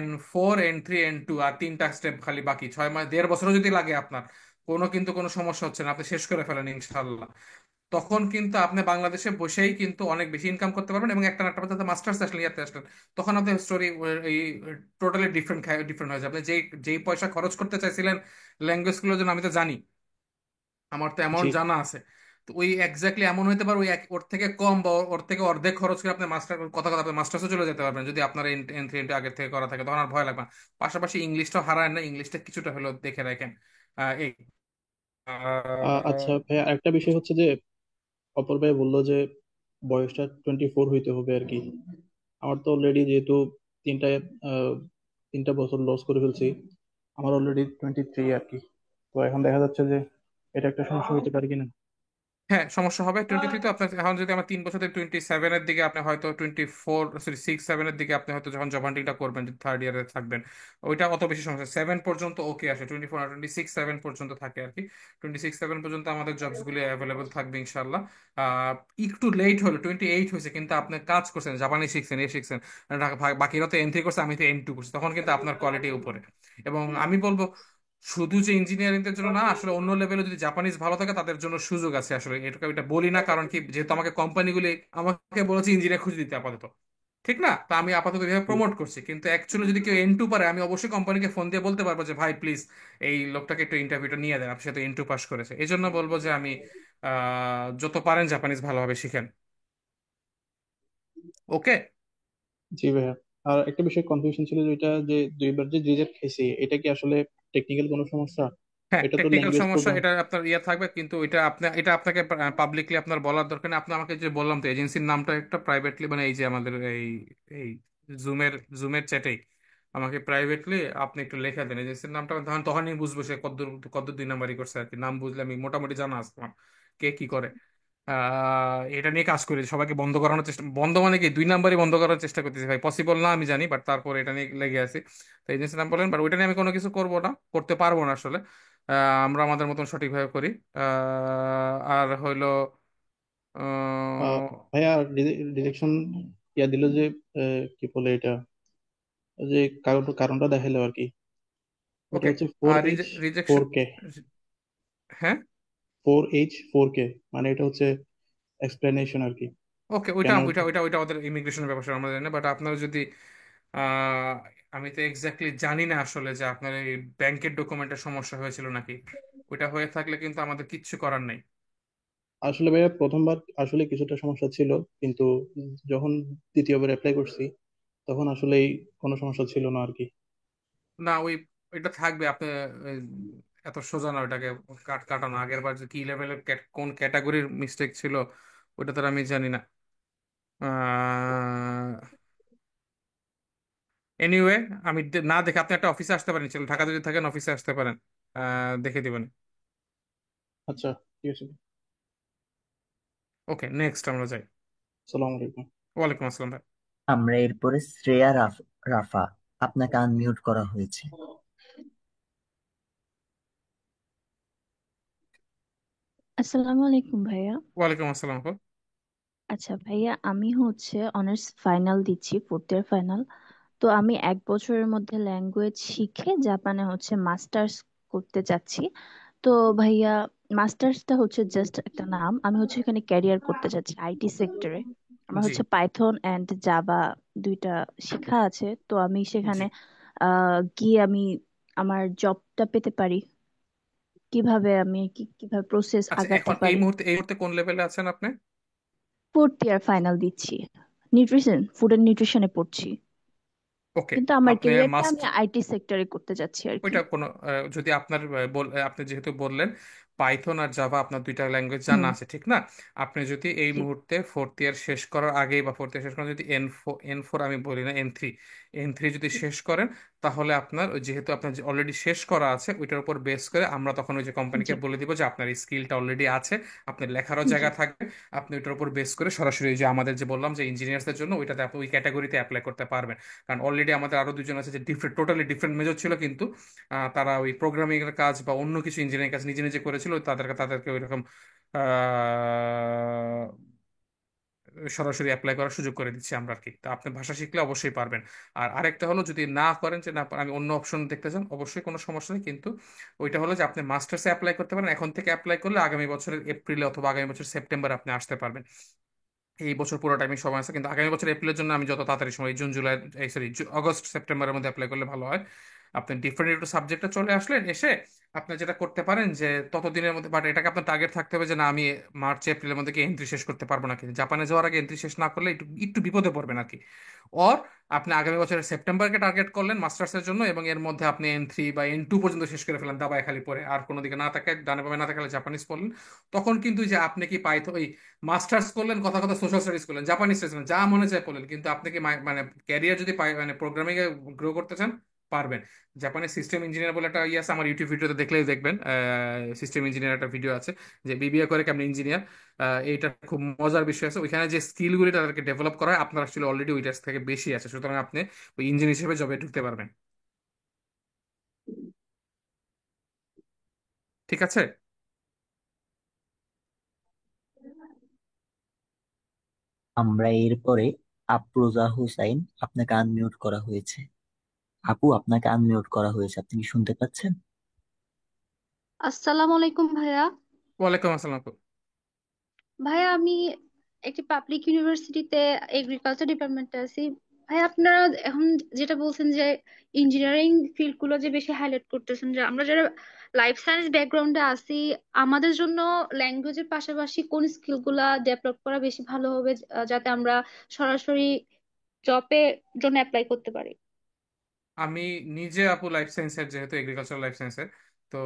N4 N3 N2 আর 3টা স্টেপ খালি বাকি, 6 মাস 1.5 বছরও যদি লাগে আপনার, কোনো সমস্যা হচ্ছে না, আপনি শেষ করে ফেলেন ইনশাল্লাহ। তখন কিন্তু আপনি বাংলাদেশে বসেই কিন্তু অনেক বেশি ইনকাম করতে পারবেন, এবং একটা না একটা পর্যন্ত মাস্টার্স আসলেন, ইয়াতে আসলেন, তখন আপনার স্টোরি এই টোটালি ডিফারেন্ট হয়ে যাবে। আপনি যেই যেই পয়সা খরচ করতে চাইছিলেন ল্যাঙ্গুয়েজ গুলোর জন্য, আমি তো জানি, আমার তো জি। অ্যামাউন্ট জানা আছে। তো ওই এক্স্যাক্টলি এমন হতে পারে, ওর থেকে কম বা ওর থেকে অর্ধেক খরচ করে আপনি কথা আপনি মাস্টার্সে চলে যেতে পারবেন, যদি আপনার N3 N2 আগের থেকে করা থাকে, তখন আর ভয় লাগবে না। পাশাপাশি ইংলিশটাও হারায় না, ইংলিশটা কিছুটা হলেও দেখে রাখেন। এই আচ্ছা ভাইয়া, আরেকটা বিষয় হচ্ছে যে অপর ভাই বললো যে বয়সটা 24 হইতে হবে আর কি। আমার তো অলরেডি যেহেতু তিনটা আহ, 3টা বছর লস করে ফেলছি, আমার অলরেডি 23 আর কি। তো এখন দেখা যাচ্ছে যে এটা একটা সমস্যা হতে পারে কিনা। হ্যাঁ, সমস্যা হবে। 23 তো আপনার এখন যদি আমার 3 বছর 27-এর দিকে, আপনি হয়তো 6-7-এর দিকে আপনি হয়তো যখন জব হান্টিংটা করবেন, থার্ড ইয়ারে থাকবেন, ওইটা অত বেশি সমস্যা। 7 পর্যন্ত ওকে আসে, 24 না 26-7 পর্যন্ত থাকে আর কি। 26-7 পর্যন্ত আমাদের জবস গুলি অ্যাভেলেবল থাকবে ইনশাল্লাহ। আহ একটু লেট হলো, 28 হয়েছে, কিন্তু আপনি কাজ করছেন, জাপানি শিখছেন, শিখছেন, বাকিরা তো N3 করছে, আমি তো N2 করছি, তখন কিন্তু আপনার কোয়ালিটি উপরে। এবং আমি বলবো শুধু যে ইঞ্জিনিয়ারিং এর জন্য না, আসলে অন্য লেভেলে যদি জাপানিজ ভালো থাকে তাদের জন্য সুযোগ আছে। আসলে এটা বলি না কারণ কি, যেহেতু আমাকে কোম্পানিগুলি আমাকে বলেছে ইঞ্জিনিয়ার খুঁজে দিতে আপাতত, ঠিক না? তা আমি আপাতত এভাবে জি প্রমোট করছি, কিন্তু অ্যাকচুয়ালি যদি কেউ N2 পারে, আমি অবশ্যই কোম্পানিকে ফোন দিয়ে বলতে পারবো যে ভাই প্লিজ এই লোকটাকে একটু ইন্টারভিউটা নিয়ে দেন, আপনি সাথে N2 পাস করেছে। এই জন্য বলবো যে আমি যত পারেন জাপানিজ ভালোভাবে শিখেন। ওকে। জি ভাইয়া। আর একটা বিষয় কনফিউশন ছিল, যেটা যে 2বার যে রিজেক্ট খাইছি, এটা কি আসলে টেকনিক্যাল কোনো সমস্যা? হ্যাঁ, এটা তো টেকনিক্যাল ল্যাঙ্গুয়েজ সমস্যা, প্রোগ্রাম। এটা আপনার ইয়ে থাকবে, কিন্তু এটা আপনাকে পাবলিকলি আপনার বলার দরকার নেই। আপনি আমাকে যে বললাম তো এজেন্সির নামটা একটা প্রাইভেটলি, মানে এই যে আমাদের এই জুমের জুমের চ্যাটেই আমাকে প্রাইভেটলি আপনি একটু লেখা দেন এজেন্সির নামটা, তখন তখনই বুঝবো সে কদ্দূর কদ্দূর 2 নাম্বারই করছে আর কি। নাম বুঝলে আমি মোটামুটি জানা আছে আমার কে কি করে। এটা নিয়ে কাজ করি, সবাইকে বন্ধ করানোর চেষ্টা, বন্ধ মানে কি 2 নাম্বারই বন্ধ করার চেষ্টা করতেছি ভাই, পসিবল না আমি জানি, বাট তারপর এটা নিয়ে লেগে আছি। তো এজেন্সির নাম বলেন, বাট ওইটা নিয়ে আমি কোনো কিছু করবো না, করতে পারবো না আসলে। আমরা আমাদের মতন সঠিকভাবে করি। আর হইলো আহ, ভাইয়া, ডিরেকশন ইয়া দিল যে কি বলে এটা, যে কারণটা দেখাইলো আর কি। ওটা ওকে। হচ্ছে 4H ফোর রিজেকশন। কে হ্যাঁ। 4H4K, মানে এটা হচ্ছে এক্সপ্লেনেশন আর কি। ওকে, ওইটা কেন? ওইটা ওইটা ওইটা ওদের ইমিগ্রেশনের ব্যাপার আমরা জানি না, বাট আপনার যদি আহ, আমি তো এক্স্যাক্টলি জানি না আসলে যে আপনার এই ব্যাংকের ডকুমেন্টের সমস্যা হয়েছিল নাকি। ওইটা হয়ে থাকলে কিন্তু আমাদের কিচ্ছু করার নেই। আসলে ভাইয়া প্রথমবার আসলে কিছুটা সমস্যা ছিল, কিন্তু যখন দ্বিতীয়বার অ্যাপ্লাই করছি তখন আসলেই কোনো সমস্যা ছিল না আর কি। না, এটা থাকবে আপনি এই, এত সোজা না ওটাকে কাটানো। আগের বার যে কি লেভেলের কোন ক্যাটাগরির মিস্টেক ছিল ওটা তো আর আমি জানি না। এনিওয়ে, আমি না দেখে আপনি একটা অফিসে আসতে পারেন, ছিল ঢাকা যদি থাকেন অফিসে আসতে পারেন, দেখে দিবেন। আচ্ছা, ঠিক আছে। ওকে, নেক্সট আমরা যাই। আসসালামু আলাইকুম। ওয়ালাইকুম আসসালাম ভাই। আমরা এরপরে রাফা, আপনাকে আনমিউট করা হয়েছে। আসসালামু আলাইকুম ভাইয়া। ওয়ালাইকুম আসসালাম আপু। আচ্ছা ভাইয়া, আমি হচ্ছে অনার্স ফাইনাল দিচ্ছি, ফোর্থ ইয়ার ফাইনাল। তো আমি 1 বছরের মধ্যে ল্যাঙ্গুয়েজ শিখে জাপানে হচ্ছে মাস্টার্স করতে চাচ্ছি। তো ভাইয়া, মাস্টার্সটা হচ্ছে জাস্ট একটা নাম, আমি হচ্ছে এখানে ক্যারিয়ার করতে চাচ্ছি আইটি সেক্টরে। আমার জি হচ্ছে পাইথন অ্যান্ড জাভা দুইটা শেখা আছে, তো আমি জি। সেখানে গিয়ে আমি আমার জবটা পেতে পারি। কিভাবে আমি কিভাবে প্রসেস আচ্ছা, আগাতে এখন পারি? এই মুহূর্তে কোন লেভেলে আছেন আপনি? ফোর্থ ইয়ার ফাইনাল দিচ্ছি, নিউট্রিশন, ফুড এন্ড নিউট্রিশনে পড়ছি। ওকে। কিন্তু আমার আপনি ক্যারিয়ারটা মাস্ট আমি আইটি সেক্টরে করতে যাচ্ছি আর কি। ওইটা কোনো যদি আপনার আপনি যেহেতু বললেন পাইথন আর জাভা আপনার দুইটা ল্যাঙ্গুয়েজ জানা হুম। আছে, ঠিক না? আপনি যদি এই জি। মুহূর্তে ফোর্থ ইয়ার শেষ করার আগে বা ফোর্থ ইয়ার শেষ করার যদি এন ফোর আমি বলি না, এন থ্রি যদি শেষ করেন, তাহলে আপনার যেহেতু আপনার অলরেডি শেষ করা আছে ওইটার উপর বেস করে আমরা তখন ওই যে কোম্পানিকে জি। বলে দিব যে আপনার এই স্কিলটা অলরেডি আছে, আপনার লেখারও জি। জায়গা থাকবে, আপনি ওইটার উপর বেস করে সরাসরি ওই যে আমাদের যে বললাম যে ইঞ্জিনিয়ার্সদের জন্য ওইটাতে আপনি ওই ক্যাটাগরিতে অ্যাপ্লাই করতে পারবেন। কারণ অলরেডি আমাদের আরো দুজন আছে যে টোটালি ডিফারেন্ট মেজর ছিল, কিন্তু তারা ওই প্রোগ্রামিং এর কাজ বা অন্য কিছু ইঞ্জিনিয়ারিং কাজ নিজে নিজে করেছিল, তাদেরকে ওইরকম আহ, সরাসরি অ্যাপ্লাই করার সুযোগ করে দিচ্ছি আমরা আর কি। তো আপনি ভাষা শিখলে অবশ্যই পারবেন। আর আরেকটা হলো, যদি না করেন যে না আমি অন্য অপশন দেখতে চান, অবশ্যই কোনো সমস্যা নেই, কিন্তু ওইটা হলো যে আপনি মাস্টার্সে অ্যাপ্লাই করতে পারেন। এখন থেকে অ্যাপ্লাই করলে আগামী বছরের এপ্রিলে অথবা আগামী বছর সেপ্টেম্বরে আপনি আসতে পারবেন। এই বছর পুরো টাইমিং সময় আছে, কিন্তু আগামী বছর এপ্রিলের জন্য আমি যত তাড়াতাড়ি সময়, জুন জুলাই, এই সরি, আগস্ট সেপ্টেম্বরের মধ্যে অ্যাপ্লাই করলে ভালো হয়। আপনি ডিফারেন্ট একটু সাবজেক্টে চলে আসলেন, এসে আপনি যেটা করতে পারেন যে ততদিনের মধ্যে, বাট এটাকে আপনার টার্গেট থাকতে হবে যে না আমি মার্চ এপ্রিলের মধ্যে কি এন্ট্রি শেষ করতে পারবো না, কিন্তু জাপানে যাওয়ার আগে এন্ট্রি শেষ না করলে একটু একটু বিপদে পড়বেন আর কি। অর আপনি আগামী বছরের সেপ্টেম্বরকে টার্গেট করলেন মাস্টার্সের জন্য, এবং এর মধ্যে আপনি N3 বা N2 পর্যন্ত শেষ করে ফেলেন দাবায় খালি পরে, আর কোনো দিকে না তাকায় ডানে বামে না তাকালে জাপানিজ পড়লেন। তখন কিন্তু যে আপনি কি পাইথন ওই মাস্টার্স করলেন, কথা কথা সোশ্যাল স্টাডিজ করলেন, জাপানিজ স্টাডিজ যা মনে চায় পড়লেন, কিন্তু আপনি কি মানে ক্যারিয়ার যদি মানে প্রোগ্রামিং এ গ্রো করতে চান পারবেন। জাপানের সিস্টেম ইঞ্জিনিয়ার বলে একটা ইয়ে আছে, আমার ইউটিউব ভিডিওতে দেখলেই দেখবেন, সিস্টেম ইঞ্জিনিয়ার একটা ভিডিও আছে যে বিবিএ করে কেমন ইঞ্জিনিয়ার। এইটা খুব মজার বিষয় আছে, ওইখানে যে স্কিলগুলি তাদেরকে ডেভেলপ করা হয় আপনার আসলে অলরেডি ওইটার থেকে বেশি আছে, সুতরাং আপনি ওই ইঞ্জিনিয়ার হিসেবে জবে ঢুকতে পারবেন। ঠিক আছে। আমরা এরপরে আফরোজা হুসাইন, আপনাকে আনমিউট করা হয়েছে। আপু, আপনাকে আনমিউট করা হয়েছে, আপনি কি শুনতে পাচ্ছেন? আসসালামু আলাইকুম ভাইয়া। ওয়ালাইকুম আসসালাম আপু। ভাইয়া আমি একটি পাবলিক ইউনিভার্সিটিতে এগ্রিকালচার ডিপার্টমেন্টে আছি। ভাইয়া আপনারা এখন যেটা বলছেন যে ইঞ্জিনিয়ারিং ফিল্ড গুলো যে বেশি হাইলাইট করতেছেন, যে আমরা যারা লাইফ সায়েন্স ব্যাকগ্রাউন্ডে আছি আমাদের জন্য ল্যাঙ্গুয়েজের পাশাপাশি কোন স্কিল গুলা ডেভেলপ করা বেশি ভালো হবে, যাতে আমরা সরাসরি জবে জন্য অ্যাপ্লাই করতে পারি। আমি নিজে আপু লাইফ সায়েন্সের, যেহেতু এগ্রিকালচার লাইফ সায়েন্সের, তো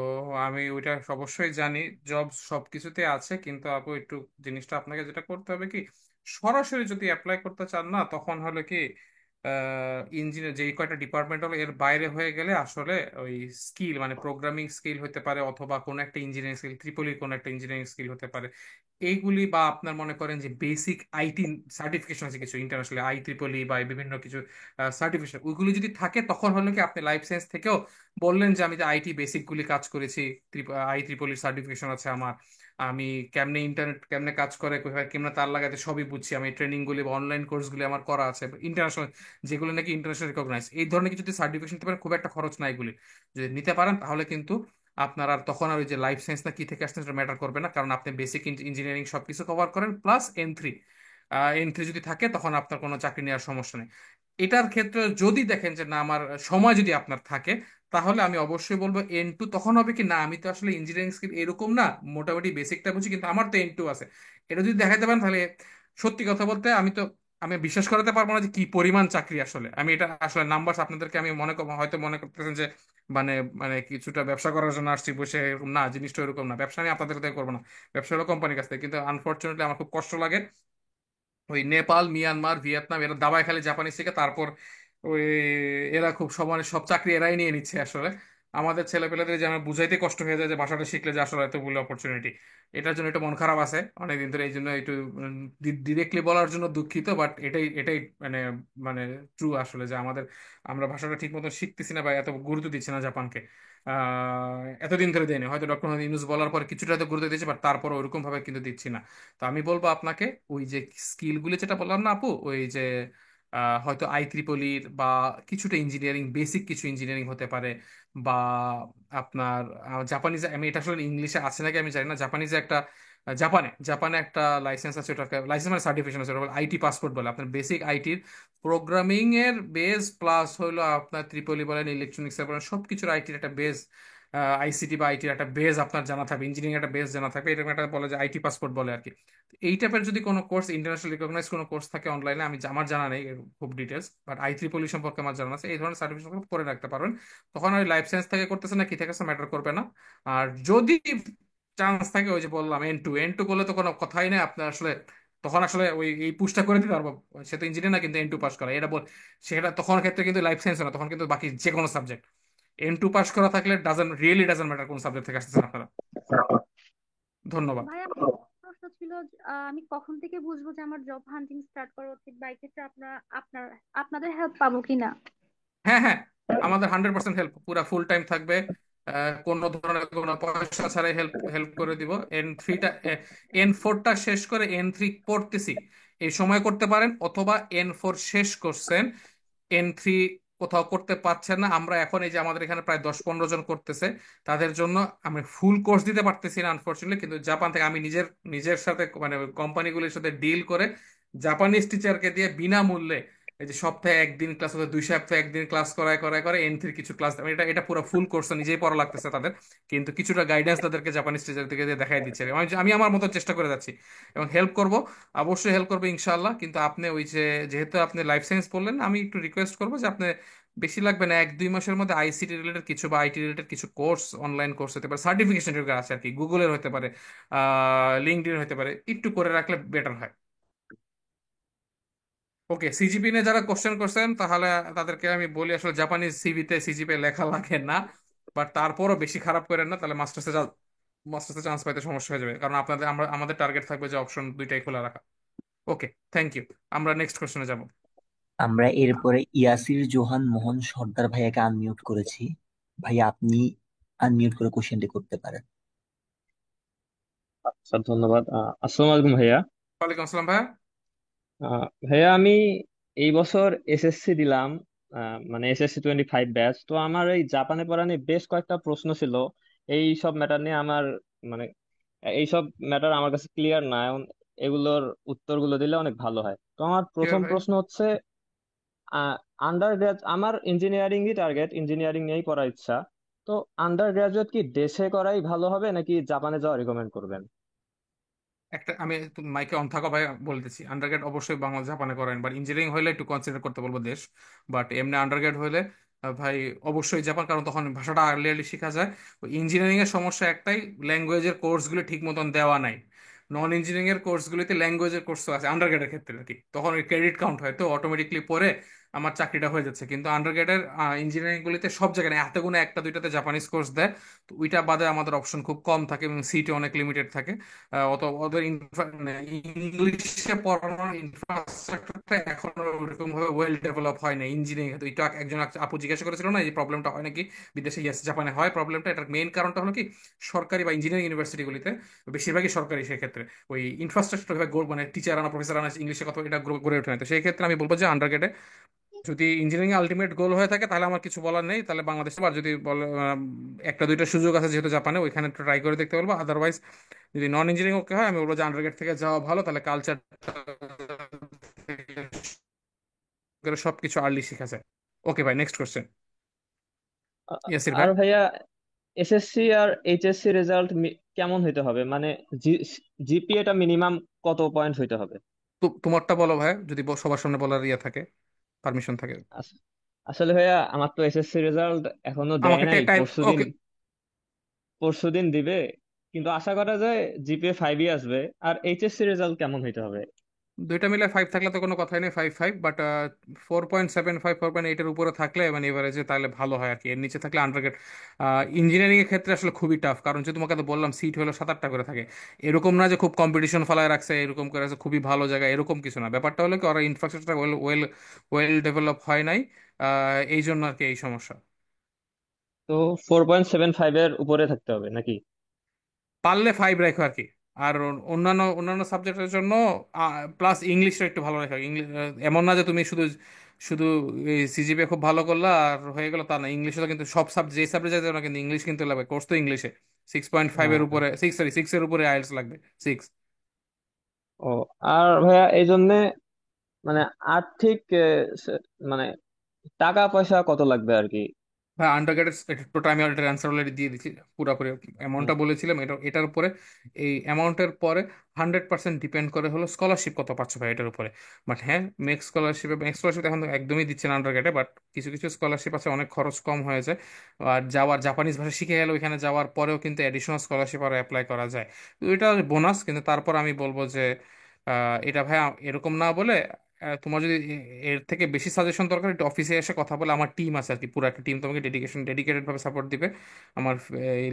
আমি ওইটা অবশ্যই জানি। জব সব কিছুতে আছে, কিন্তু আপু একটু জিনিসটা আপনাকে যেটা করতে হবে কি, সরাসরি যদি অ্যাপ্লাই করতে চান না, তখন হলে কি ইঞ্জিনিয়ার যেই কয়টা ডিপার্টমেন্ট হলো এর বাইরে হয়ে গেলে আসলে ওই স্কিল মানে প্রোগ্রামিং স্কিল হতে পারে, অথবা কোনো একটা ইঞ্জিনিয়ারিং স্কিল, ত্রিপলির কোনো একটা ইঞ্জিনিয়ারিং স্কিল হতে পারে, এইগুলি, বা আপনার মনে করেন যে বেসিক আইটি সার্টিফিকেশন আছে কিছু ইন্টারন্যাশনাল IEEE বা বিভিন্ন কিছু সার্টিফিকেশন, ওইগুলি যদি থাকে তখন হলো কি আপনি লাইফ সায়েন্স থেকেও বললেন যে আমি যে আইটি বেসিক গুলি কাজ করেছি, IEEE সার্টিফিকেশন আছে আমার, আমি কেমনে ইন্টারনেট কেমনে কাজ করে, কোথায় কেমনে তার লাগাতে সবই বুঝছি, আমি ট্রেনিং গুলি বা অনলাইন কোর্স গুলি আমার করা আছে ইন্টারন্যাশনাল, যেগুলো নাকি ইন্টারন্যাশনাল রিকগনাইজ, এই ধরনের কিছু যদি সার্টিফিকেশন নিতে পারেন খুব একটা খরচ নাই এগুলি, যদি নিতে পারেন তাহলে কিন্তু আপনার আর তখন আর ওই যে লাইফ সায়েন্স না কি থেকে আসছে সেটা ম্যাটার করবে না, কারণ আপনি বেসিক ইঞ্জিনিয়ারিং সবকিছু কভার করেন প্লাস N3 যদি থাকে তখন আপনার কোনো চাকরি নেওয়ার সমস্যা নেই। এটার ক্ষেত্রে যদি দেখেন যে না আমার সময় যদি আপনার থাকে, তাহলে আমি অবশ্যই বলবো N2। তখন হবে কি না আমি তো আসলে ইঞ্জিনিয়ারিং স্কিল এরকম না, মোটামুটি বেসিকটা বুঝি কিন্তু আমার তো N2 আছে, এটা যদি দেখাতে পারেন তাহলে সত্যি কথা বলতে আমি বিশ্বাস করাতে পারবো না যে কি পরিমাণ চাকরি আসলে, আমি এটা আসলে নাম্বার আপনাদেরকে আমি হয়তো মনে করতেছেন যে মানে মানে কিছুটা ব্যবসা করার জন্য আসছি বসে, এরকম না, জিনিসটা এরকম না, ব্যবসা আমি আপনাদের থেকে করবো না, ব্যবসা হলো কোম্পানির কাছ থেকে, কিন্তু আনফরচুনেটলি আমার খুব কষ্ট লাগে ওই নেপাল, মিয়ানমার, ভিয়েতনাম এরা দাবায় খালি জাপানিজ থেকে, তারপর ওই এরা খুব সমানে সব চাকরি এরাই নিয়ে নিচ্ছে আসলে। আমাদের ছেলেপেলেদের যে আমার বুঝাইতে কষ্ট হয়ে যায় যে ভাষাটা শিখলে যে আসলে এতগুলো অপরচুনিটি, এটার জন্য একটু মন খারাপ আছে অনেকদিন ধরে, এই জন্য একটু ডিরেক্টলি বলার জন্য দুঃখিত, বাট এটাই এটাই মানে মানে ট্রু আসলে যে আমরা ভাষাটা ঠিক মতো শিখতেছি না বা এত গুরুত্ব দিচ্ছি না জাপানকে। এতদিন ধরে দেয়নি, হয়তো ডক্টর মোহাম্মদ ইউনূস বলার পর কিছুটা হয়তো গুরুত্ব দিয়েছে, বাট তারপর ওইরকম ভাবে কিন্তু দিচ্ছি না। তো আমি বলবো আপনাকে ওই যে স্কিলগুলি যেটা বললাম না আপু, ওই যে হয়তো IEEE বা কিছুটা ইঞ্জিনিয়ারিং, বেসিক কিছু ইঞ্জিনিয়ারিং হতে পারে, বা আপনার জাপানিজ, আমি এটা আসলে ইংলিশে আছে নাকি আমি জানি না, জাপানিজে একটা জাপানে জাপানে একটা লাইসেন্স আছে, ওটাকে লাইসেন্স মানে সার্টিফিকেশন আছে, ওটা বলে IT পাসপোর্ট বলে, আপনার বেসিক আইটির প্রোগ্রামিং এর বেস প্লাস হলো আপনার ত্রিপলি বলেন, ইলেকট্রনিক্স বলেন, সবকিছুর আইটির একটা বেস, ICT বা আইটির একটা বেস আপনার জানা থাকবে, ইঞ্জিনিয়ারিং একটা বেস জানা থাকবে, এটা একটা বলে যে IT পাসপোর্ট বলে আর কি। এই টাইপের যদি কোনো কোর্স, ইন্টারন্যাশনাল রিকগনাইজ কোনো কোর্স থাকে অনলাইনে, আমার জানা নেই এর খুব ডিটেলস, বাট IEEE সম্পর্কে আমার জানা আছে, এই ধরনের সার্টিফিকেশন করে রাখতে পারবেন। তখন ওই লাইফ সায়েন্স থেকে করতেছে না কি থেকে ম্যাটার করবে না। আর যদি চান্স থাকে ওই যে বললাম N2 করলে তো কোনো কথাই নেই আপনার আসলে, তখন আসলে ওই এই পুশটা করে দিতে পারবো, সে তো ইঞ্জিনিয়ার না কিন্তু N2 পাস করা এটা বল, সেটা তখন ক্ষেত্রে কিন্তু লাইফ সায়েন্স না, তখন কিন্তু বাকি যে কোনো সাবজেক্ট N2 পাস করা থাকলে ডাজেন্ট ম্যাটার কোন সাবজেক্ট থেকে আসতেছেন আপনারা। ধন্যবাদ। ভাই আমার প্রশ্ন ছিল আমি কখন থেকে বুঝবো যে আমার জব হান্টিং স্টার্ট করা উচিত, বা এক্ষেত্রে আপনাদের হেল্প পাবো কিনা? হ্যাঁ, হ্যাঁ, আমাদের 100% হেল্প, পুরা ফুল টাইম থাকবে, কোনো ধরনের কোনো পয়সা ছাড়াই হেল্প হেল্প করে দিব। N4টা শেষ করে N3 পড়তেছি এই সময় করতে পারেন, অথবা N4 শেষ করছেন, N3 কোথাও করতে পারছেন না, আমরা এখন এই যে আমাদের এখানে প্রায় 10-15 জন করতেছে, তাদের জন্য আমি ফুল কোর্স দিতে পারতেছি না আনফরচুনেটলি, কিন্তু জাপান থেকে আমি নিজের নিজের সাথে মানে কোম্পানিগুলির সাথে ডিল করে জাপানিজ টিচারকে দিয়ে বিনামূল্যে এই যে সপ্তাহে একদিন ক্লাস হতো, 2 সপ্তাহে একদিন ক্লাস করায় করায় করে N3 কিছু ক্লাস, এটা এটা পুরো ফুল কোর্স নিজেই পড়া লাগতেছে তাদের, কিন্তু কিছুটা গাইডেন্স তাদেরকে জাপানিজ টিচার থেকে দিয়ে দেখাই দিচ্ছে। আমি আমার মতো চেষ্টা করে যাচ্ছি এবং হেল্প করব, অবশ্যই হেল্প করবো ইনশাআল্লাহ। কিন্তু আপনি ওই যে, যেহেতু আপনি লাইফ সায়েন্স পড়লেন, আমি একটু রিকোয়েস্ট করবো যে আপনি বেশি লাগবে না, 1-2 মাসের মধ্যে আইসিটি রিলেটেড কিছু বা আইটি রিলেটেড কিছু কোর্স, অনলাইন কোর্স হতে পারে, সার্টিফিকেশন আছে আর কি, গুগলের হতে পারে, লিঙ্কডইন হতে পারে, একটু করে রাখলে বেটার হয়। ওকে, সিজিপি নিয়ে যারা কোশ্চেন করছেন তাহলে তাদেরকে আমি বলি, আসলে জাপানিজ সিভিতে সিজিপি লেখা লাগে না, বাট তারপরও বেশি খারাপ করেন না, তাহলে মাস্টার্সে চান্স পাইতে সমস্যা হয়ে যাবে, কারণ আমাদের টার্গেট থাকবে যে অপশন দুইটাই খোলা রাখা। ওকে, থ্যাংক ইউ। আমরা নেক্সট কোশ্চেনে যাব। আমরা এরপরে ইয়াসির জোহান মোহন সর্দার ভাইয়াকে আনমিউট করেছি। ভাইয়া আপনি আনমিউট করে কোশ্চেনটি করতে পারেন। আচ্ছা, ধন্যবাদ। আসসালামু আলাইকুম ভাইয়া। ওয়ালাইকুম আসসালাম ভাইয়া। ভাইয়া আমি এই বছর এসএসসি দিলাম, মানে এসএসসি 25 ব্যাচ। তো আমার এই জাপানে পড়া নিয়ে বেশ কয়েকটা প্রশ্ন ছিল। এই সব ম্যাটার নিয়ে আমার মানে এই সব ম্যাটার আমার কাছে ক্লিয়ার না এখন। এগুলোর উত্তরগুলো দিলে অনেক ভালো হয়। তো আমার ক্লিয়ার প্রথম ভাই। প্রশ্ন হচ্ছে, আন্ডার গ্রাজ আমার ইঞ্জিনিয়ারিংই টার্গেট, ইঞ্জিনিয়ারিং নিয়েই পড়ার ইচ্ছা। তো আন্ডার গ্রাজুয়েট কি দেশে করাই ভালো হবে নাকি জাপানে যাওয়া রিকমেন্ড করবেন? একটা আমি মাইকে অন থাকা ভাই বলতেছি, আন্ডারগ্রেড অবশ্যই বাংলা জাপানে করেন, বাট ইঞ্জিনিয়ারিং হলে একটু কনসিডার করতে বলবো দেশ। বাট এমনি আন্ডারগ্রেড হলে ভাই অবশ্যই জাপান, কারণ তখন ভাষাটা আর্লি আর্লি শেখা যায়। ইঞ্জিনিয়ারিং এর সমস্যা একটাই, ল্যাঙ্গুয়েজের কোর্সগুলো ঠিক মতন দেওয়া নাই। নন ইঞ্জিনিয়ারিং এর কোর্সগুলিতে ল্যাঙ্গুয়েজের কোর্স আছে আন্ডারগ্রেডের ক্ষেত্রে আর কি, তখন ওই ক্রেডিট কাউন্ট হয়, তো অটোমেটিকলি পরে আমার চাকরিটা হয়ে যাচ্ছে। কিন্তু আন্ডারগ্রেডের ইঞ্জিনিয়ারিং গুলিতে সব জায়গায় না, হাতে গোনা একটা দুইটাতে জাপানিজ কোর্স দেয়, তো ওইটা বাদে আমাদের অপশন খুব কম থাকে এবং সিটে অনেক লিমিটেড থাকে। অত ওদের ইংলিশে পড়ানোর ইনফ্রাস্ট্রাকচারটা এখনো ওরকম ভাবে ওয়েল ডেভেলপ হয় না ইঞ্জিনিয়ারিং। তো এটা একজন আপু জিজ্ঞাসা করেছিল না, এই প্রবলেমটা হয় নাকি বিদেশে, ইয়েস জাপানে হয় প্রবলেমটা। এটার মেইন কারণটা হলো কি, সরকারি বা ইঞ্জিনিয়ারিং ইউনিভার্সিটিগুলিতে বেশিরভাগই সরকারি, সেক্ষেত্রে ওই ইনফ্রাস্ট্রাকচার মানে টিচার আনা, প্রফেসর আনা, ইংলিশে কথা এটা গড়ে ওঠে না। তো সেই ক্ষেত্রে আমি বলবো যে আন্ডার, যদি ইঞ্জিনিয়ারিং আলটিমেট গোল হয়ে থাকে তাহলে আমার কিছু বলার নেই, তাহলে বাংলাদেশে। আর যদি বলে একটা দুইটা সুযোগ আছে যেহেতু জাপানে, ওইখানে ট্রাই করে দেখতে বলবো। আদারওয়াইজ যদি নন ইঞ্জিনিয়ারিং ওকে হয়, আমি বলবো যে আন্ডারগ্রেড থেকে যাওয়া ভালো, তাহলে কালচার সবকিছু আর্লি শেখা যায়। ওকে ভাই, নেক্সট কোশ্চেন। আ- ইয়াসির ভাই। আর ভাইয়া, এসএসসি আর এইচএসসি রেজাল্ট কেমন হইতে হবে, মানে জিপিএটা মিনিমাম কত পয়েন্ট হইতে হবে? তো তোমারটা বলো ভাই, যদি সবার সামনে বলার ইয়ে থাকে, পারমিশন থাকে। আস- আসলে ভাইয়া আমার তো এসএসসি রেজাল্ট এখনো দেয় আমাকে নাই, টাইম। পরশুদিন ওকে, পরশুদিন দিবে। কিন্তু আশা করা যায় জিপিএ 5ই আসবে। আর এইচএসসি রেজাল্ট কেমন হইতে হবে? দুইটা মিলে 5 থাকলে তো কোনো কথাই নেই, 5-5, বাট 4.75 4.8 এর উপরে থাকলে মানে এভারেজে তাহলে ভালো হয় আর কি, এর নিচে থাকলে আন্ডারগ্রেড। ইঞ্জিনিয়ারিং এর ক্ষেত্রে আসলে খুবই টাফ, কারণ যে তোমাকে তো বললাম সিট হলো 7-8টা করে থাকে। এরকম না যে খুব কম্পিটিশন ফলায় রাখছে এরকম করে আছে, খুবই ভালো জায়গা এরকম কিছু না। ব্যাপারটা হলো কি, ওরা infrastructure well well well develop হয় নাই, এই জন্য আর কি এই সমস্যা। তো 4.75 এর উপরে থাকতে হবে নাকি? পারলে 5 রাখো আর কি। আর অন্যান্য অন্যান্য সাবজেক্টের জন্য প্লাস ইংলিশটা একটু ভালো রাখো। ইংলিশ এমন না যে তুমি শুধু শুধু সিজিপিএ খুব ভালো করলা আর হয়ে গেল, তা না। ইংলিশে তো কিন্তু সব সাবজেক্ট, যে সাবজেক্ট যাবে না, কিন্তু ইংলিশ কিন্তু লাগবে, কোর্স তো ইংলিশে। 6.5 এর হ্যাঁ। উপরে, 6 এর উপরে আইএলটিএস লাগবে, 6। ও, আর ভাইয়া এই জন্য মানে আর্থিক মানে টাকা পয়সা কত লাগবে আর কি? হ্যাঁ, আন্ডারগ্রেড টোটাল আমি এটার অ্যান্সার অলরেডি দিয়ে দিচ্ছি পুরোপুরি। হুম। অ্যামাউন্টটা বলেছিলাম, এটার উপরে, এই অ্যামাউন্টের পরে 100% ডিপেন্ড করে হলো স্কলারশিপ কত পাচ্ছ ভাই এটার উপরে। বাট হ্যাঁ, মেক স্কলারশিপ এখন তো একদমই দিচ্ছে না আন্ডারগ্রেডে, বাট কিছু কিছু স্কলারশিপ আছে অনেক খরচ কম হয়ে যায়। আর যাওয়ার জাপানিজ ভাষা শিখে গেলে ওইখানে যাওয়ার পরেও কিন্তু অ্যাডিশনাল স্কলারশিপ আরও অ্যাপ্লাই করা যায়। তো এটা বোনাস, কিন্তু তারপর আমি বলবো যে এটা ভাই এরকম না বলে, তোমার যদি এর থেকে বেশি সাজেশন দরকার, একটু অফিসে এসে কথা বলে, আমার টিম আছে আর কি, পুরো একটা টিম তোমাকে ডেডিকেটেড ভাবে সাপোর্ট দিবে। আমার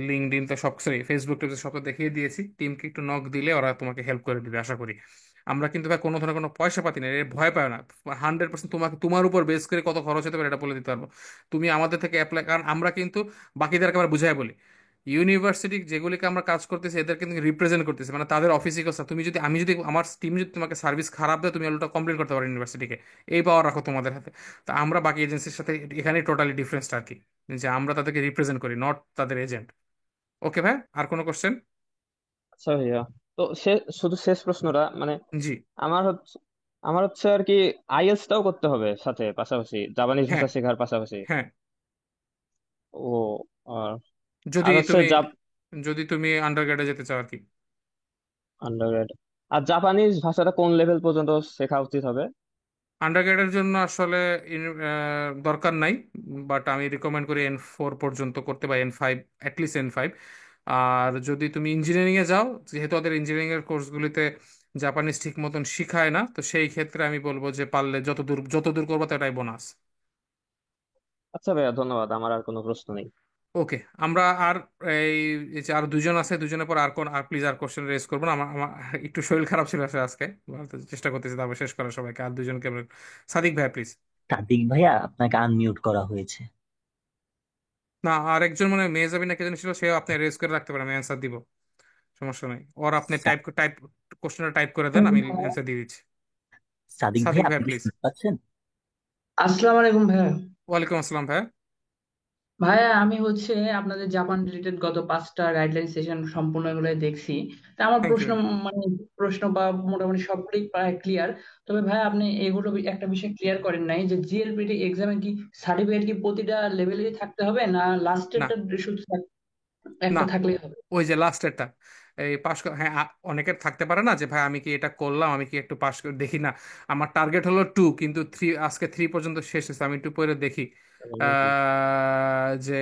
লিঙ্কডইন তো সব, সরি ফেসবুক টিপে সব তো দেখিয়ে দিয়েছি, টিমকে একটু নক দিলে ওরা তোমাকে হেল্প করে দিবে আশা করি। আমরা কিন্তু ভাই কোনো ধরনের কোনো পয়সা পাতি নেই, এর ভয় পায় না। 100% তোমার উপর বেস করে কত খরচ হতে পারে এটা বলে দিতে পারবো। তুমি আমাদের থেকে অ্যাপ্লাই, কারণ আমরা কিন্তু বাকিদেরকে আবার বুঝাই বলি, ইউনিভার্সিটি যেগুলিকে আমরা কাজ করতেছি এদের কিন্তু রিপ্রেজেন্ট করতেছি, মানে তাদের অফিসে কথা। তুমি যদি, আমি যদি, আমার টিম যদি তোমাকে সার্ভিস খারাপ দেয়, তুমি ওটা কমপ্লেন করতে পারো ইউনিভার্সিটিকে, এই পাওয়ার রাখো তোমাদের হাতে। তো আমরা বাকি এজেন্সির সাথে এখানে টোটালি ডিফারেন্সটা আর কি, যে আমরা তাদেরকে রিপ্রেজেন্ট করি, নট তাদের এজেন্ট। ওকে ভাই, আর কোনো কোশ্চেন? আচ্ছা ভাইয়া, তো শুধু শেষ প্রশ্নটা মানে জি। আমার হচ্ছে আমার হচ্ছে আর কি আইএলটিএস টাও করতে হবে সাথে, পাশাপাশি জাপানিজ হ্যাঁ, ভাষা শেখার পাশাপাশি। হ্যাঁ, ও, আর যদি আর হচ্ছে তুমি যদি তুমি আন্ডারগ্রেডে যেতে চাও আর কি। আন্ডারগ্রেড। আর জাপানিজ ভাষাটা কোন লেভেল পর্যন্ত শেখা উচিত হবে? আন্ডারগ্রেডের জন্য আসলে দরকার নাই, বাট আমি রিকমেন্ড করি N4 পর্যন্ত করতে, বা N5, অ্যাটলিস্ট N5। আর যদি তুমি ইঞ্জিনিয়ারিং এ যাও, যেহেতু ওদের ইঞ্জিনিয়ারিং এর কোর্সগুলিতে জাপানিজ ঠিক মতন শিখায় না, তো সেই ক্ষেত্রে আমি বলবো যে পারলে যত দূর করবো ততটাই বোনাস। আচ্ছা ভাইয়া, ধন্যবাদ, আমার আর কোনো প্রশ্ন নেই। ওকে, আমরা আর এই এই যে আর দুজন আছে, দুজনের পর আর প্লিজ আর কোশ্চেন রেজ করবো না। আমার আমার একটু শরীর খারাপ ছিল আসলে আজকে, তো চেষ্টা করতেছি তারপর শেষ করার সবাইকে। আর দুজনকে সাদিক ভাই প্লিজ। সাদিক ভাইয়া, আপনাকে আনমিউট করা হয়েছে। না, আর একজন মানে মেহজাবিন না কে জানি ছিল, সেও আপনি রেজ করে রাখতে পারেন, আমি অ্যান্সার দিব, সমস্যা নেই। ওর আপনি টাইপ টাইপ কোশ্চেনটা টাইপ করে দেন, আমি অ্যান্সার দিয়ে দিচ্ছি। সাদিক ভাই, সাদিক ভাই আপনি কি প্লিজ। শুনতে পাচ্ছেন? আসসালামু আলাইকুম ভাইয়া। ওয়ালাইকুম আসসালাম ভাই। ভাইয়া আমি আপনাদের জাপান রিলেটেড গত 5টা গাইডলাইন সেশন সম্পূর্ণ এগুলো দেখছি। তা আমার থ্যাংক ইউ। প্রশ্ন মানে প্রশ্ন বা মোটামুটি সবগুলোই প্রায় ক্লিয়ার। তবে ভাইয়া আপনি এগুলো একটা বিষয় ক্লিয়ার করেন নাই যে জিএলপিটি এক্সামে কি সার্টিফিকেট কি প্রতিটা লেভেলেই থাকতে হবে, না না, লাস্টেরটা শুধু না, একটা থাকলেই হবে? ওই যে লাস্টেরটা, এই পাশ, হ্যাঁ, অনেকের থাকতে পারে না যে ভাই আমি কি এটা করলাম, আমি কি একটু পাশ করে দেখি না, আমার টার্গেট হলো 2 কিন্তু 3, আজকে 3 পর্যন্ত শেষ হয়েছে, আমি একটু পরে দেখি যে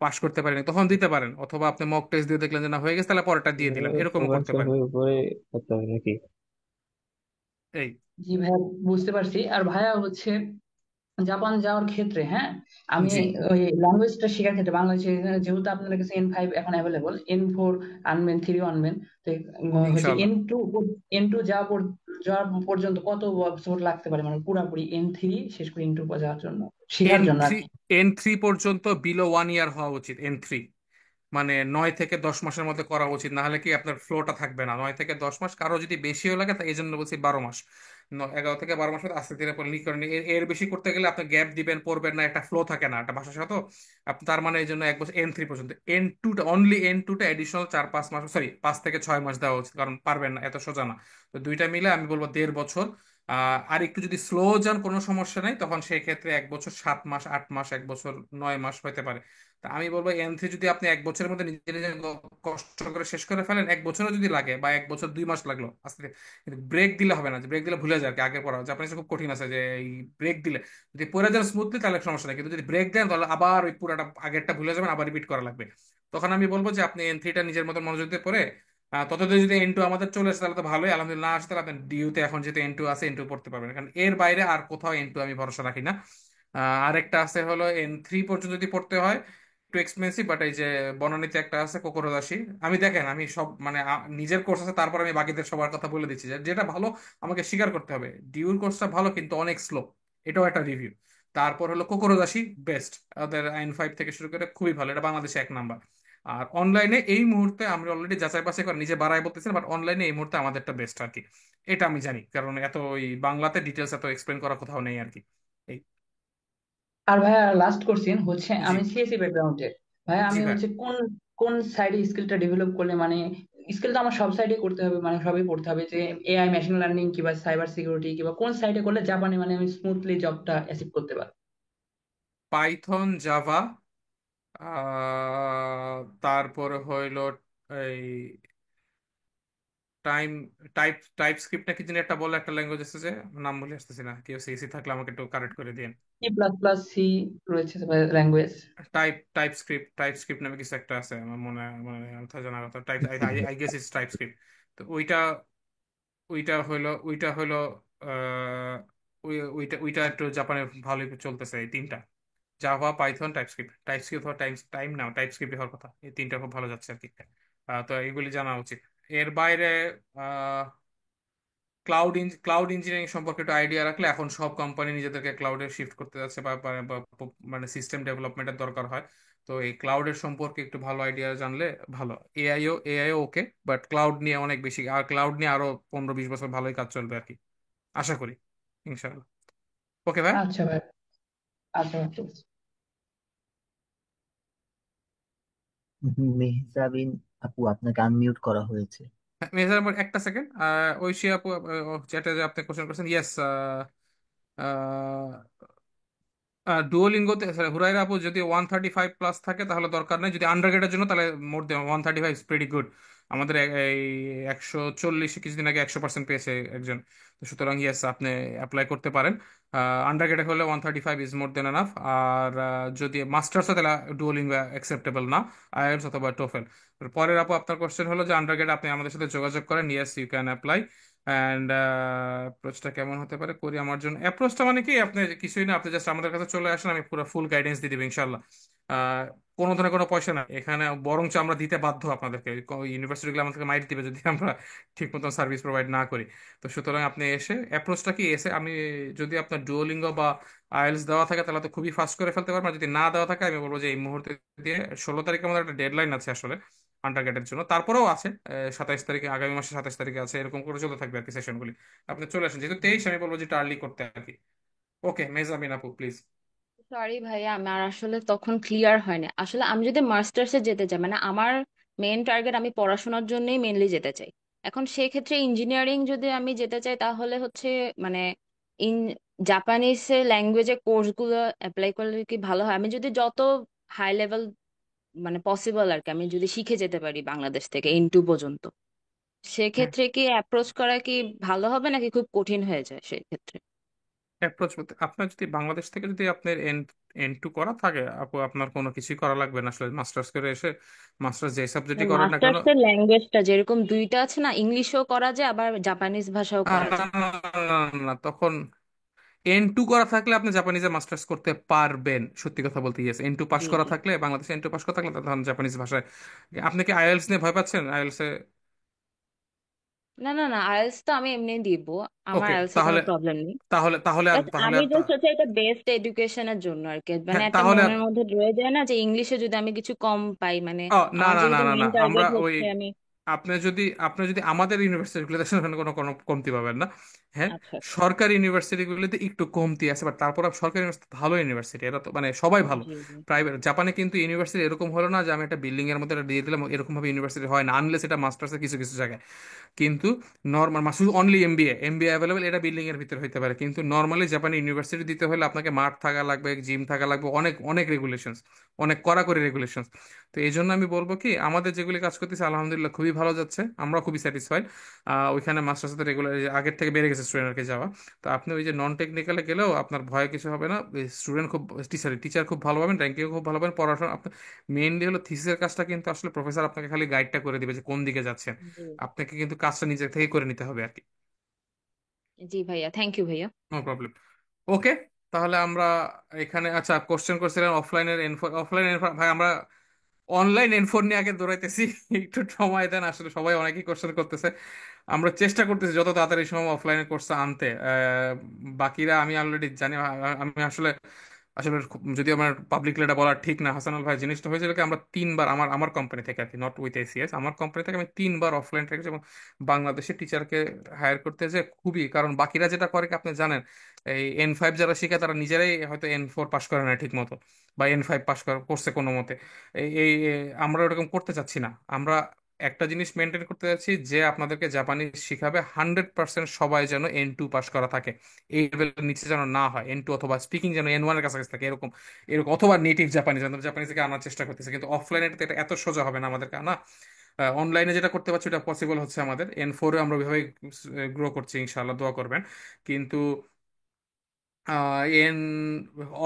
পাশ করতে পারিনি, তখন দিতে পারেন। অথবা আপনি মক টেস্ট দিয়ে দেখলেন যে না হয়ে গেছে, তাহলে পরেরটা দিয়ে দিলেন, এরকমও করতে পারেন। উপরে করতে হবে নাকি? এই জি ভাইয়া, বুঝতে পারছি। আর ভাইয়া জাপান যাওয়ার ক্ষেত্রে, হ্যাঁ, আমি জি, ওই ল্যাঙ্গুয়েজটা শেখার ক্ষেত্রে বাংলাদেশে যেহেতু আপনাদের কাছে N5 এখন অ্যাভেলেবল, N4 আনবেন, 3 আনবেন, তো ইনশাল্লাহ। N2 যাওয়া পর্যন্ত কত বছর লাগতে পারে, মানে পুরাপুরি N3 শেষ করে N2 যাওয়ার জন্য, শেখার জন্য আর N3, কি? N3 পর্যন্ত বিলো 1 ইয়ার হওয়া উচিত। N3 মানে 9 থেকে 10 মাসের মধ্যে করা উচিত, না হলে কি আপনার ফ্লোটা থাকবে না। 9 থেকে 10 মাস, কারো যদি বেশিও লাগে তাই এই জন্য বলছি 12 মাস। 11 থেকে 12 মাস মধ্যে আস্তে ধীরে পরে লিক করেন। এর বেশি করতে গেলে আপনি গ্যাপ দিবেন, পড়বেন না, একটা ফ্লো থাকে না একটা ভাষার সাথে। আপনি তার মানে এই জন্য 1 বছর N3 পর্যন্ত। N2টা, অনলি N2টা এডিশনাল 4-5 মাস, সরি 5 থেকে 6 মাস দেওয়া উচিত, কারণ পারবেন না, এত সোজা না। তো দুইটা মিলে আমি বলবো 1.5 বছর। আর একটু যদি স্লো যান কোনো সমস্যা নেই, তখন সেই ক্ষেত্রে 1 বছর 7 মাস, 8 মাস, 1 বছর 9 মাস হতে পারে। তা আমি বলবো N3 যদি আপনি 1 বছরের মধ্যে নিজে নিজে কষ্ট করে শেষ করে ফেলেন, 1 বছরও যদি লাগে, বা 1 বছর 2 মাস লাগলো আস্তে ধীরে, কিন্তু ব্রেক দিলে হবে না। যে ব্রেক দিলে ভুলে যায় আর কি, আগে পড়া জাপানিজ খুব কঠিন আছে, যে এই ব্রেক দিলে যদি পড়ে যান স্মুথলি তাহলে সমস্যা নেই, কিন্তু যদি ব্রেক দেন তাহলে আবার ওই পুরাটা আগেরটা ভুলে যাবেন, আবার রিপিট করা লাগবে। তখন আমি বলবো যে আপনি N3টা নিজের মতো মনোযোগ দিয়ে পড়ে, ততদিন যদি N2 আমাদের চলে আসে তাহলে তো ভালোই, আলহামদুলিল্লাহ। না আসে তাহলে আপনি ডিউতে এখন যেহেতু N2 আছে, N2 পড়তে পারবেন, কারণ এর বাইরে আর কোথাও N2 আমি ভরসা রাখি না। আরেকটা আছে হলো N3 পর্যন্ত যদি পড়তে হয়, একটু এক্সপেন্সিভ, বাট এই যে বনানীতে একটা আছে কোকোরোদাসি। আমি দেখেন, আমি সব মানে নিজের কোর্স আছে, তারপর আমি বাকিদের সবার কথা বলে দিচ্ছি যে যেটা ভালো আমাকে স্বীকার করতে হবে। ডিউর কোর্সটা ভালো কিন্তু অনেক স্লো, এটাও একটা রিভিউ। তারপর হলো কোকোরোদাসি, বেস্ট। ওদের N5 থেকে শুরু করে খুবই ভালো, এটা বাংলাদেশে 1 নাম্বার। আর অনলাইনে এই মুহূর্তে আমরা অলরেডি যাচাই বাছাই করে নিজে বাড়াই বলতেছি, বাট অনলাইনে এই মুহূর্তে আমাদেরটা বেস্ট আর কি। এটা আমি জানি, কারণ এত ওই বাংলাতে ডিটেলস এত এক্সপ্লেন করা কোথাও নেই আর কি। এই আর ভাইয়া লাস্ট কোশ্চেন জি, আমি সিএসসি ব্যাকগ্রাউন্ডে। ভাইয়া জি আমি ভাই। কোন কোন সাইডে স্কিলটা ডেভেলপ করলে, মানে স্কিল তো আমার সব সাইডে করতে হবে, মানে সবই পড়তে হবে, যে এআই, মেশিন লার্নিং কিংবা সাইবার সিকিউরিটি, কিংবা কোন সাইডে করলে জাপানে মানে আমি স্মুথলি জবটা অ্যাচিভ করতে পারবো? পাইথন, জাভা, তারপরে হইলো এই টাইম টাইপ টাইপ স্ক্রিপ্ট নাকি যিনি একটা বলে, একটা ল্যাঙ্গুয়েজ আছে যে, নাম বলে আসতেছি না, কেউ সিএসি থাকলে আমাকে একটু কারেক্ট করে দিন। C++, রয়েছে ল্যাঙ্গুয়েজ। টাইপ স্ক্রিপ্ট নামে কিছু একটা আছে, আমার মনে মনে নেই, আমার তো জানা কথা। Type, I guess it's type script. তো ওইটা হইলো আহ, ওইটা একটু জাপানে ভালোই চলতেছে, এই তিনটা: জাভা, পাইথন, টাইপ স্ক্রিপ্ট হওয়ার টাইম টাইম নাও টাইপ স্ক্রিপ্ট হওয়ার কথা, এই তিনটা খুব ভালো যাচ্ছে আর কি। তো এইগুলি জানা উচিত। এর বাইরে ক্লাউড ইঞ্জিনিয়ারিং সম্পর্কে একটু আইডিয়া রাখলে, এখন সব কোম্পানি নিজেদেরকে ক্লাউডে শিফট করতে যাচ্ছে, মানে সিস্টেম ডেভেলপমেন্টের দরকার হয়। তো এই ক্লাউডের সম্পর্কে একটু ভালো আইডিয়া জানলে ভালো। এআইও ওকে, বাট ক্লাউড নিয়ে অনেক বেশি, আর ক্লাউড নিয়ে আরো 15-20 বছর ভালোই কাজ চলবে আর কি, আশা করি, ইনশাআল্লাহ। ওকে ভাই। আচ্ছা ভাই, আচ্ছা ভাই, ঠিক আছে। মেহজাবিন আপু, আপনাকে আনমিউট করা হয়েছে। মেজার একটা সেকেন্ড। ঐশী আপু, যেটা যে আপনি কোশ্চেন করছেন, ইয়েস। ডুওলিঙ্গোতে হুরাইরা আপু যদি 135 প্লাস থাকে তাহলে দরকার নেই, যদি আন্ডারগ্রেডের জন্য তাহলে মোর দেন 135 ইজ প্রিটি গুড। আমাদের এই 140 কিছুদিন আগে 100% পেয়েছে একজন। তো সুতরাং ইয়েস, আপনি অ্যাপ্লাই করতে পারেন। আন্ডারগ্রেডে হলে 135 ইজ মোর দেন এনাফ। আর যদি মাস্টার্স হয় তাহলে ডুওলিঙ্গো অ্যাকসেপ্টেবল না, আইএলটিএস অথবা টোফেল। পরের আপু আপনার কোশ্চেন হলো যে আন্ডারগ্রেড আপনি আমাদের সাথে যোগাযোগ করেন, yes you can apply. And অ্যাপ্রোচটা কেমন হতে পারে করি আমার জন্য? অ্যাপ্রোচটা মানে কি, আপনি কিছুই না, আপনি জাস্ট আমাদের কাছে চলে আসেন, আমি পুরো ফুল গাইডেন্স দিয়ে দিব ইনশাল্লাহ। আহ, কোনো ধরনের কোনো পয়সা না এখানে, বরঞ্চ আমরা দিতে বাধ্য আপনাদেরকে। ইউনিভার্সিটিগুলো আমাদেরকে মাইর দিবে যদি আমরা ঠিক মতো সার্ভিস প্রোভাইড না করি। তো সুতরাং আপনি এসে, অ্যাপ্রোচটা কি এসে, আমি যদি আপনার ডুওলিঙ্গো বা আইএলটিএস দেওয়া থাকে তাহলে তো খুবই ফাস্ট করে ফেলতে পারবেন। আর যদি না দেওয়া থাকে আমি বলবো যে এই মুহূর্তে দিয়ে, 16 তারিখে আমাদের একটা ডেডলাইন আছে আসলে আন্ডারগ্রেডের জন্য, তারপরেও আছে 27 তারিখে, আগামী মাসে 27 তারিখে আছে, এরকম করে চলতে থাকবে আর কি সেশনগুলি। আপনি চলে আসেন, যেহেতু 23 আমি বলবো যে আর্লি করতে আর কি। ওকে মেহজাবিন আপু প্লিজ। সরি ভাইয়া, আমার আসলে তখন ক্লিয়ার হয়নি। আসলে আমি যদি মাস্টার্সে যেতে চাই, মানে আমার মেইন টার্গেট, আমি পড়াশোনার জন্যই মেইনলি যেতে চাই। এখন সেই ক্ষেত্রে ইঞ্জিনিয়ারিং যদি আমি যেতে চাই তাহলে হচ্ছে মানে ইন জাপানিজের ল্যাঙ্গুয়েজের কোর্সগুলো অ্যাপ্লাই করলে কি ভালো হয়? আমি যদি যত হাই লেভেল মানে পসিবল আর কি, আমি যদি শিখে যেতে পারি বাংলাদেশ থেকে N2 পর্যন্ত, হ্যাঁ, সেক্ষেত্রে কি অ্যাপ্রোচ করা কি ভালো হবে নাকি খুব কঠিন হয়ে যায় সেই ক্ষেত্রে? অ্যাপ্রোচ বলতে আপনার যদি বাংলাদেশ থেকে যদি আপনার N2 করা থাকে আপু, আপনার কোনো কিছুই করা লাগবে না আসলে। মাস্টার্স করে এসে, মাস্টার্স যে সাবজেক্টই করেন না কেন, মাস্টার্স এর ল্যাঙ্গুয়েজটা যেরকম দুইটা আছে না, ইংলিশও করা যায় আবার জাপানিজ ভাষাও করা না যায়। না না, না, তখন N2 করা থাকলে আপনি জাপানিজে মাস্টার্স করতে পারবেন, সত্যি কথা বলতে। ইয়েস, N2 পাস জি করা জি। থাকলে, বাংলাদেশে N2 পাস করা থাকলে তখন জাপানিজ ভাষায়। আপনি কি আইএলটিএস নিয়ে ভয় পাচ্ছেন? আইএলটিএস? না না না, আইএলটিএস তো আমি এমনি দিব, আমার ওকে, আইএলটিএস এ কোনো তাহলে প্রবলেম নেই। তাহলে তাহলে আর বাট তাহলে আমি আর জাস্ট হচ্ছে এটা বেস্ট এডুকেশনের জন্য আর কি, মানে হ্যাঁ, একটা তাহলে আর মনের মধ্যে রয়ে যায় না যে ইংলিশে যদি আমি কিছু কম পাই, মানে ও না আমার না না যেহেতু না না, মেইন আমরা টার্গেট ওই, হচ্ছে আমি। আপনি যদি আমাদের ইউনিভার্সিটিগুলোতে আসেন, ওখানে কোনো কোনো কমতি পাবেন না। হ্যাঁ, আচ্ছা আচ্ছা। সরকারি ইউনিভার্সিটিগুলোতে একটু কমতি আছে, বাট তারপর সরকারি ইউনিভার্সিটি ভালো ইউনিভার্সিটি, এরা তো মানে সবাই ভালো। জি জি। প্রাইভেট জাপানে কিন্তু ইউনিভার্সিটি এরকম হলো না যে আমি একটা বিল্ডিং এর মধ্যে এটা দিয়ে দিলাম, এরকম ভাবে ইউনিভার্সিটি হয় না, আনলেস এটা মাস্টার্সের কিছু কিছু জায়গায়। কিন্তু নর্মাল শুধু অনলি এমবিএ অ্যাভেলেবেল, এটা বিল্ডিং এর ভিতরে হইতে পারে, কিন্তু নর্মালি জাপানি ইউনিভার্সিটি দিতে হলে আপনাকে মাঠ থাকা লাগবে, জিম থাকা লাগবে, অনেক অনেক রেগুলেশনস, অনেক কড়াকড়ি রেগুলেশনস। তো এই জন্য আমি বলবো কি, আমাদের যেগুলি কাজ করতেছে আলহামদুলিল্লাহ খুবই ভালো যাচ্ছে, আমরা খুবই স্যাটিসফাইড। ওইখানে মাস্টার্স সাথে রেগুলার আগের থেকে বেড়ে গেছে স্টুডেন্টকে যাওয়া। তো আপনি ওই যে নন টেকনিক্যালে গেলেও আপনার ভয় কিছু হবে না। স্টুডেন্ট খুব, টিচার খুব ভালো পাবেন, র্যাঙ্কিংও খুব ভালো পাবেন, পড়াশোনা আপনার মেইনলি হলো থিসিসের কাজটা কিন্তু আসলে প্রফেসর আপনাকে খালি গাইডটা করে দিবে যে কোন দিকে যাচ্ছেন, জি আপনাকে কিন্তু কাজটা নিজে থেকে করে নিতে হবে আর কি। জি ভাইয়া, থ্যাংক ইউ ভাইয়া। No problem. ওকে, তাহলে আমরা এখানে, আচ্ছা কোশ্চেন করছিলেন অফলাইনের এনফোর, ভাই আমরা অনলাইন এনফোর নিয়ে আগে দৌড়াইতেছি। একটু সময় দেন, আসলে সবাই অনেকেই কোশ্চেন করতেছে। আমরা চেষ্টা করতেছি যত তাড়াতাড়ি সময় অফলাইনে কোর্সটা আনতে। বাকিরা আমি অলরেডি জানি। আমি আসলে আসলে যদি আমার পাবলিকলি এটা বলা ঠিক না, হাসানুল ভাই, জিনিসটা হয়েছিল কি, আমরা 3বার আমার আমার কোম্পানি থেকে আর কি, নট উইথ এসিএস, আমার কোম্পানি থেকে আমি 3বার অফলাইন থেকেছি। এবং বাংলাদেশের টিচারকে হায়ার করতে যে খুবই, কারণ বাকিরা যেটা করে কি আপনি জানেন, এই N5 যারা শিখে তারা নিজেরাই হয়তো N4 পাস করে না ঠিক মতো, বা N5 পাস করছে কোনো মতে। আমরা ওরকম করতে চাচ্ছি না। আমরা একটা জিনিস মেনটেন করতে যাচ্ছি, যে আপনাদেরকে জাপানি শিখাবে 100% সবাই যেন N2 পাস করা থাকে, এই লেভেলের নিচে যেন না হয়। N2 অথবা স্পিকিং যেন N1 এর কাছাকাছি থাকে, এরকম এরকম, অথবা নেটিভ জাপানিজ, আমরা জাপানিজ থেকে আনার চেষ্টা করতেছি। কিন্তু অফলাইনে এটা এত সোজা হবে না আমাদেরকে আনা। অনলাইনে যেটা করতে পারছি ওটা পসিবল হচ্ছে আমাদের। N4 এ আমরা ওইভাবে গ্রো করছি, ইনশাআল্লাহ দোয়া করবেন। কিন্তু এন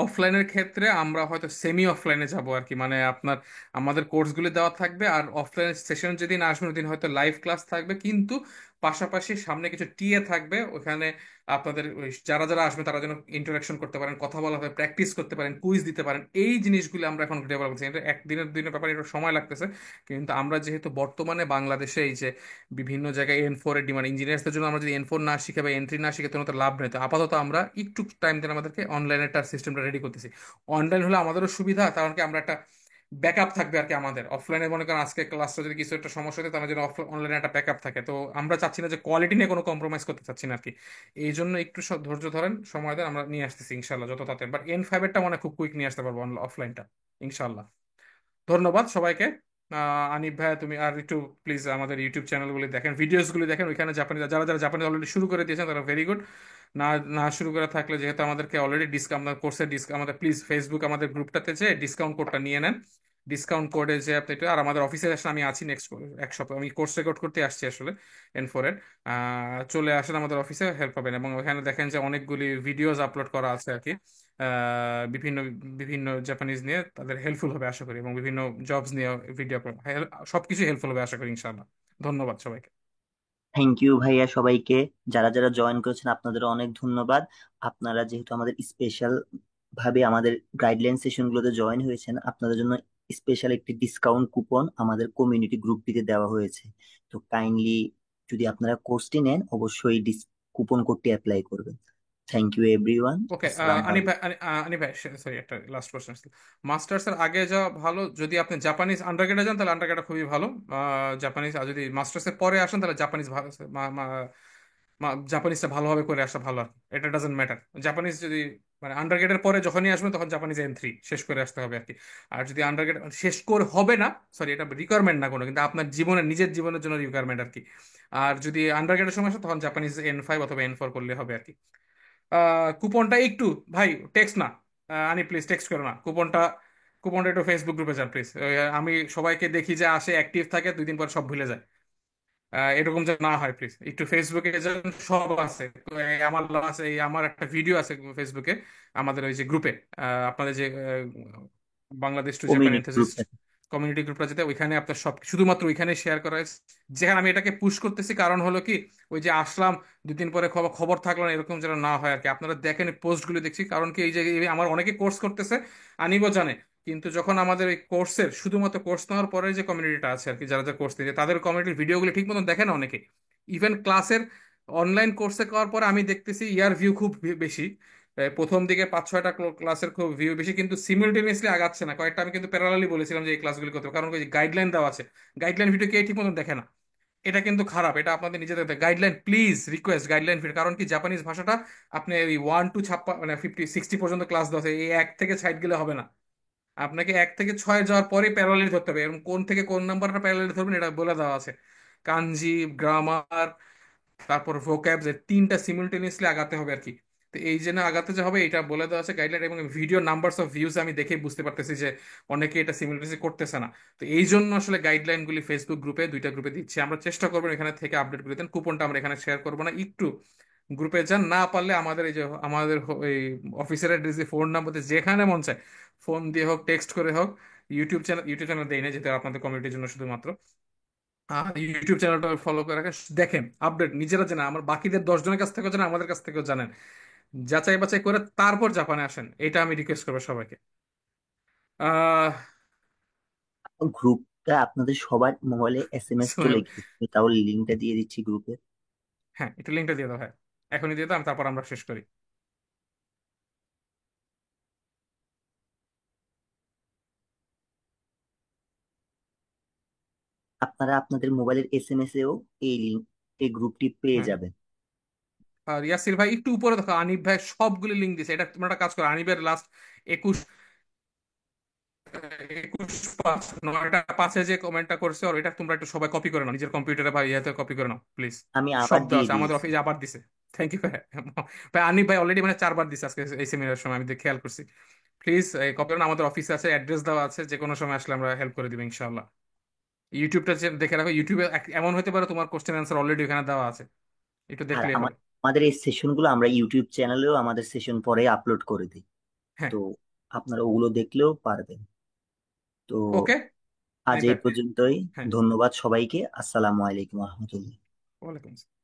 অফলাইনের ক্ষেত্রে আমরা হয়তো সেমি অফলাইনে যাব আর কি, মানে আপনার আমাদের কোর্সগুলি দেওয়া থাকবে, আর অফলাইন সেশন যেদিন আসবেন ওদিন হয়তো লাইভ ক্লাস থাকবে, কিন্তু পাশাপাশি সামনে কিছু টিএ থাকবে ওখানে। আপনাদের যারা যারা আসবে তারা যেন ইন্টারাকশন করতে পারেন, কথা বলা হয়, প্র্যাকটিস করতে পারেন, কুইজ দিতে পারেন, এই জিনিসগুলো আমরা এখন ডেভেলপ করছি। এটা একদিনের দিনের ব্যাপারে, এটা সময় লাগতেছে। কিন্তু আমরা যেহেতু বর্তমানে বাংলাদেশে এই যে বিভিন্ন জায়গায় N4 এর ডিমান্ড, ইঞ্জিনিয়ার্সদের জন্য আমরা যদি N4 না শিখে বা N3 না শিখে তো লাভ নেই। তো আপাতত আমরা একটু টাইম দেন আমাদেরকে, অনলাইনে তার সিস্টেমটা রেডি করতেছি। অনলাইন হলে আমাদেরও সুবিধা, কারণ কি আমরা একটা ব্যাকআপ থাকবে আর কি আমাদের। অফলাইনে মনে করেন আজকে ক্লাসটা যদি কিছু একটা সমস্যা হতো, তাহলে যেন অনলাইনে একটা ব্যাকআপ থাকে। তো আমরা চাচ্ছি না যে কোয়ালিটি নিয়ে কোনো কম্প্রোমাইজ করতে চাচ্ছি না আর কি। এই জন্য একটু ধৈর্য ধরেন, সময় দেন, আমরা নিয়ে আসতেছি ইনশাল্লাহ যত তাড়াতাড়ি। বাট N5 এরটা মানে খুব কুইক নিয়ে আসতে পারবো অফলাইনটা, ইনশাল্লাহ। ধন্যবাদ সবাইকে। আনিফ ভাইয়া তুমি আর একটু প্লিজ আমাদের ইউটিউব চ্যানেলগুলি দেখেন, ভিডিওসগুলি দেখেন, ওইখানে জাপানি যারা যারা জাপানি অলরেডি শুরু করে দিয়েছেন তারা ভেরি গুড। না না শুরু করে থাকলে, যেহেতু আমাদেরকে অলরেডি ডিসকাউন্ট, আমাদের কোর্সের ডিসকাউন্ট, আমাদের প্লিজ ফেসবুক আমাদের গ্রুপটাতে যে ডিসকাউন্ট কোডটা নিয়ে নেন। ডিসকাউন্ট কোডে যে আপনি আর আমাদের অফিসে আসলে আমি আছি নেক্সট এক সপ্তাহ, আমি কোর্স রেকর্ড করতে আসছি আসলে N4 এর। চলে আসেন আমাদের অফিসে, হেল্প পাবেন। এবং ওখানে দেখেন যে অনেকগুলি ভিডিওস আপলোড করা আছে আর কি, বিভিন্ন বিভিন্ন জাপানিজ নিয়ে, তাদের হেল্পফুল হবে আশা করি, এবং বিভিন্ন জবস নিয়ে ভিডিও, সবকিছু হেল্পফুল হবে আশা করি ইনশাআল্লাহ। ধন্যবাদ সবাইকে। থ্যাংক ইউ ভাইয়া সবাইকে। যারা যারা জয়েন করেছেন আপনাদের অনেক ধন্যবাদ। আপনারা যেহেতু আমাদের স্পেশাল ভাবে আমাদের গাইডলাইন সেশন গুলোতে জয়েন হয়েছেন, আপনাদের জন্য স্পেশাল একটি ডিসকাউন্ট কুপন আমাদের কমিউনিটি গ্রুপটিতে দেওয়া হয়েছে। তো কাইন্ডলি যদি আপনারা কোর্সটি নেন অবশ্যই কুপন কোডটি অ্যাপ্লাই করবেন। Thank you everyone. ওকে, আসসালামু আনিফ আলাইকুম। ভাই, আনিফ ভাই সরি, একটা লাস্ট কোশ্চেন ছিল। মাস্টার্স এর আগে যাওয়া ভালো, যদি আপনি জাপানিজ আন্ডারগ্রেডে যান তাহলে আন্ডারগ্রেড খুবই ভালো জাপানিজ, আর যদি মাস্টার্স এর পরে আসেন তাহলে জাপানিজ ভালো, জাপানিজটা ভালোভাবে করে আসা ভালো আর কি। এটা ডাজেন্ট ম্যাটার, জাপানিজ যদি মানে আন্ডারগ্রেডের পরে যখনই আসবেন তখন জাপানিজ N3 শেষ করে আসতে হবে আর কি। আর যদি আন্ডারগ্রেড শেষ করে হবে না, সরি এটা রিকোয়ারমেন্ট না কোনো, কিন্তু আপনার জীবনের নিজের জীবনের জন্য রিকোয়ারমেন্ট আর কি। আর যদি আন্ডারগ্রেডের সময় আসে তখন জাপানিজ N5 অথবা N4 করলে হবে আর কি। কুপনটা একটু, ভাই টেক্সট না, আনি প্লিজ টেক্সট করো না কুপনটা, কুপনটা একটু ফেসবুক গ্রুপে যান প্লিজ। আমি সবাইকে দেখি যে আসে, অ্যাক্টিভ থাকে, 2 দিন পর সব ভুলে যায়। এরকম যেন না হয় প্লিজ, একটু ফেসবুকে যেন সব আছে। তো আমার আছে, আমার একটা ভিডিও আছে ফেসবুকে, আমাদের ওই যে গ্রুপে, আপনাদের যে বাংলাদেশ টু জাপান কমিউনিটি এনথুসিস্ট গ্রুপটা। কমিউনিটি গ্রুপটা, যেতে ওইখানে আপনার সব শুধুমাত্র ওইখানে শেয়ার করা হয়েছে। যেখানে আমি এটাকে পুশ করতেছি কারণ হলো কি, ওই যে আসলাম 2 দিন পরে খবর খবর থাকলো না, এরকম যেন না হয় আর কি। আপনারা দেখেন পোস্টগুলো দেখছি, কারণ কি এই যে আমার অনেকে কোর্স করতেছে, আনিবও জানে, কিন্তু যখন আমাদের এই কোর্সের শুধুমাত্র কোর্স নেওয়ার পরে যে কমিউনিটিটা আছে আর কি, যারা যারা কোর্স নিচ্ছে তাদের কমিউনিটির ভিডিওগুলো ঠিক মতন দেখে না অনেকে। ইভেন ক্লাসের অনলাইন কোর্সে করার পরে আমি দেখতেছি ইয়ার ভিউ খুব বেশি, প্রথম দিকে 5-6টা ক্লাসের খুব ভিউ বেশি, কিন্তু সিমিলটেনিয়াসলি আগাচ্ছে না। কয়েকটা আমি কিন্তু প্যারালালি বলেছিলাম যে এই ক্লাসগুলি করতে হবে, কারণ ওই গাইডলাইন দেওয়া আছে, গাইডলাইন ভিডিও কে ঠিক মতন দেখে না। এটা কিন্তু খারাপ, এটা আপনাদের নিজেদের guideline, please request guideline video. কারণ কি জাপানিজ ভাষাটা আপনি ওই 1 to 56 মানে 50-60 পর্যন্ত ক্লাস দেওয়া আছে, এই 1 থেকে 60 গেলে হবে না। আপনাকে 1 থেকে 6 যাওয়ার পরে প্যারালালি ধরতে হবে, এবং কোন থেকে কোন নাম্বারটা প্যারালালি ধরবেন এটা বলে দেওয়া আছে। কাঞ্জি, গ্রামার, তারপর ভোক্যাবস, এই 3টা সিমিলটেনিয়াসলি আগাতে হবে আর কি। তো এই জন্য আগাতে যে হবে এটা বলে দেওয়া আছে গাইডলাইন, এবং ভিডিও নাম্বারস অফ ভিউজ আমি দেখে বুঝতে পারতেছি যে অনেকে এটা সিমিলটেনিয়াসলি করতেছে না। তো এই জন্য আসলে গাইডলাইনগুলি ফেসবুক গ্রুপে 2টা গ্রুপে দিচ্ছি, আমরা চেষ্টা করবো এখানে থেকে আপডেট করে দেন। কুপনটা আমরা এখানে শেয়ার করবো না, একটু গ্রুপে যান, না পারলে আমাদের এই যে আমাদের এই অফিসের অ্যাড্রেস, ফোন নাম্বার, যেখানে মন চায় ফোন দিয়ে হোক, টেক্সট করে হোক, ইউটিউব চ্যানেল দেই না যেটা আপনাদের কমিউনিটির জন্য শুধুমাত্র, ইউটিউব চ্যানেলটা ফলো করে রাখেন, দেখেন আপডেট নিজেরা জানেন, আমার বাকিদের 10 জনের কাছ থেকেও জানেন, আমাদের কাছ থেকেও জানেন, যাচাই বাছাই করে তারপর জাপানে আসেন, এটা আমি রিকোয়েস্ট করবো সবাইকে। আহ গ্রুপটা আপনাদের সবার মোবাইলে SMS চলে সোহেল, গেছে, আমি তাও লিঙ্কটা দিয়ে দিচ্ছি গ্রুপে। হ্যাঁ একটু লিঙ্কটা দিয়ে দাও, হ্যাঁ এখনই দিয়ে দাও, তারপর আমরা শেষ করি। আপনারা আপনাদের মোবাইলের SMS এও এই লিঙ্ক, এই গ্রুপটি পেয়ে হুম, যাবেন। আর ইয়াসির ভাই একটু উপরে দেখো, আনিফ ভাই সবগুলি লিঙ্ক দিছে, এটা তোমরা একটা কাজ করো, আনিফের লাস্ট 21-9টা 5-এ যে কমেন্টটা করছে, আর এটা তোমরা একটু সবাই কপি করে নাও নিজের কম্পিউটারে বা ইয়াতে, কপি করে নাও প্লিজ। আমি আবার শব্দ দিয়ে আছে, আমাদের দিয়েছি। অফিসে আবার দিছে। থ্যাংক ইউ ভাই। ভাই আনিফ ভাই অলরেডি মানে 4বার দিছে আজকে এই সেমিনারের সময়, আমি খেয়াল করছি। প্লিজ এই কপি করুন, আমাদের অফিসে আছে, অ্যাড্রেস দেওয়া আছে, যে কোনো সময় আসলে আমরা হেল্প করে দিব ইনশাআল্লাহ। ইউটিউবটা দেখে রাখো, ইউটিউবে এমন হতে পারে তোমার কোশ্চেন অ্যান্সার অলরেডি ওখানে দেওয়া আছে, একটু আর দেখলেই হবে। আমাদের এই সেশনগুলো আমরা ইউটিউব চ্যানেলেও আমাদের সেশন পরে আপলোড করে দিই। হ্যাঁ, তো আপনারা ওগুলো দেখলেও পারবেন। তো ওকে আজ আনিফ এই ভাই। পর্যন্তই। হ্যাঁ, ধন্যবাদ সবাইকে। আসসালামু আলাইকুম রহমতুল্লাহ। ওয়ালাইকুম আসসালাম।